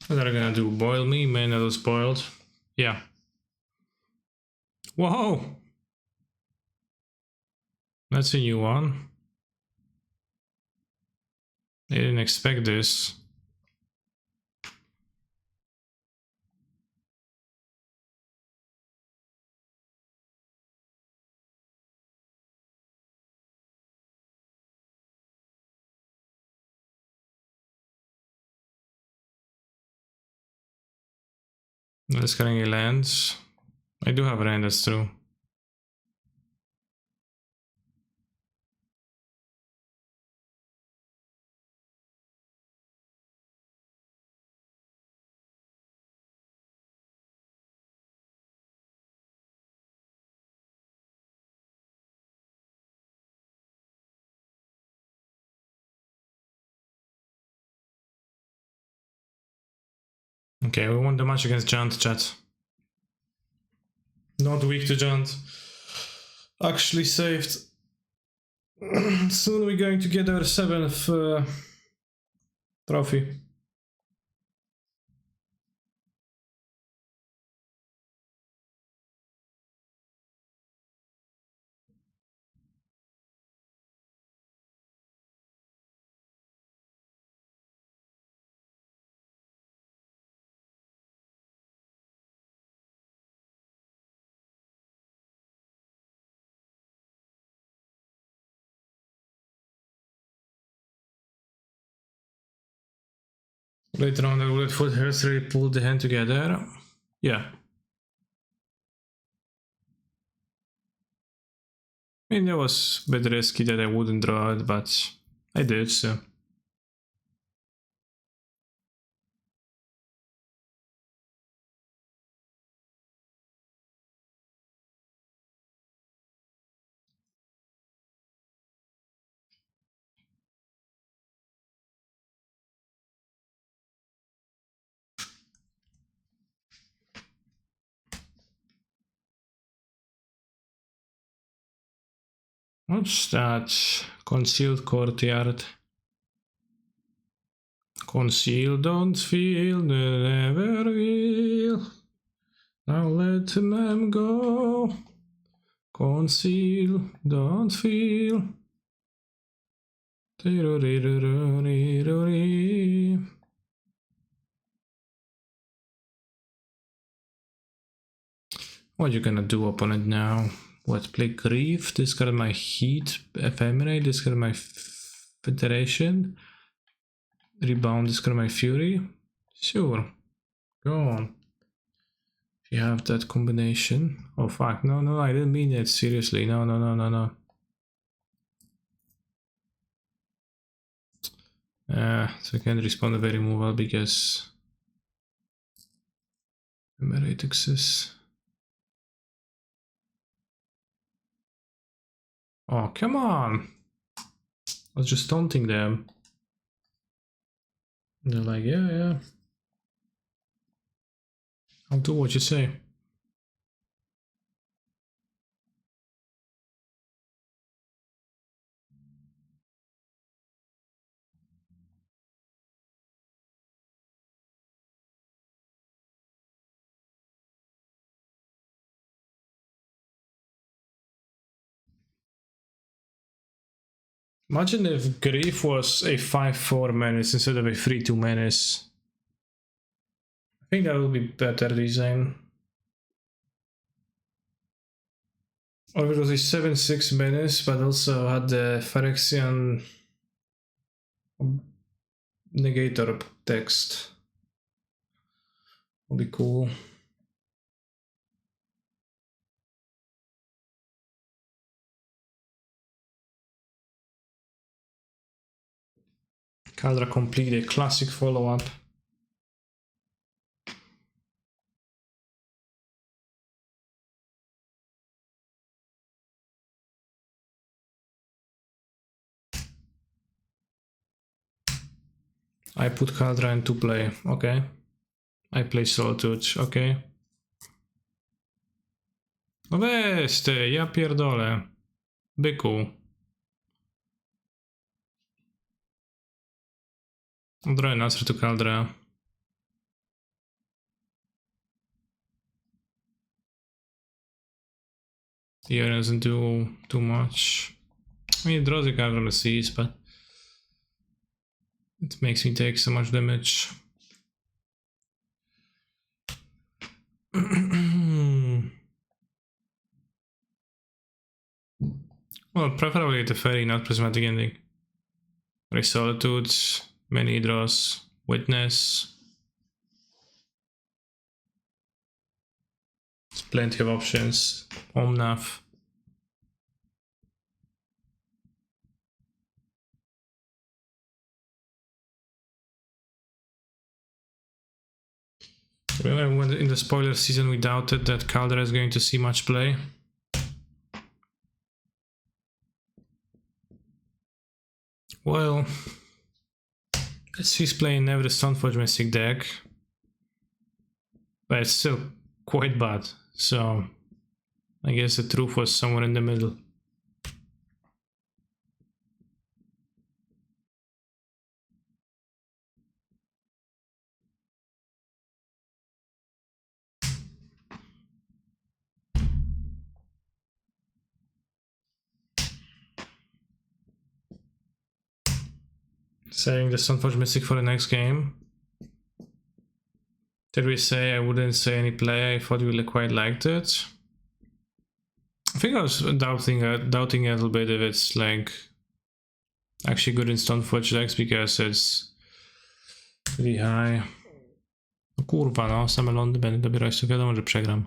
What are they gonna do? Boil me? Man, that was boiled. Yeah. Whoa! That's a new one. I didn't expect this. Let's get any lands. I do have land, that's true. Okay, we won the match against Giant, chat. Not weak to Giant. Actually saved. Soon we're going to get our 7th trophy. Later on, the roulette foot has really pulled the hand together. Yeah. I mean, that was a bit risky that I wouldn't draw it, but I did, so. What's that? Concealed courtyard. Conceal, don't feel, never will. Now let them go. Conceal, don't feel. What you gonna do, opponent, now? What, play Grief? Discard my Heat Ephemerate, discard my Federation. Rebound, discard my Fury. Sure, go on. If you have that combination. Oh fuck, no, I didn't mean it, seriously. No. So I can't respond to the removal because Ephemerate exists. Oh, come on! I was just taunting them. And they're like, yeah. I'll do what you say. Imagine if Grief was a 5/4 menace instead of a 3/2 menace. I think that would be better design. Or it was a 7-6 menace, but also had the Phyrexian negator text. Will be cool. Kaldra complete a classic follow-up. I put Kaldra into play, okay. I play Solitude, okay. No weź ty, ja pierdolę. Byku. Draw an answer to Kaldra. Yorion doesn't do too much. I mean, it draws a card from the seas, but it makes me take so much damage. Well, preferably the fairy, not prismatic ending. Solitude, many draws, witness. There's plenty of options. Omnath. Remember when in the spoiler season we doubted that Kaldra is going to see much play? Well, she's playing never the Stoneforge Mystic deck, but it's still quite bad, so I guess the truth was somewhere in the middle. Saying the Stoneforge Mystic for the next game. Did we say I wouldn't say any play? I thought you really quite liked it. I think I was doubting a little bit if it's like actually good in Stoneforge decks because it's pretty high. No kurwa, no, same lądy będę dobierać, to wiadomo, że przegram.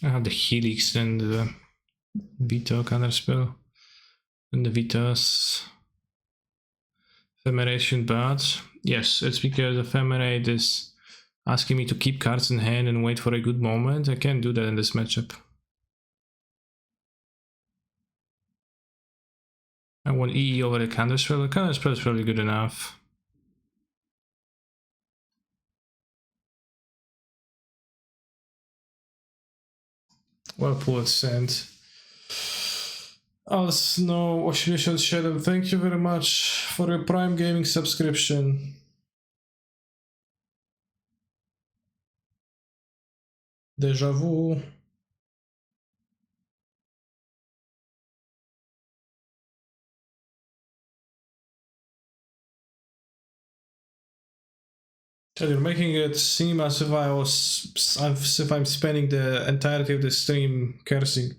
I have the Helix and the Vito counterspell. And the Vito's Ephemeration bad. Yes, it's because Ephemerate is asking me to keep cards in hand and wait for a good moment. I can't do that in this matchup. I want EE over the counterspell. The counterspell is probably good enough. Well put, sent. Snow87, thank you very much for your Prime Gaming subscription. Deja vu. So you're making it seem as if I'm spending the entirety of the stream cursing,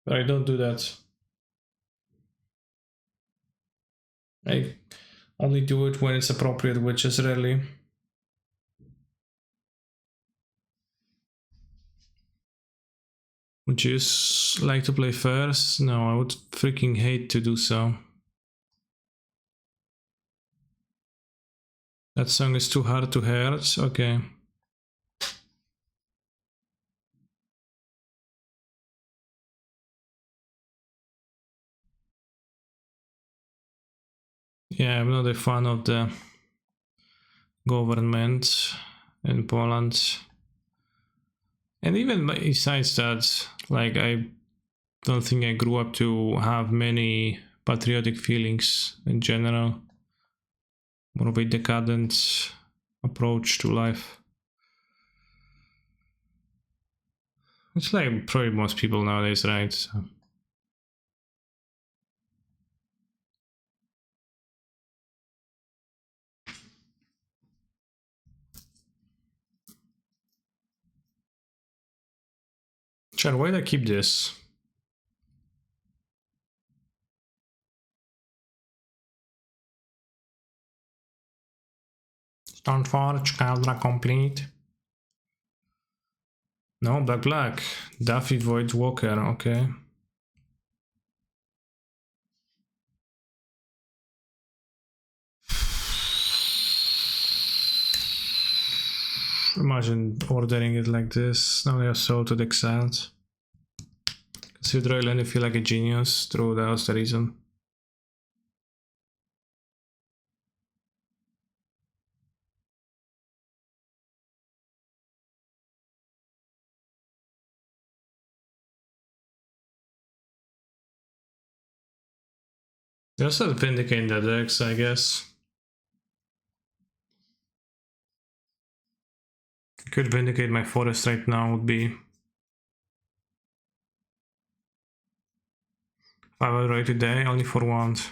but I don't do that. I only do it when it's appropriate, which is rarely. Would you like to play first? No, I would freaking hate to do so. That song is too hard to hear. Okay. Yeah, I'm not a fan of the government in Poland. And even besides that, like, I don't think I grew up to have many patriotic feelings in general. more of a decadent approach to life. It's like probably most people nowadays, right? So. Chad, why did I keep this? Stoneforge, Caldra complete. No, black. Duffy Void Walker, okay. Imagine ordering it like this. Now you're sold to the exiled. Consider Royal and you feel like a genius. True, that was the reason. They also vindicate the decks, I guess. Could vindicate my forest right now would be. If I were right today, only for once.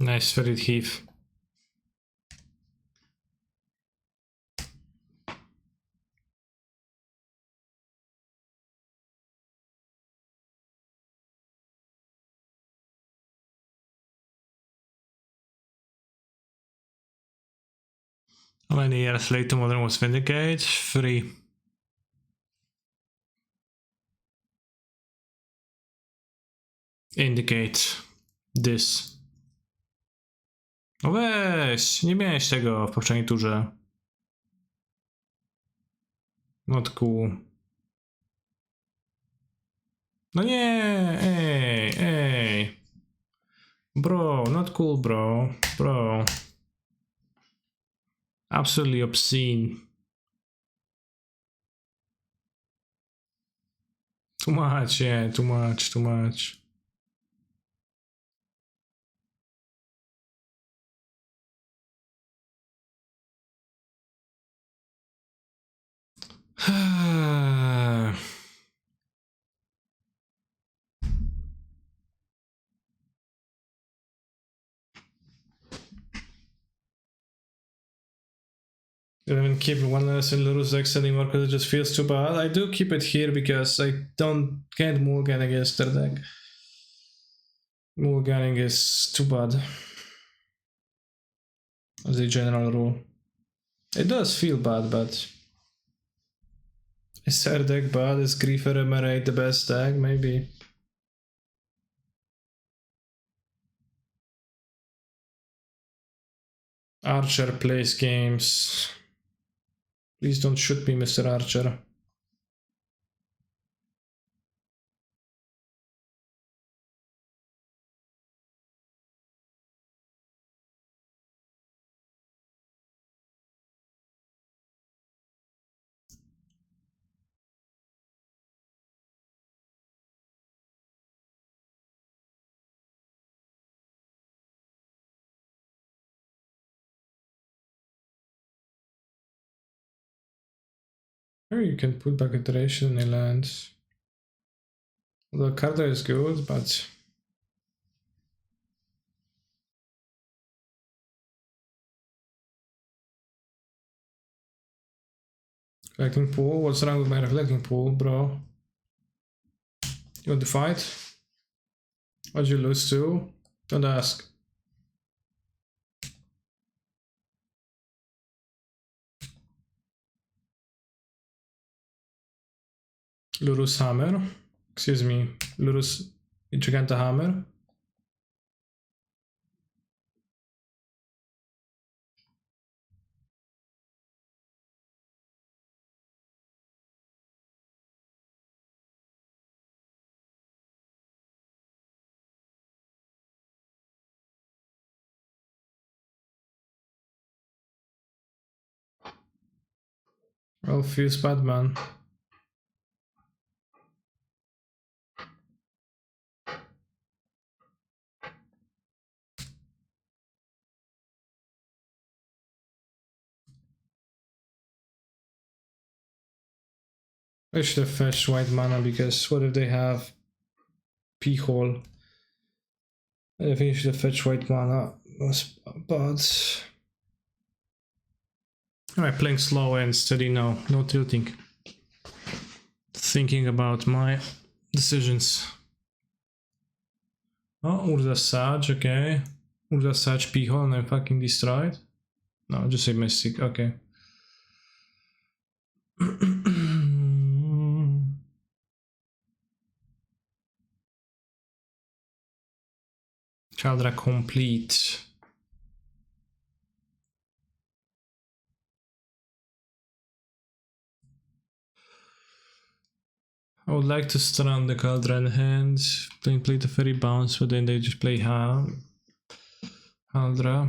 Nice, Ferid Heath. How many years later Modern was Vindicate? 3. Indicate this. No weź, nie miałeś tego w poprzedniej turze. Not cool. No nie, ej. Bro, not cool, bro. Bro. Absolutely obscene. Too much, yeah, too much. I don't even keep one less in Lurus X anymore because it just feels too bad. I do keep it here because I can't mulligan against their deck. Mulliganing is too bad. As a general rule. It does feel bad, but is their deck bad? Is Griefer Emerate the best deck? Maybe. Archer plays games. Please don't shoot me, Mr. Archer. Maybe you can put back iteration in lands. The card is good, but Reflecting Pool? What's wrong with my Reflecting Pool, bro? You want to fight? What'd you lose to? Don't ask. Lurus Hammer. Excuse me. Lurus Giganta Hammer. Well, feels Batman. I should have fetched white mana because what if they have P-hole? I think I should have fetched white mana, but alright, playing slow and steady now, no tilting. Thinking about my decisions. Oh, Urza Sage, okay. Urza Sage P-hole and I'm fucking destroyed. No, just say Mystic, okay. Caldra complete. I would like to strand the Caldra in hand, play the Fairy Bounce, but then they just play Caldra.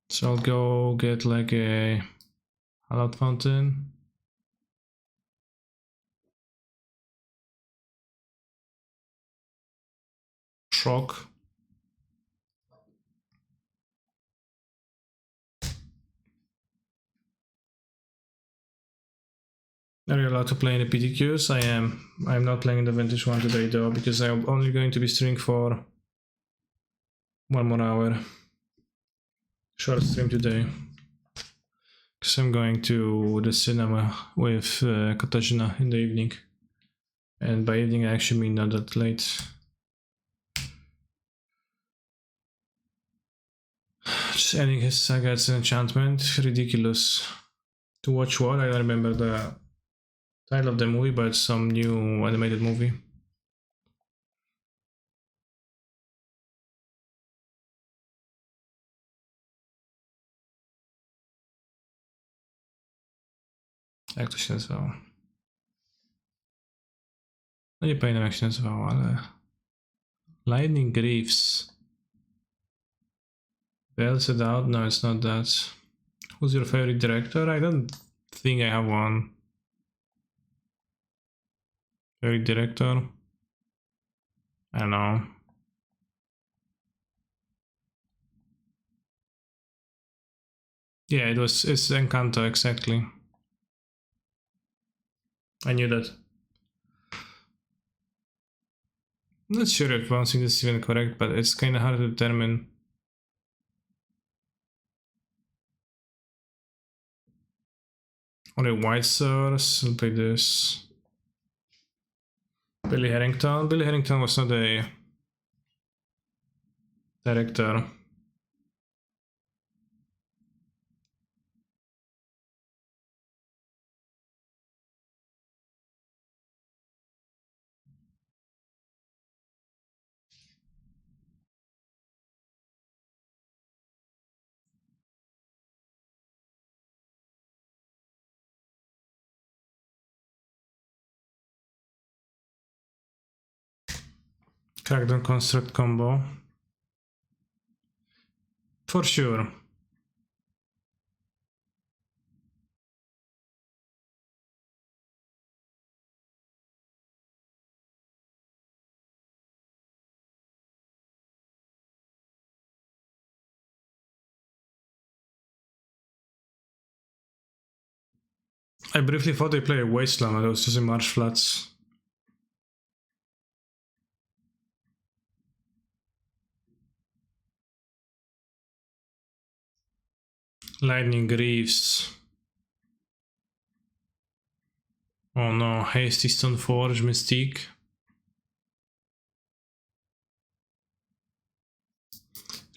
So I'll go get like a Hallowed Fountain. Shock. Are you allowed to play in the PTQs? I am. I'm not playing the Vintage one today though, because I'm only going to be streaming for 1 more hour. Short stream today. Because I'm going to the cinema with Katarzyna in the evening. And by evening I actually mean not that late. Just ending his saga as an enchantment. Ridiculous. To watch what? I don't remember the title of the movie, but it's some new animated movie. Jak to się nazywało? No nie pamiętam jak się nazywało, ale... Lightning Greaves. Bells it out? No, it's not that. Who's your favorite director? I don't think I have one. Favorite director? I don't know. Yeah, it's Encanto, exactly. I knew that. I'm not sure if bouncing this is even correct, but it's kinda hard to determine. Only white source, I'll play this. Billy Harrington. Billy Harrington was not a director. Crackdown construct combo. For sure. I briefly thought they play a Wasteland, but it was just in Marsh Flats. Lightning Greaves. Oh no, Hasty Stoneforge, Mystique.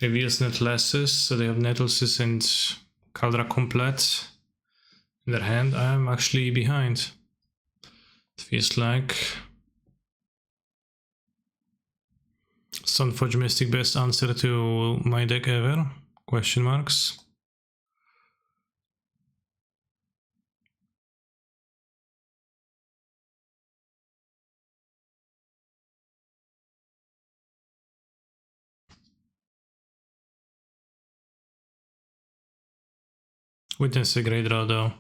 Reveals Netlesses, so they have Netlesses and Caldra Complete in their hand. I'm actually behind. It feels like. Stoneforge Mystic, best answer to my deck ever? Question marks. Witness a great draw though.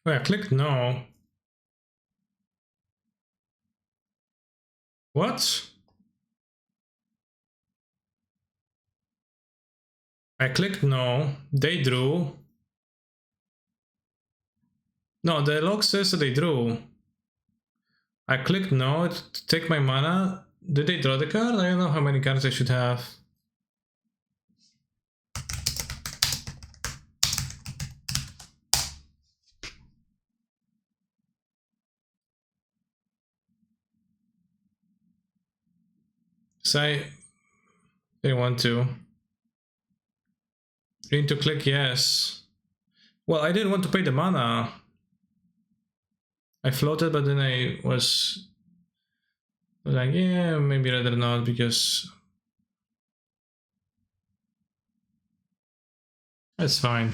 Wait, I clicked no. What? I clicked no. They drew. No, the log says that they drew. I clicked no to take my mana. Did they draw the card? I don't know how many cards I should have. Say they want to. You need to click yes. Well, I didn't want to pay the mana. I floated, but then I was like, yeah, maybe rather not, because that's fine.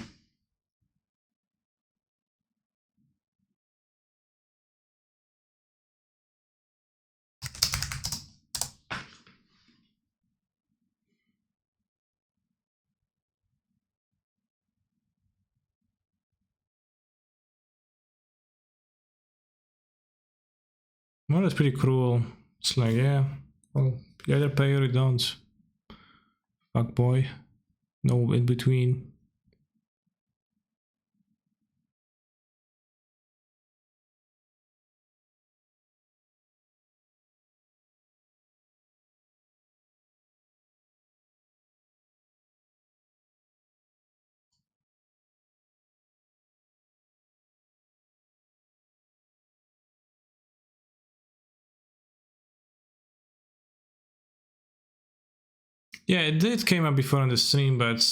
Well, that's pretty cruel. It's like, yeah, well, you either pay or you don't. Fuck boy. No in between. Yeah, it did came up before on the stream, but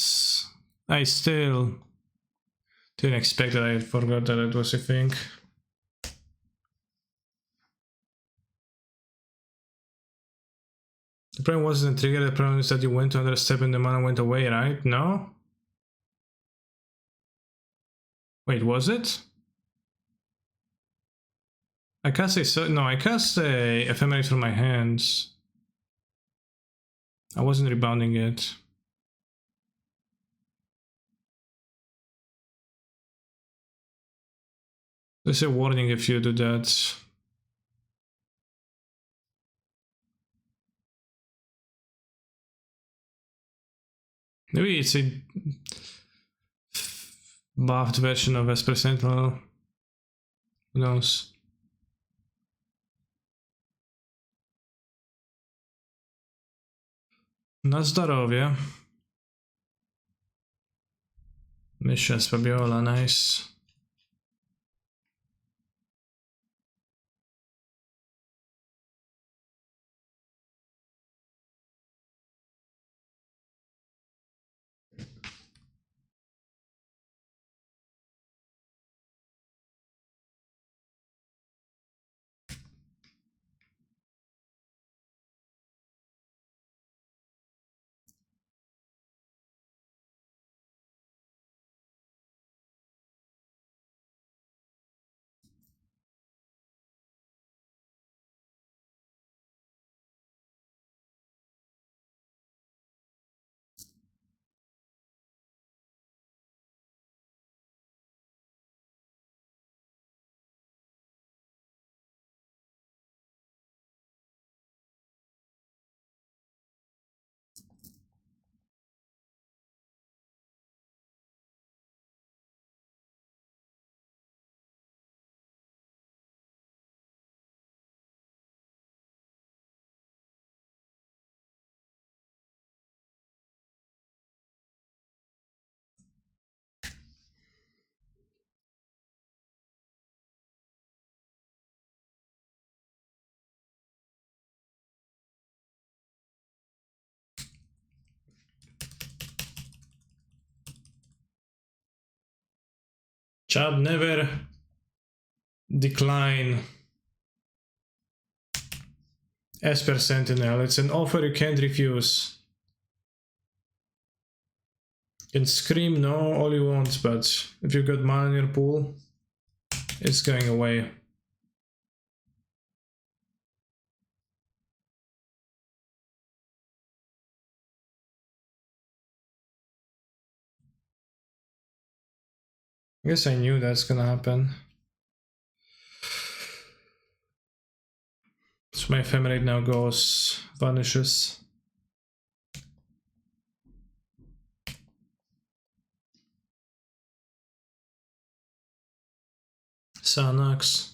I still didn't expect that. I forgot that it was a thing. The problem wasn't the trigger, the problem is that you went to another step and the mana went away, right? No? Wait, was it? I cast I cast a ephemerate from my hands. I wasn't rebounding it. There's a warning if you do that. Maybe it's a buffed version of Esper Sentinel. Who knows? Na zdrowie. Misja z Fabiola, nice. Chad, never decline Esper Sentinel. It's an offer you can't refuse. You can scream no all you want, but if you've got mana in your pool, it's going away. I guess I knew that's gonna happen. So my ephemerate now goes, vanishes. Sanax.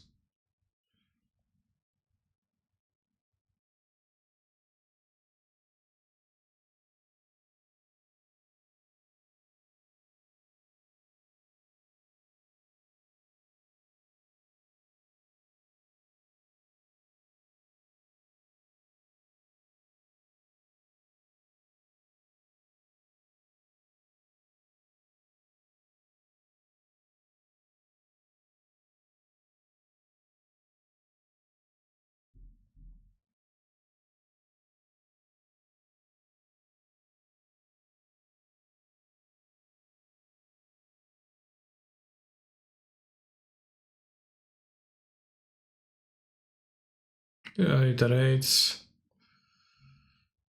Yeah, iterates.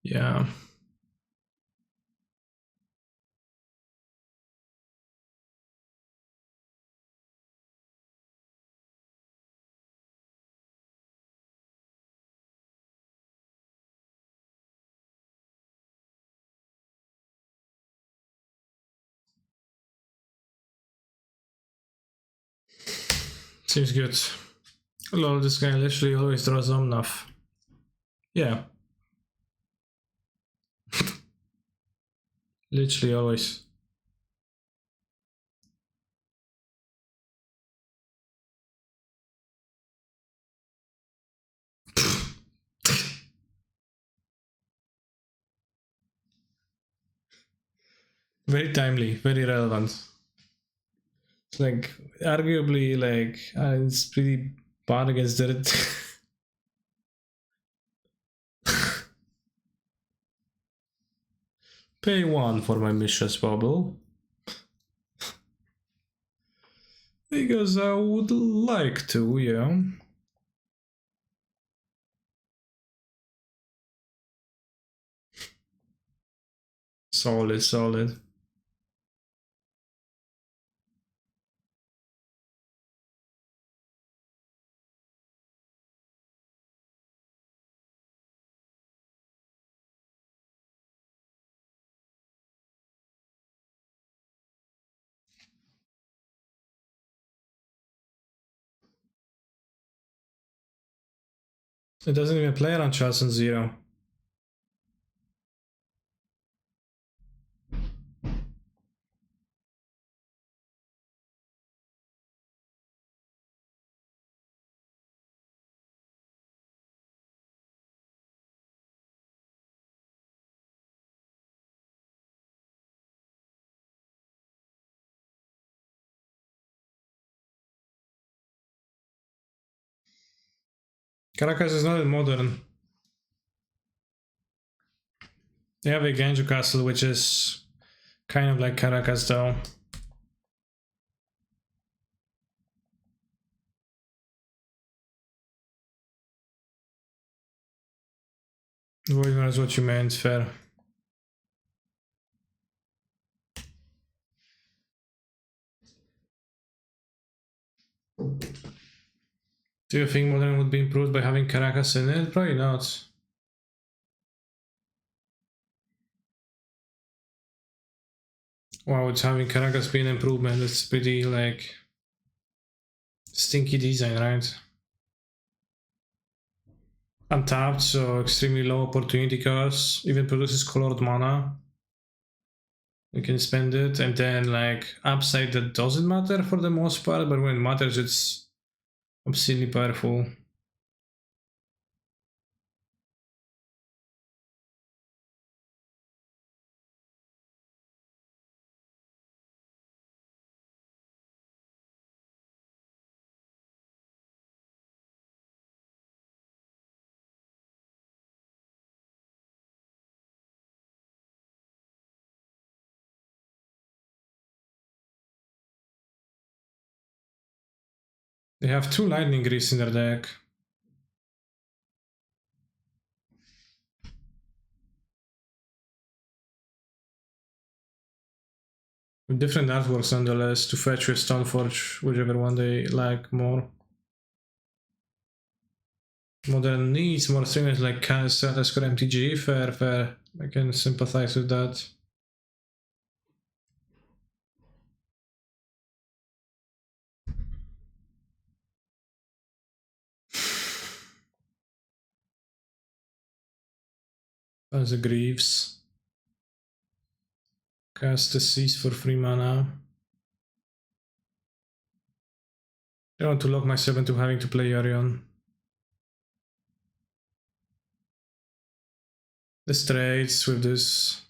Yeah. Seems good. Lol, this guy literally always draws Omnath. Yeah. Literally always. Very timely, very relevant. It's like, arguably, like, it's pretty bad against it. Pay 1 for my Mishra's Bubble. Because I would like to, yeah. Solid, solid. It doesn't even play around Charles and Zero. Caracas is not modern. They have a Ganju Castle, which is kind of like Caracas though. Void is what you meant, fair. Do you think modern would be improved by having Caracas in it? Probably not. Wow, it's having Caracas be an improvement. It's pretty like stinky design, right? Untapped, so extremely low opportunity cost. Even produces colored mana. You can spend it, and then like upside that doesn't matter for the most part, but when it matters, it's obscenely powerful. They have 2 lightning greaves in their deck. With different artworks nonetheless to fetch with Stoneforge, whichever one they like more. Modern needs more streamers like status core MTG, fair. I can sympathize with that. As the Greaves. Cast the Seas for 3 mana. I want to lock myself into having to play Yorion. The trades with this.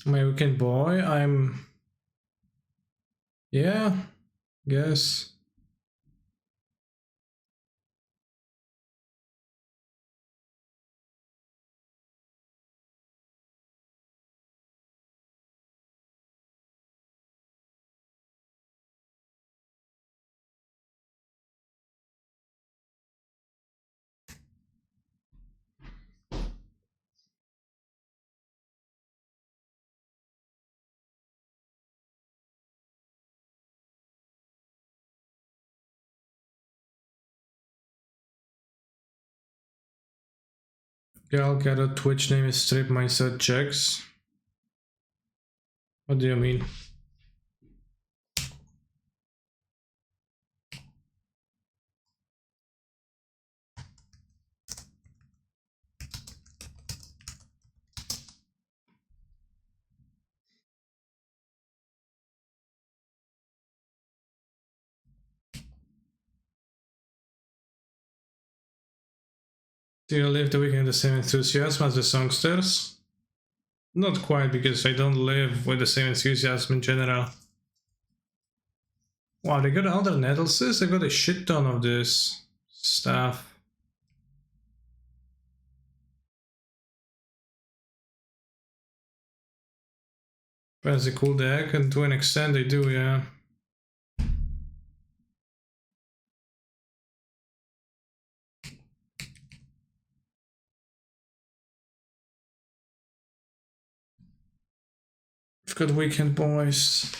My weekend boy, yeah, guess. Gal Gadot Twitch name is Strip Mindset Checks. What do you mean? Do you live the weekend with the same enthusiasm as the songsters? Not quite, because I don't live with the same enthusiasm in general. Wow, they got other nettleses? They got a shit ton of this stuff. That's a cool deck, and to an extent they do, yeah. We've got Weekend Boys.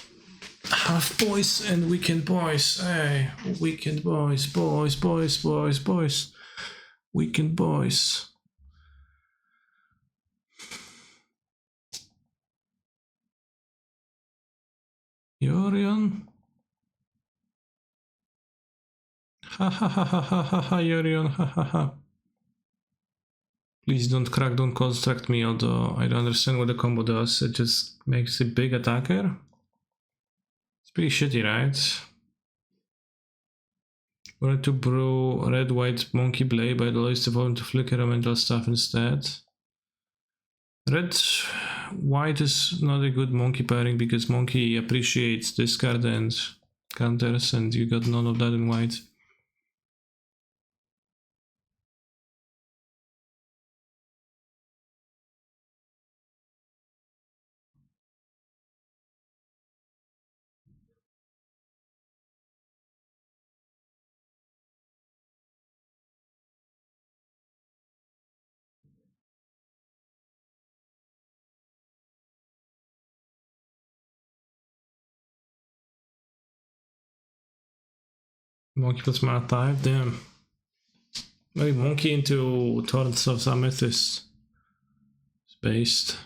Half boys and Weekend Boys. Hey, Weekend Boys, boys. Weekend Boys. Yorion? Ha ha ha ha ha ha ha, Yorion, ha ha ha. Please don't crack, don't construct me, although I don't understand what the combo does. It just makes a big attacker. It's pretty shitty, right? Wanted to brew red-white monkey blade, but always evolved to flicker elemental stuff instead. Red-white is not a good monkey pairing because monkey appreciates discard and counters, and you got none of that in white. Monkey plus mana type, damn. Maybe monkey into Torrents of Amethyst. It's based.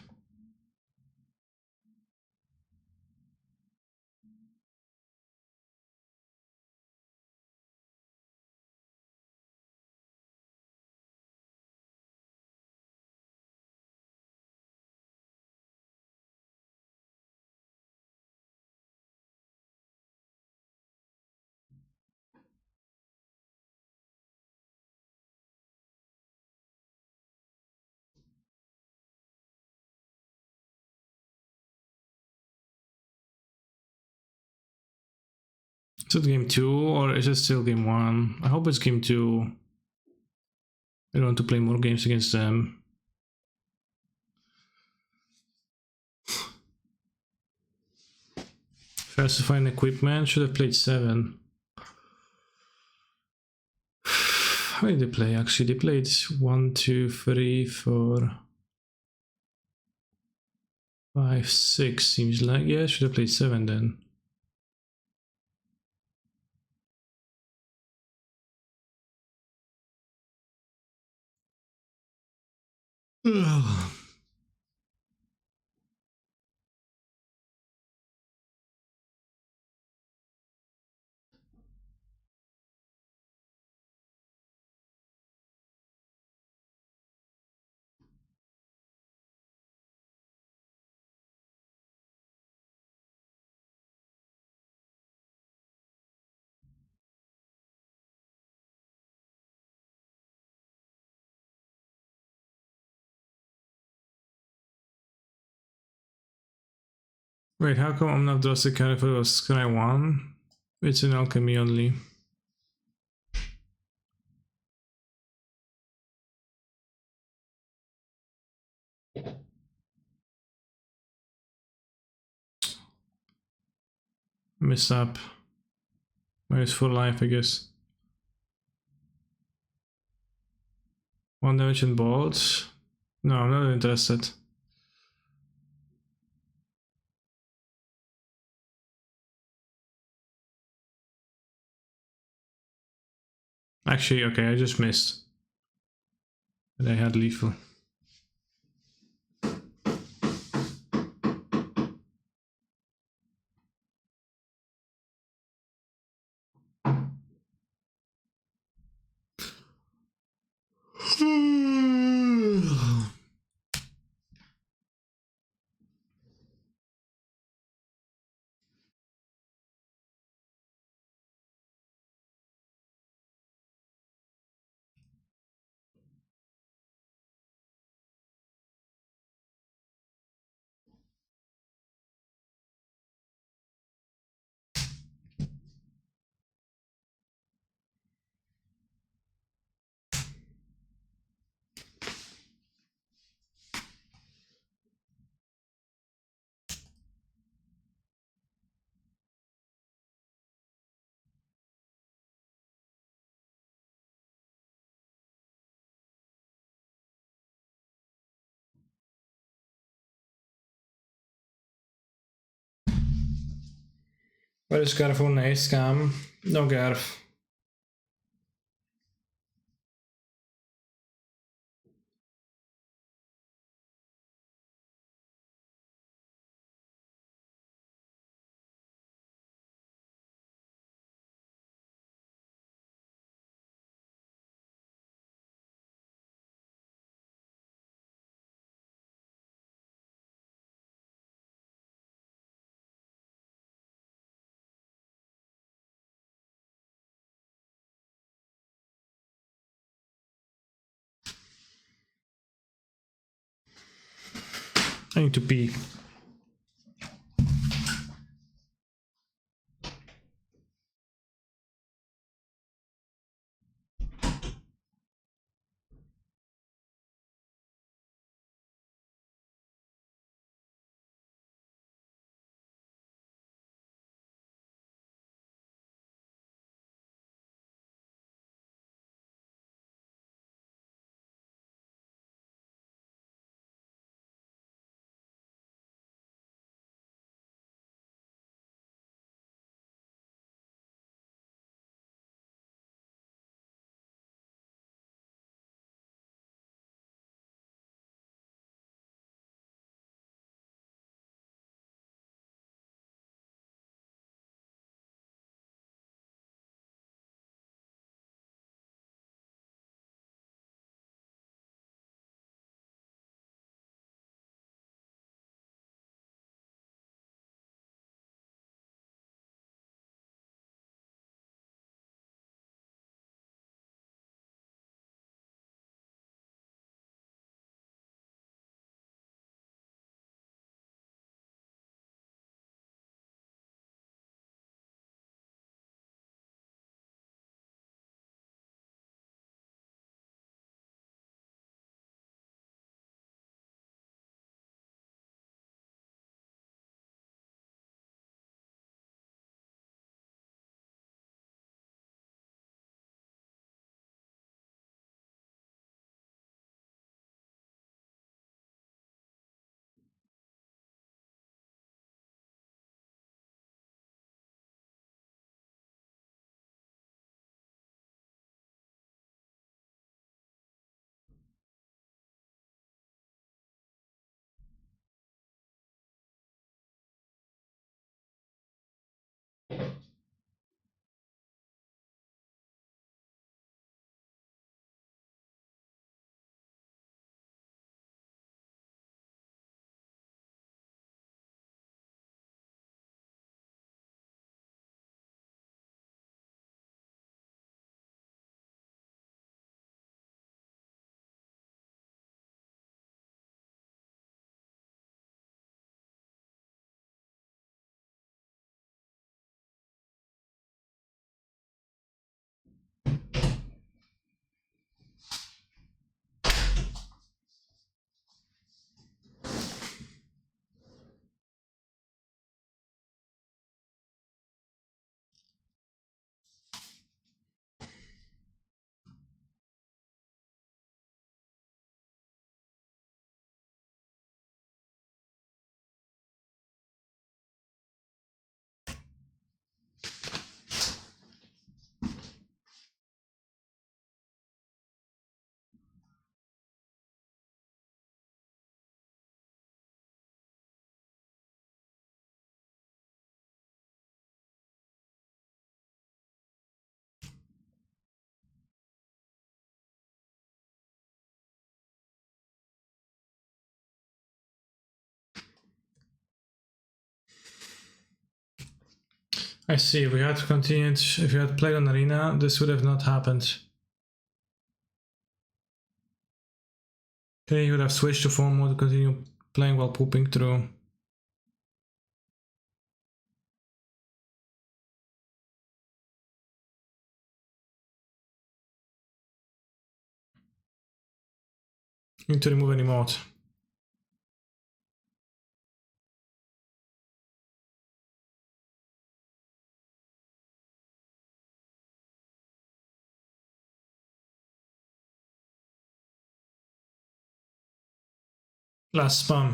Is it game 2 or is it still game 1? I hope it's game 2. I don't want to play more games against them. First to find equipment, should have played 7. How did they play actually? They played 1, 2, 3, 4, 5, 6 seems like. Yeah, should have played 7 then. Ugh. Wait, how come I'm not Drastic Caliphate for Sky 1? It's in alchemy only. Miss up. Minus 4 life, I guess. 1 damage and bolts. No, I'm not interested. Actually, okay, I just missed. And I had lethal. Waar is Garf voor een ijskam? No Garf. I need to pee. I see, if we had continued, if you had played on Arena, this would have not happened. Okay, you would have switched to phone mode to continue playing while pooping through. You need to remove any mod. Last spam.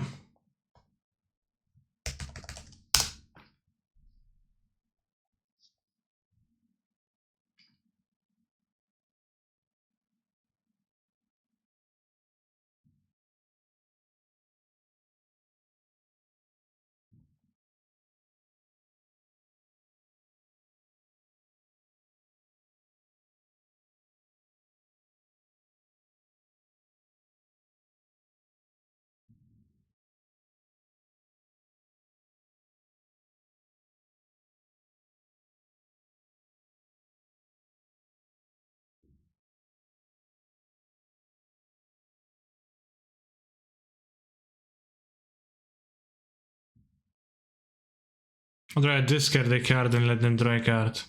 I'll try to discard the card and let them draw a card.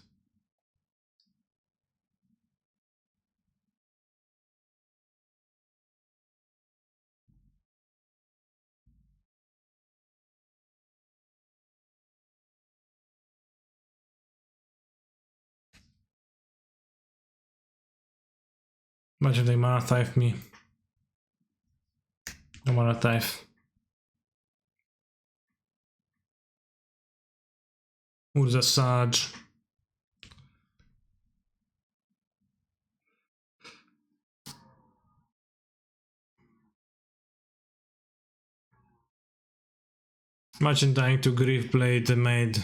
Imagine they mana type me. No mana type. Urza Sage. Imagine dying to Grief Blade the Maid.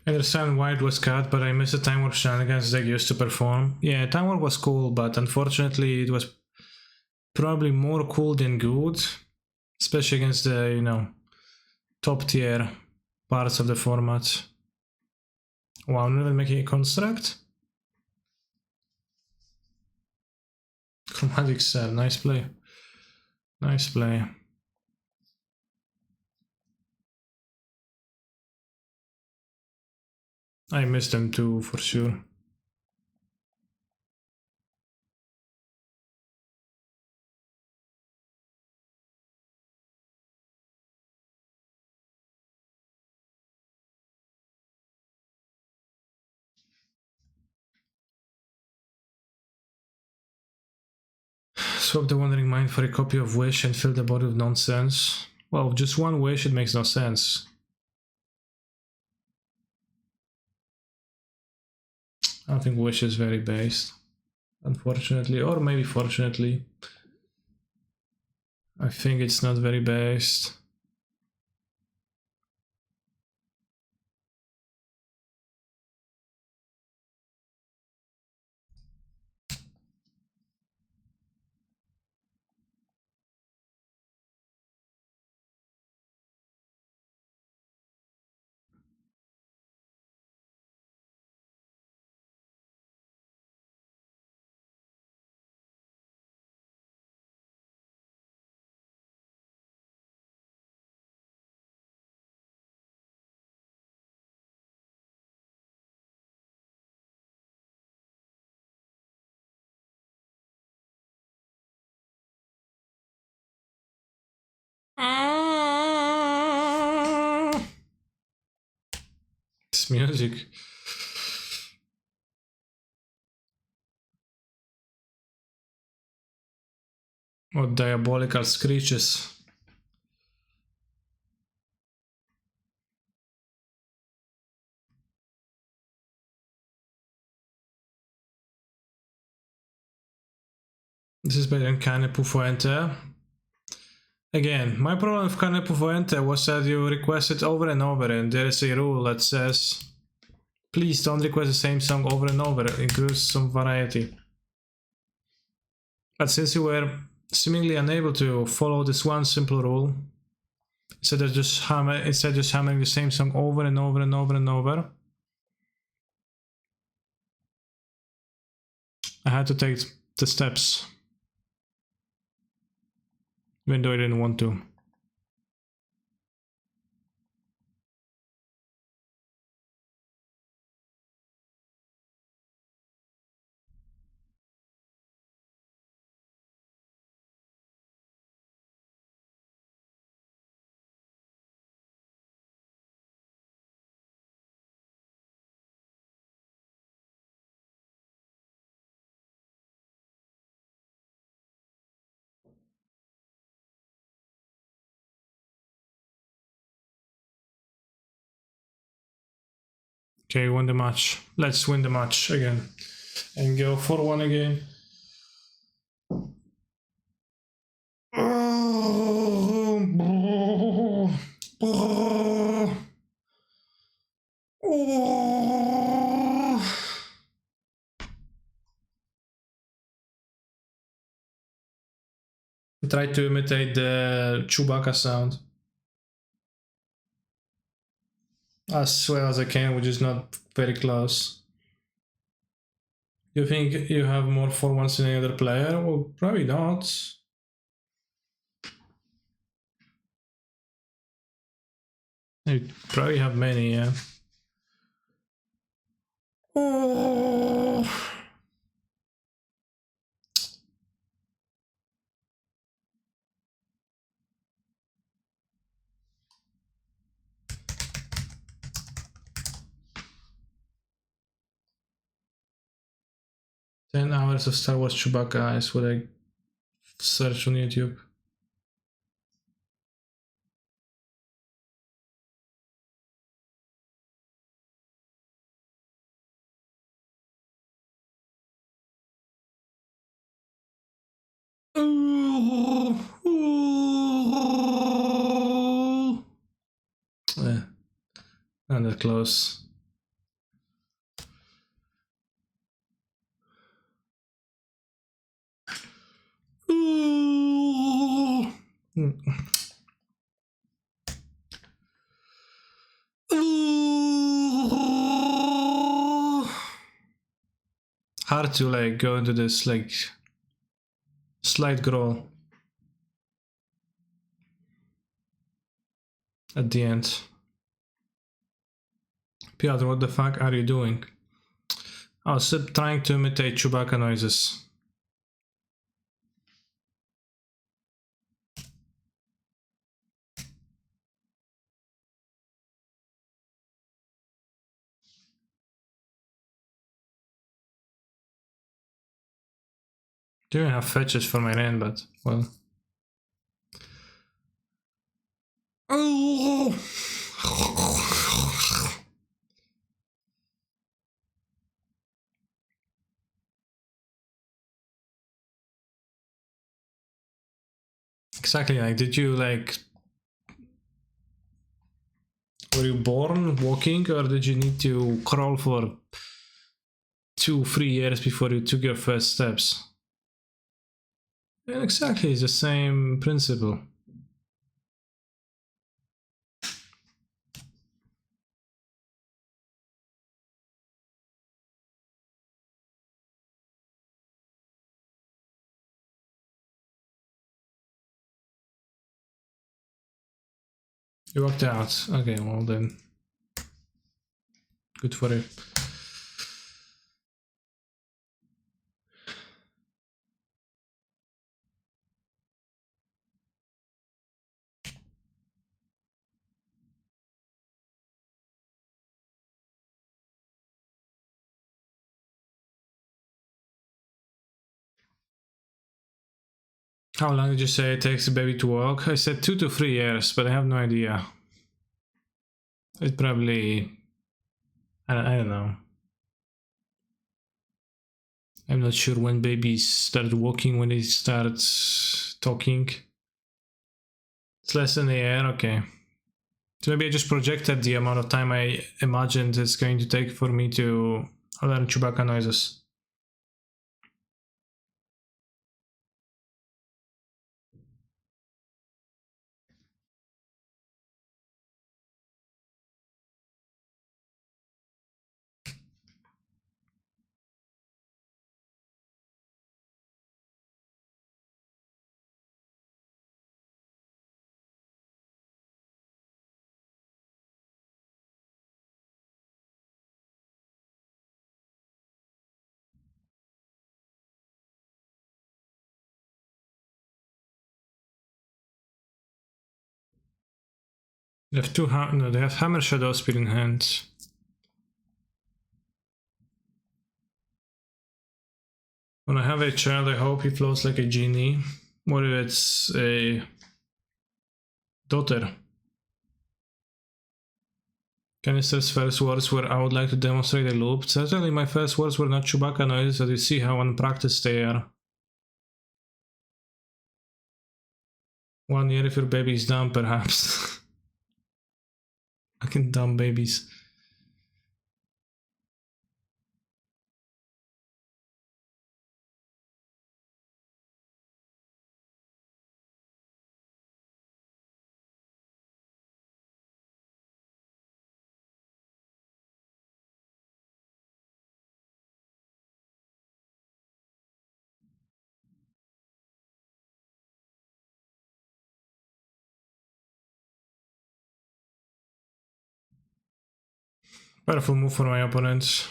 I understand why it was cut, but I miss the Time Warp shenanigans they used to perform. Yeah, Time Warp was cool, but unfortunately it was probably more cool than good. Especially against the, you know, top tier parts of the format. Wow, I'm not even making a construct? Chromatic Cell, nice play. Nice play. I miss them too, for sure. Swap the Wandering Mind for a copy of Wish and fill the body with nonsense. Well, just one wish, it makes no sense. I don't think Wish is very based, unfortunately, or maybe fortunately. I think it's not very based. This music. Or diabolical screeches. This is better than Cane Pufuente. Again, my problem with Cane Pufuente was that you request it over and over, and there is a rule that says please don't request the same song over and over, it includes some variety. But since you were seemingly unable to follow this one simple rule, instead of just hammering the same song over and over and over and over, I had to take the steps, even though I didn't want to. Okay, won the match. Let's win the match again. And go 4-1 again. Try to imitate the Chewbacca sound as well as I can, which is not very close. You think you have more 4-1s than any other player? Well, probably not. You probably have many, yeah. Oh. "10 hours of Star Wars Chewbacca" is what I search on YouTube. Not that close. Hard to like go into this like slight growl at the end. Piotr, what the fuck are you doing? I was trying to imitate Chewbacca noises. Don't have fetches for my land, but well. Exactly, like, did you like... Were you born walking, or did you need to crawl for 2-3 years before you took your first steps? And exactly, it's the same principle. You walked out. Okay, well then. Good for you. How long did you say it takes a baby to walk? I said 2 to 3 years, but I have no idea. It probably... I don't know. I'm not sure when babies start walking, when they start talking. It's less than a year, okay. So maybe I just projected the amount of time I imagined it's going to take for me to learn Chewbacca noises. They have no, they have Hammer Shadow Spear in hand. When I have a child, I hope he floats like a genie. What if it's a daughter? Canister's first words were, I would like to demonstrate a loop. Certainly my first words were not Chewbacca noises, as you see how unpracticed they are. 1 year if your baby is dumb, perhaps. Fucking dumb babies. Powerful move for my opponents.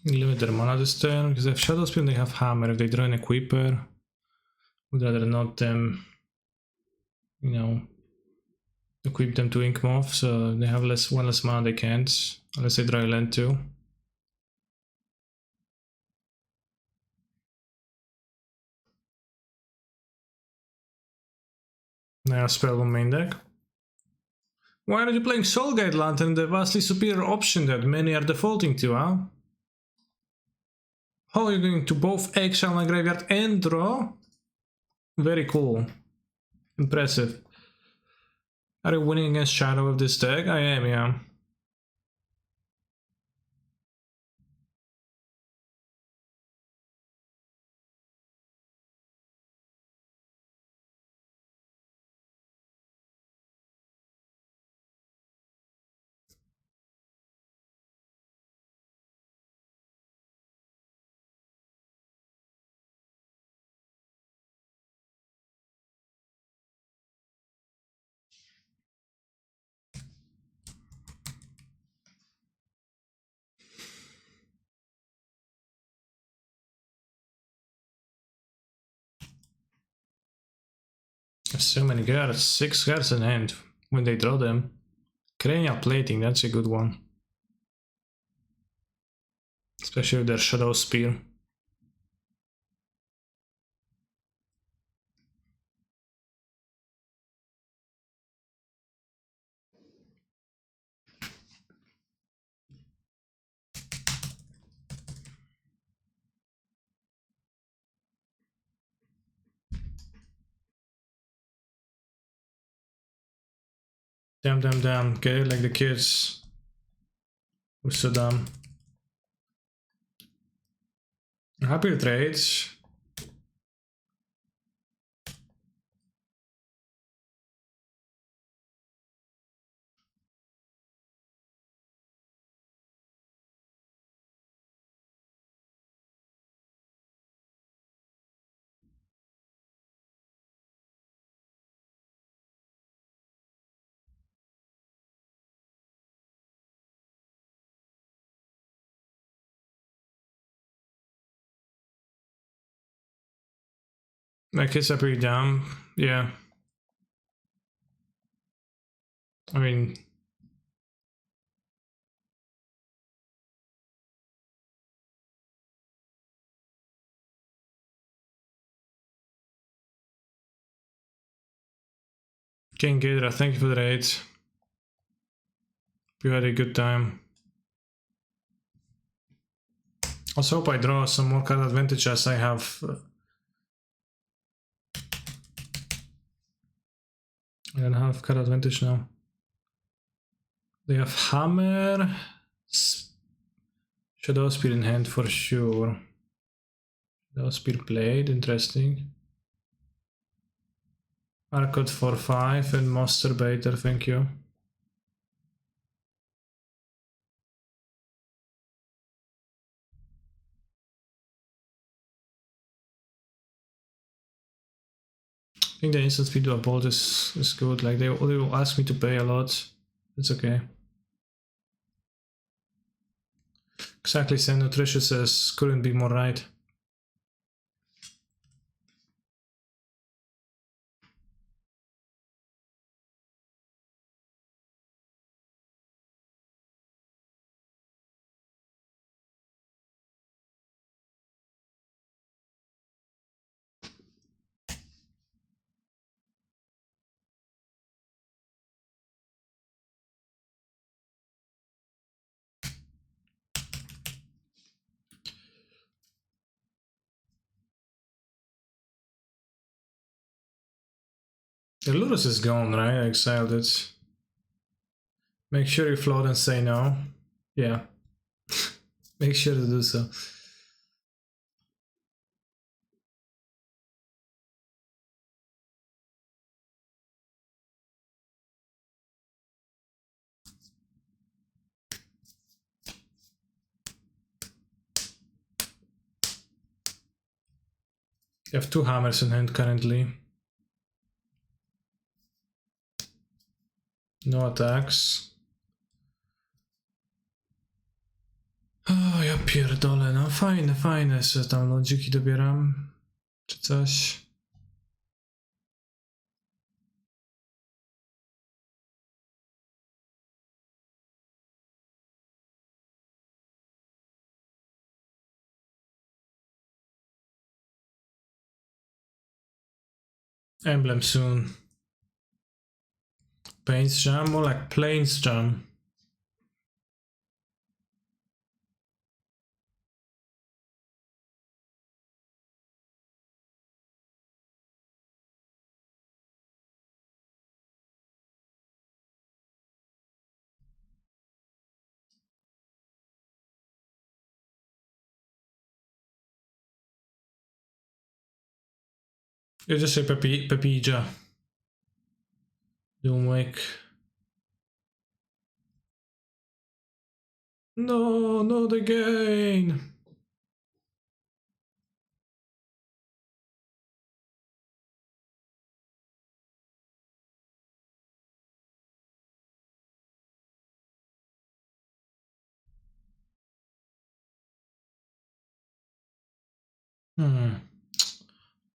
Limit their mana this turn, because they have Shadow Spear and they have Hammer. If they draw an Equiper, would rather not them, you know, equip them to Ink Moth, so they have one less mana they can't, unless they draw a land too. Now Spellbomb main deck. Why are you playing Soulgate Lantern, the vastly superior option that many are defaulting to, huh? How are you going to both exile my graveyard and draw? Very cool. Impressive. Are you winning against Shadow with this deck? I am, yeah. So many cards, 6 cards in hand when they draw them. Cranial Plating, that's a good one. Especially with their Shadow Spear. Damn, damn, damn. Get it like the kids. We're so dumb. I'm happy to trade. My kids are pretty dumb. Yeah. I mean, King Ghidra, thank you for the raid. You had a good time. Also hope I draw some more card advantage as I have... I don't have card advantage now. They have Hammer... Shadow Spear in hand for sure. Shadow Spear played, interesting. Arcot for 5 and Masturbator, thank you. I think the instant speed of bolt is good. Like they will ask me to pay a lot. It's okay. Exactly, Saint Nutritious says couldn't be more right. The Lurus is gone, right? I exiled it. Make sure you float and say no. Yeah. Make sure to do so. You have 2 hammers in hand currently. No attacks. O, ja pierdolę, no fajne, fajne, że tam lodziki dobieram. Czy coś. Emblem soon. Paints jam, more like plains jam. You just say Pepija. Doomwake. No, not again.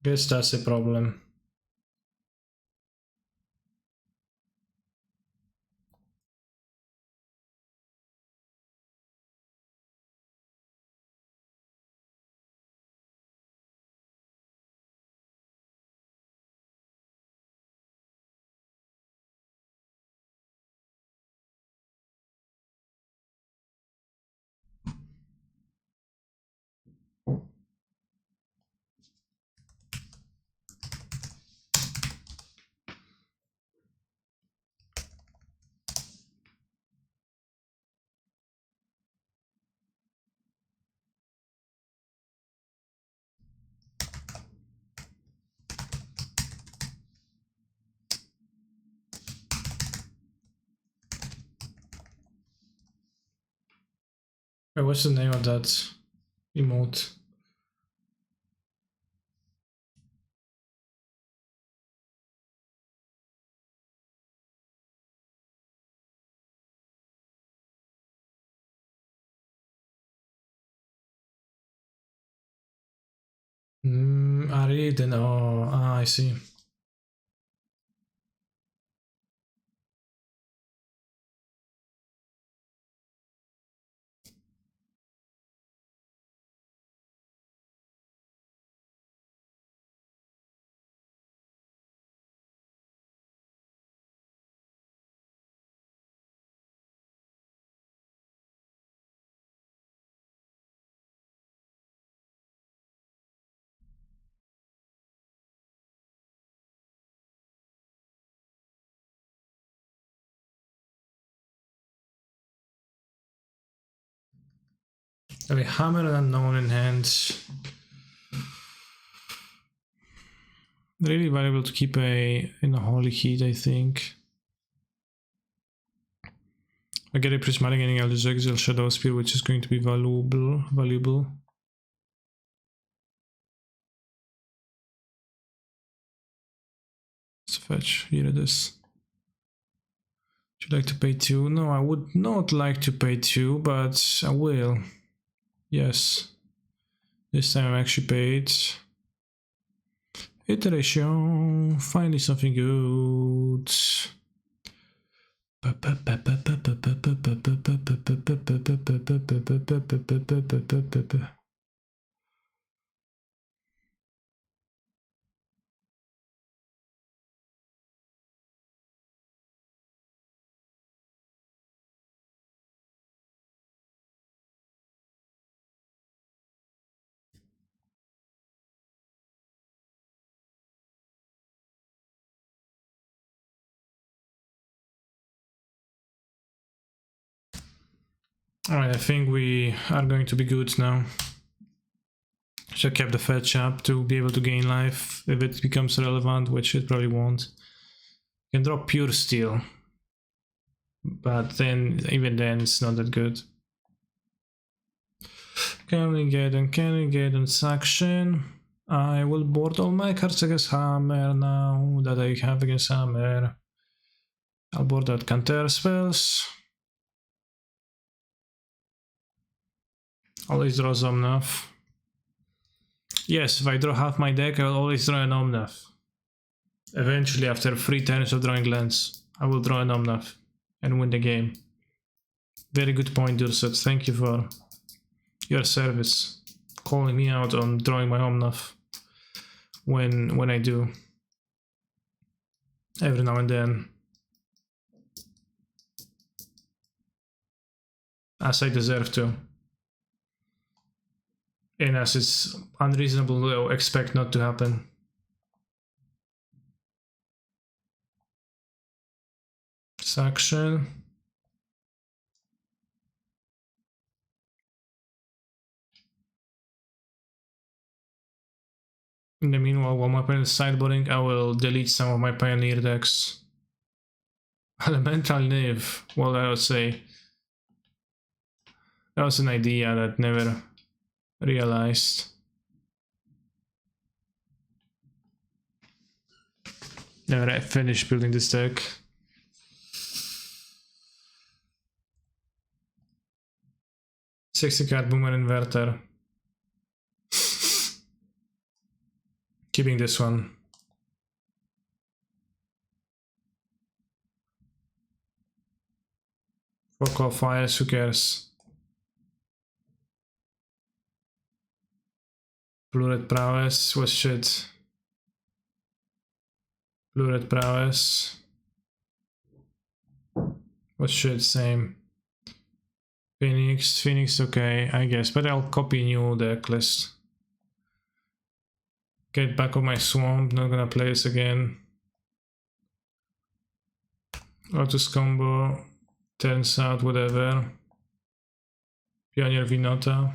Guess that's a problem. Wait, what's the name of that emote? Harry, then oh, I see. Okay, hammer and unknown in hand. Really valuable to keep in a holy heat, I think. I get a prismatic ending, I'll just exile Shadow Spear, which is going to be valuable. Let's fetch, here it is. Would you like to pay 2? No, I would not like to pay 2, but I will. Yes. This time I'm actually paid. Iteration. Finally something good. Alright, I think we are going to be good now. Should keep the fetch up to be able to gain life if it becomes relevant, which it probably won't. You can drop pure steel, but then even then it's not that good. Can we get on suction? I will board all my cards against hammer now that I have against hammer. I'll board out counter spells. Always draw Omnath. Yes, if I draw half my deck, I'll always draw an Omnath. Eventually, after 3 turns of drawing lands, I will draw an Omnath and win the game. Very good point, Durset. Thank you for your service. Calling me out on drawing my Omnath when I do. Every now and then. As I deserve to. And as it's unreasonable to expect not to happen. Suction. In the meanwhile, while my opponent is sideboarding, I will delete some of my Pioneer decks. Elemental Niv, well, I would say that was an idea that never realized. Never finished building this deck. $60 Boomer Inverter. Keeping this one. Fuck all fires, who cares? Blue Red Prowess was shit. Blue Red Prowess was shit, same. Phoenix, okay, I guess, but I'll copy new deck list. Get back on my swamp, not gonna play this again. Lotus combo, turns out, whatever. Pioneer Vinota.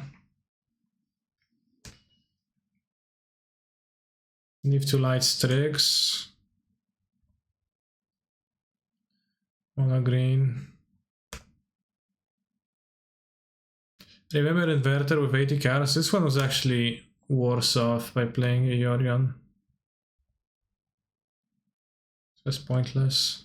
Leave 2 light Strix. Mono green. Remember Inverter with 80 cards? This one was actually worse off by playing a Yorion. It's just pointless.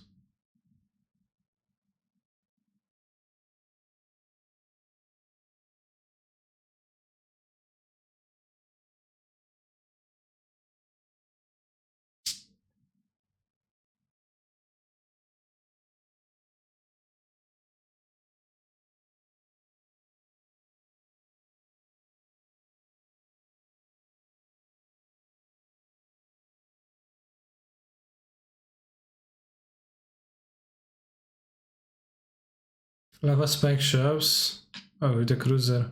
Lava spike shoves. Oh, with the cruiser.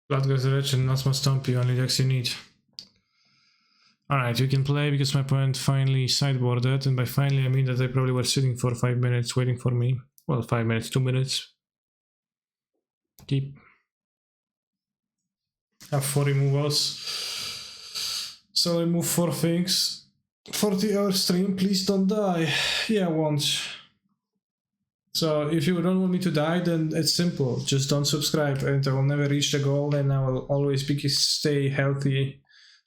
Blood goes rich and not much stumpy, only decks you need. Alright, we can play because my opponent finally sideboarded, and by finally I mean that they probably were sitting for 5 minutes waiting for me. Well, 5 minutes, 2 minutes. Keep. Have 4 removals. So I move 4 things. 40-hour stream, please don't die. Yeah, I won't. So if you don't want me to die, then it's simple. Just don't subscribe and I will never reach the goal, and I will always stay healthy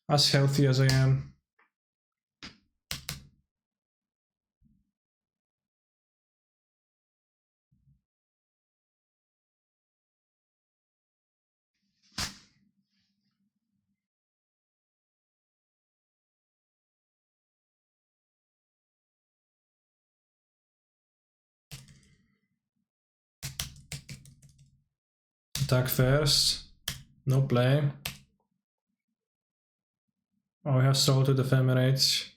as I am. Attack first. No play. Oh, I have Stroll to the Ephemerate.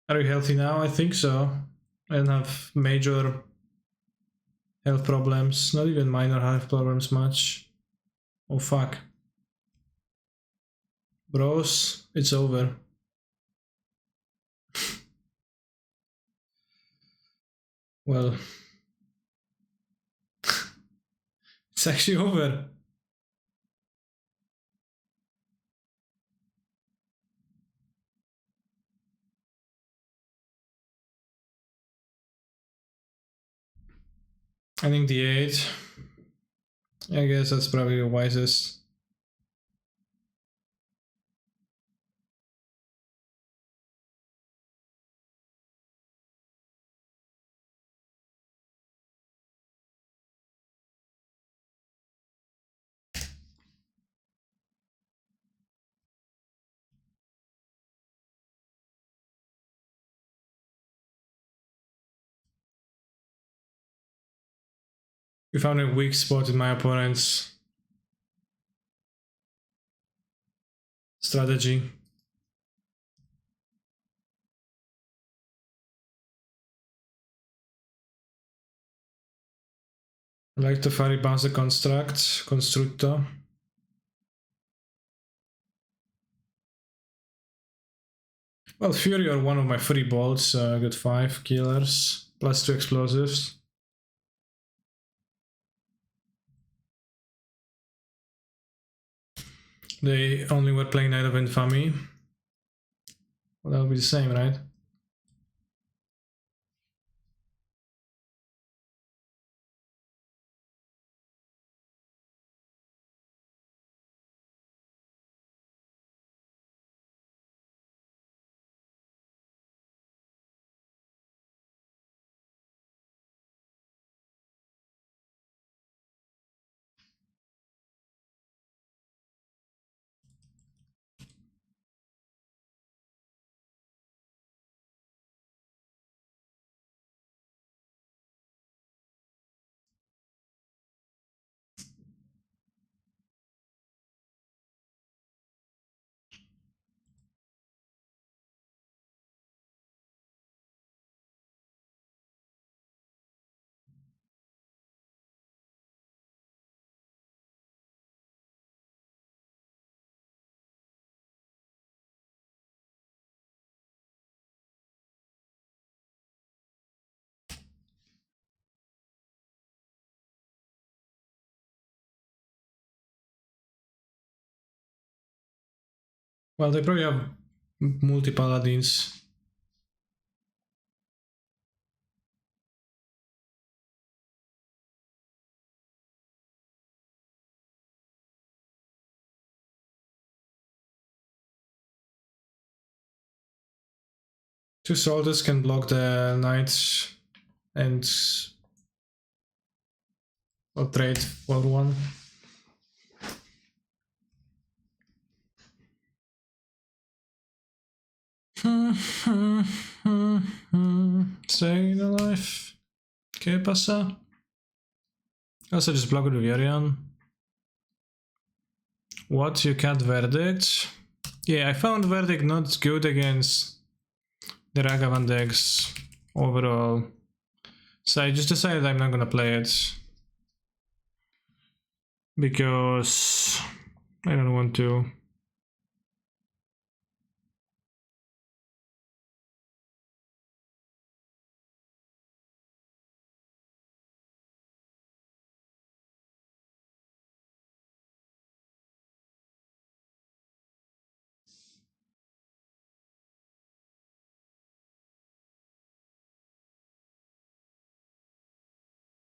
Are you healthy now? I think so. I don't have major health problems. Not even minor health problems much. Oh fuck. Bros, it's over. Well, it's actually over. I think the 8. I guess that's probably the wisest. We found a weak spot in my opponent's strategy. I like to fairy bounce the constructor. Well, Fury are one of my free bolts. I got 5 killers plus 2 explosives. They only were playing Knight of Infamy. Well, that'll be the same, right? Well, they probably have multi-paladins. Two soldiers can block the knights and or trade for one. Staying alive. ¿Qué pasa? Also just block it with Yorion. What? You can't verdict? Yeah, I found verdict not good against the Ragavan decks overall. So I just decided I'm not gonna play it. Because I don't want to.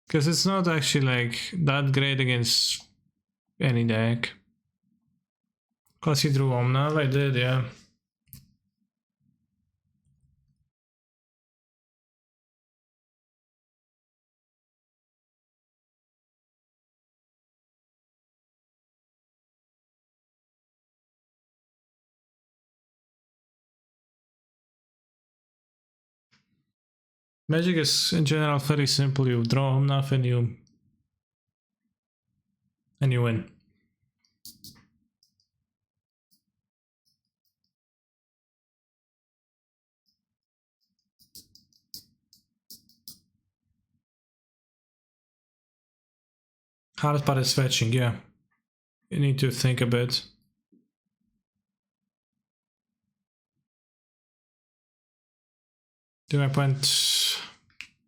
Because it's not actually like that great against any deck. Cause he drew Omnav, I did, yeah. Magic is in general very simple. You draw Omnav and you win. Hard part is fetching, yeah. You need to think a bit. Do I point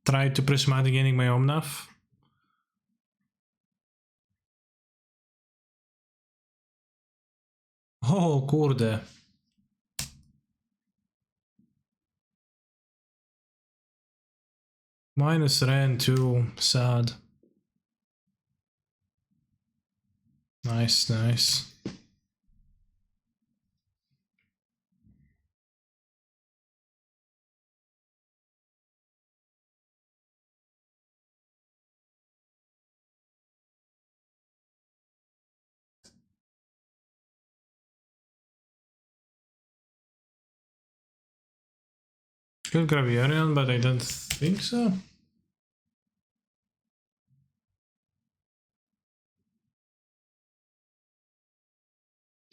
try to prismatic gaining my Omnav? Oh, kurde. Minus Ren too, sad. Nice, nice. Could grab Yorion, but I don't think so.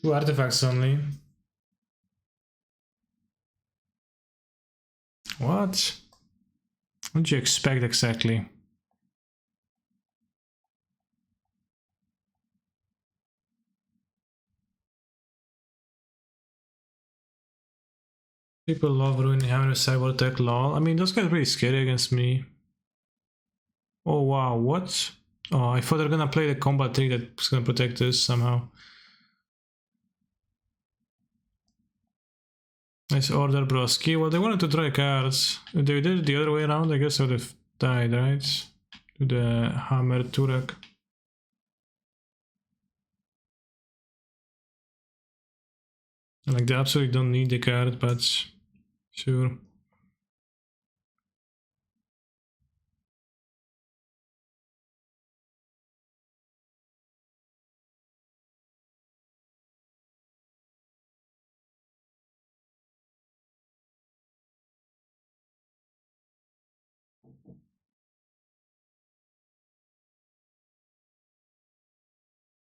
Two artifacts only. What? What do you expect exactly? People love ruining Hammer Cyber Tech lol. I mean, those guys are pretty scary against me. Oh wow, what? Oh, I thought they're gonna play the combat trick that's gonna protect this somehow. Nice order, broski. Well, they wanted to try cards. If they did it the other way around, I guess I would have died, right? To the Hammer Turek. Like, they absolutely don't need the card, but sure.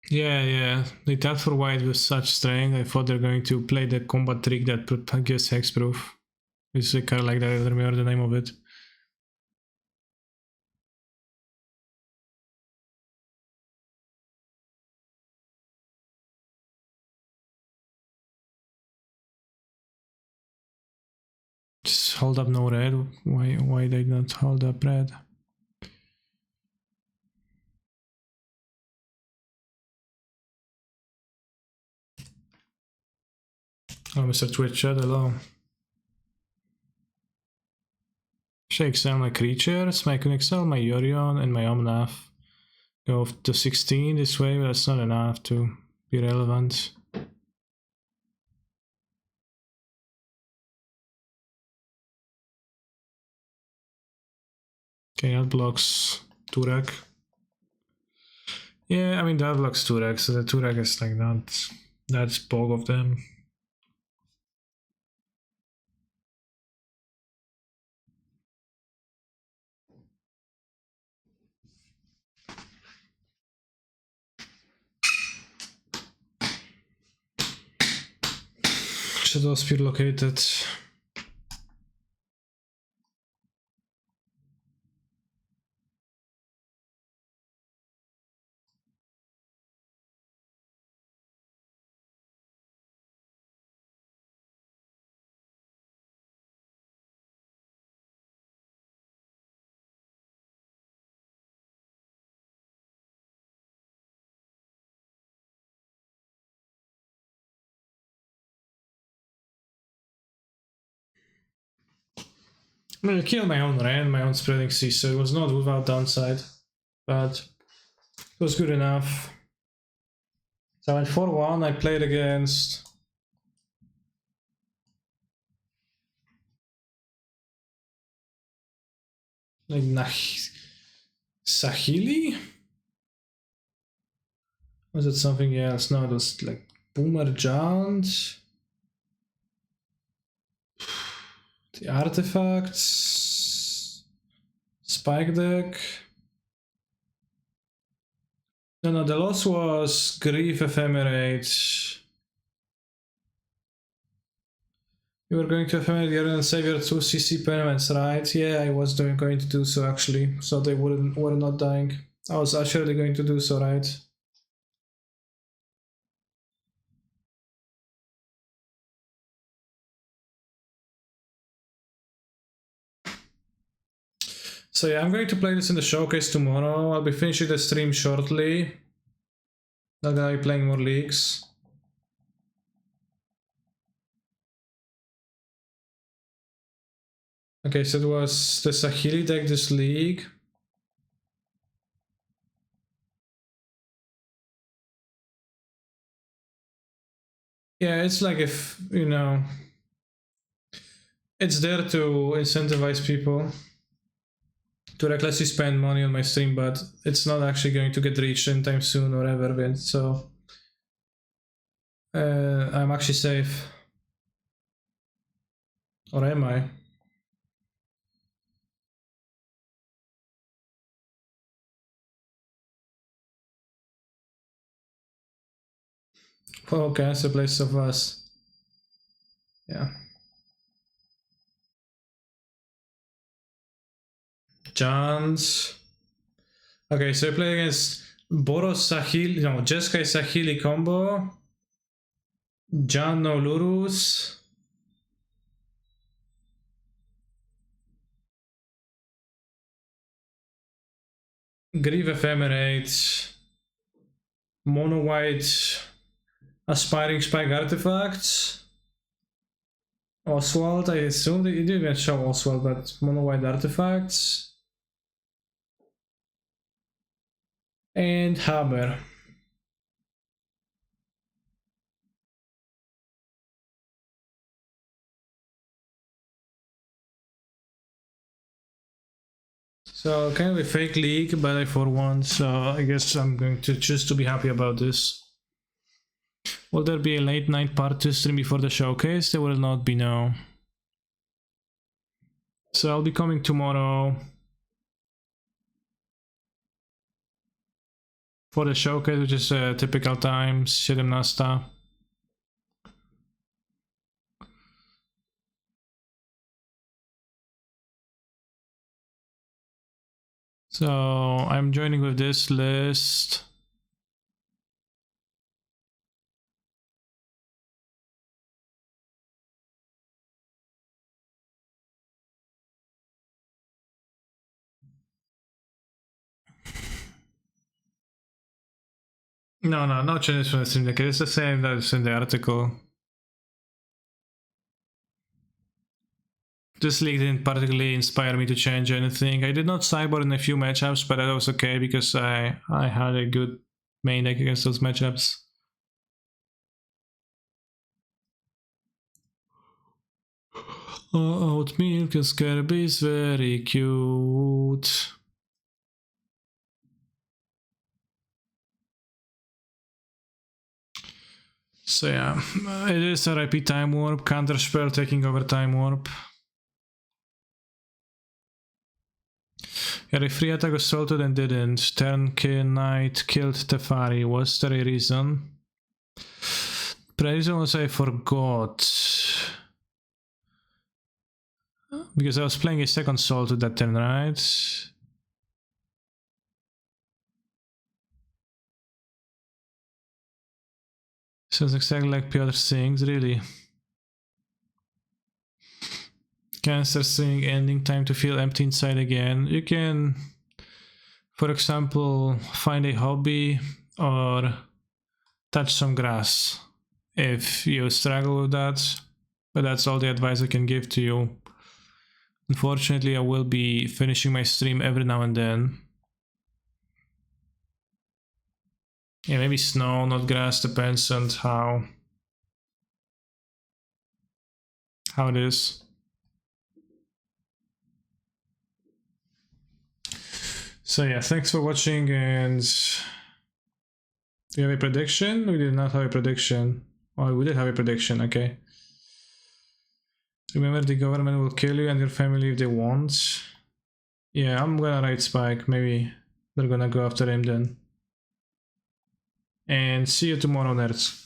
Yeah, yeah. They tapped for white with such strength. I thought they're going to play the combat trick that gives hexproof. It's kind of like that, I don't remember the name of it. Just hold up no red. Why they not hold up red? Oh, Mr. Twitch chat, hello. Shake sell my creatures, my Kunixel, my Yorion, and my Omnath. Go to 16 this way, but that's not enough to be relevant. Okay, that blocks Turek. Yeah, I mean that blocks Turek, so the Turek is like not that bulk of them. Shadow Spear located. I mean, I killed my own Ren, my own Spreading Sea, so it was not without downside, but it was good enough. So I went 4-1, I played against... like Sahili? Was it something else? No, it was like Boomer Giant. The artifacts. Spike deck. No, the loss was Grief Ephemerate. You were going to ephemerate Yorion and save your 2 CC permanents, right? Yeah, I was going to do so actually, so they were not dying. I was actually going to do so, right? So yeah, I'm going to play this in the showcase tomorrow. I'll be finishing the stream shortly. Not gonna be playing more leagues. Okay, so it was the Sahili deck this league. Yeah, it's like if, you know, it's there to incentivize people to recklessly spend money on my stream, but it's not actually going to get reached anytime soon or ever, so I'm actually safe. Or am I? Oh, okay, so place of us. Yeah. Chance. Okay, so I play against Boros Sahili, no, Jeskai Sahili combo. Jan no Lurus. Grieve Ephemerate. Mono White Aspiring Spike Artifacts. Oswald, I assume that you didn't show Oswald, but Mono White Artifacts. And Hammer. So kind of a fake league, but I for one, so I guess I'm going to choose to be happy about this. Will there be a late night part 2 stream before the showcase? There will not be, no. So I'll be coming tomorrow for the showcase, which is typical time, 17. So I'm joining with this list. No changes from the stream deck. It's the same that's in the article. This league didn't particularly inspire me to change anything. I did not sideboard in a few matchups, but that was okay because I had a good main deck against those matchups. Oat milk and Scaraby is very cute. So yeah, it is a RIP Time Warp, Counterspell taking over Time Warp. Yeah, the free attack assaulted and didn't. Turn Knight killed Tefari. Was there a reason? The reason was I forgot. Because I was playing a second soul to that turn, right? Sounds exactly like Piotr sings, really. Cancer sing ending time to feel empty inside again. You can, for example, find a hobby or touch some grass if you struggle with that. But that's all the advice I can give to you. Unfortunately, I will be finishing my stream every now and then. Yeah, maybe snow, not grass, depends on how it is. So yeah, thanks for watching, and do you have a prediction? We did not have a prediction. Oh, we did have a prediction, okay. Remember, the government will kill you and your family if they want. Yeah, I'm gonna ride Spike, maybe they're gonna go after him then. And see you tomorrow, nerds.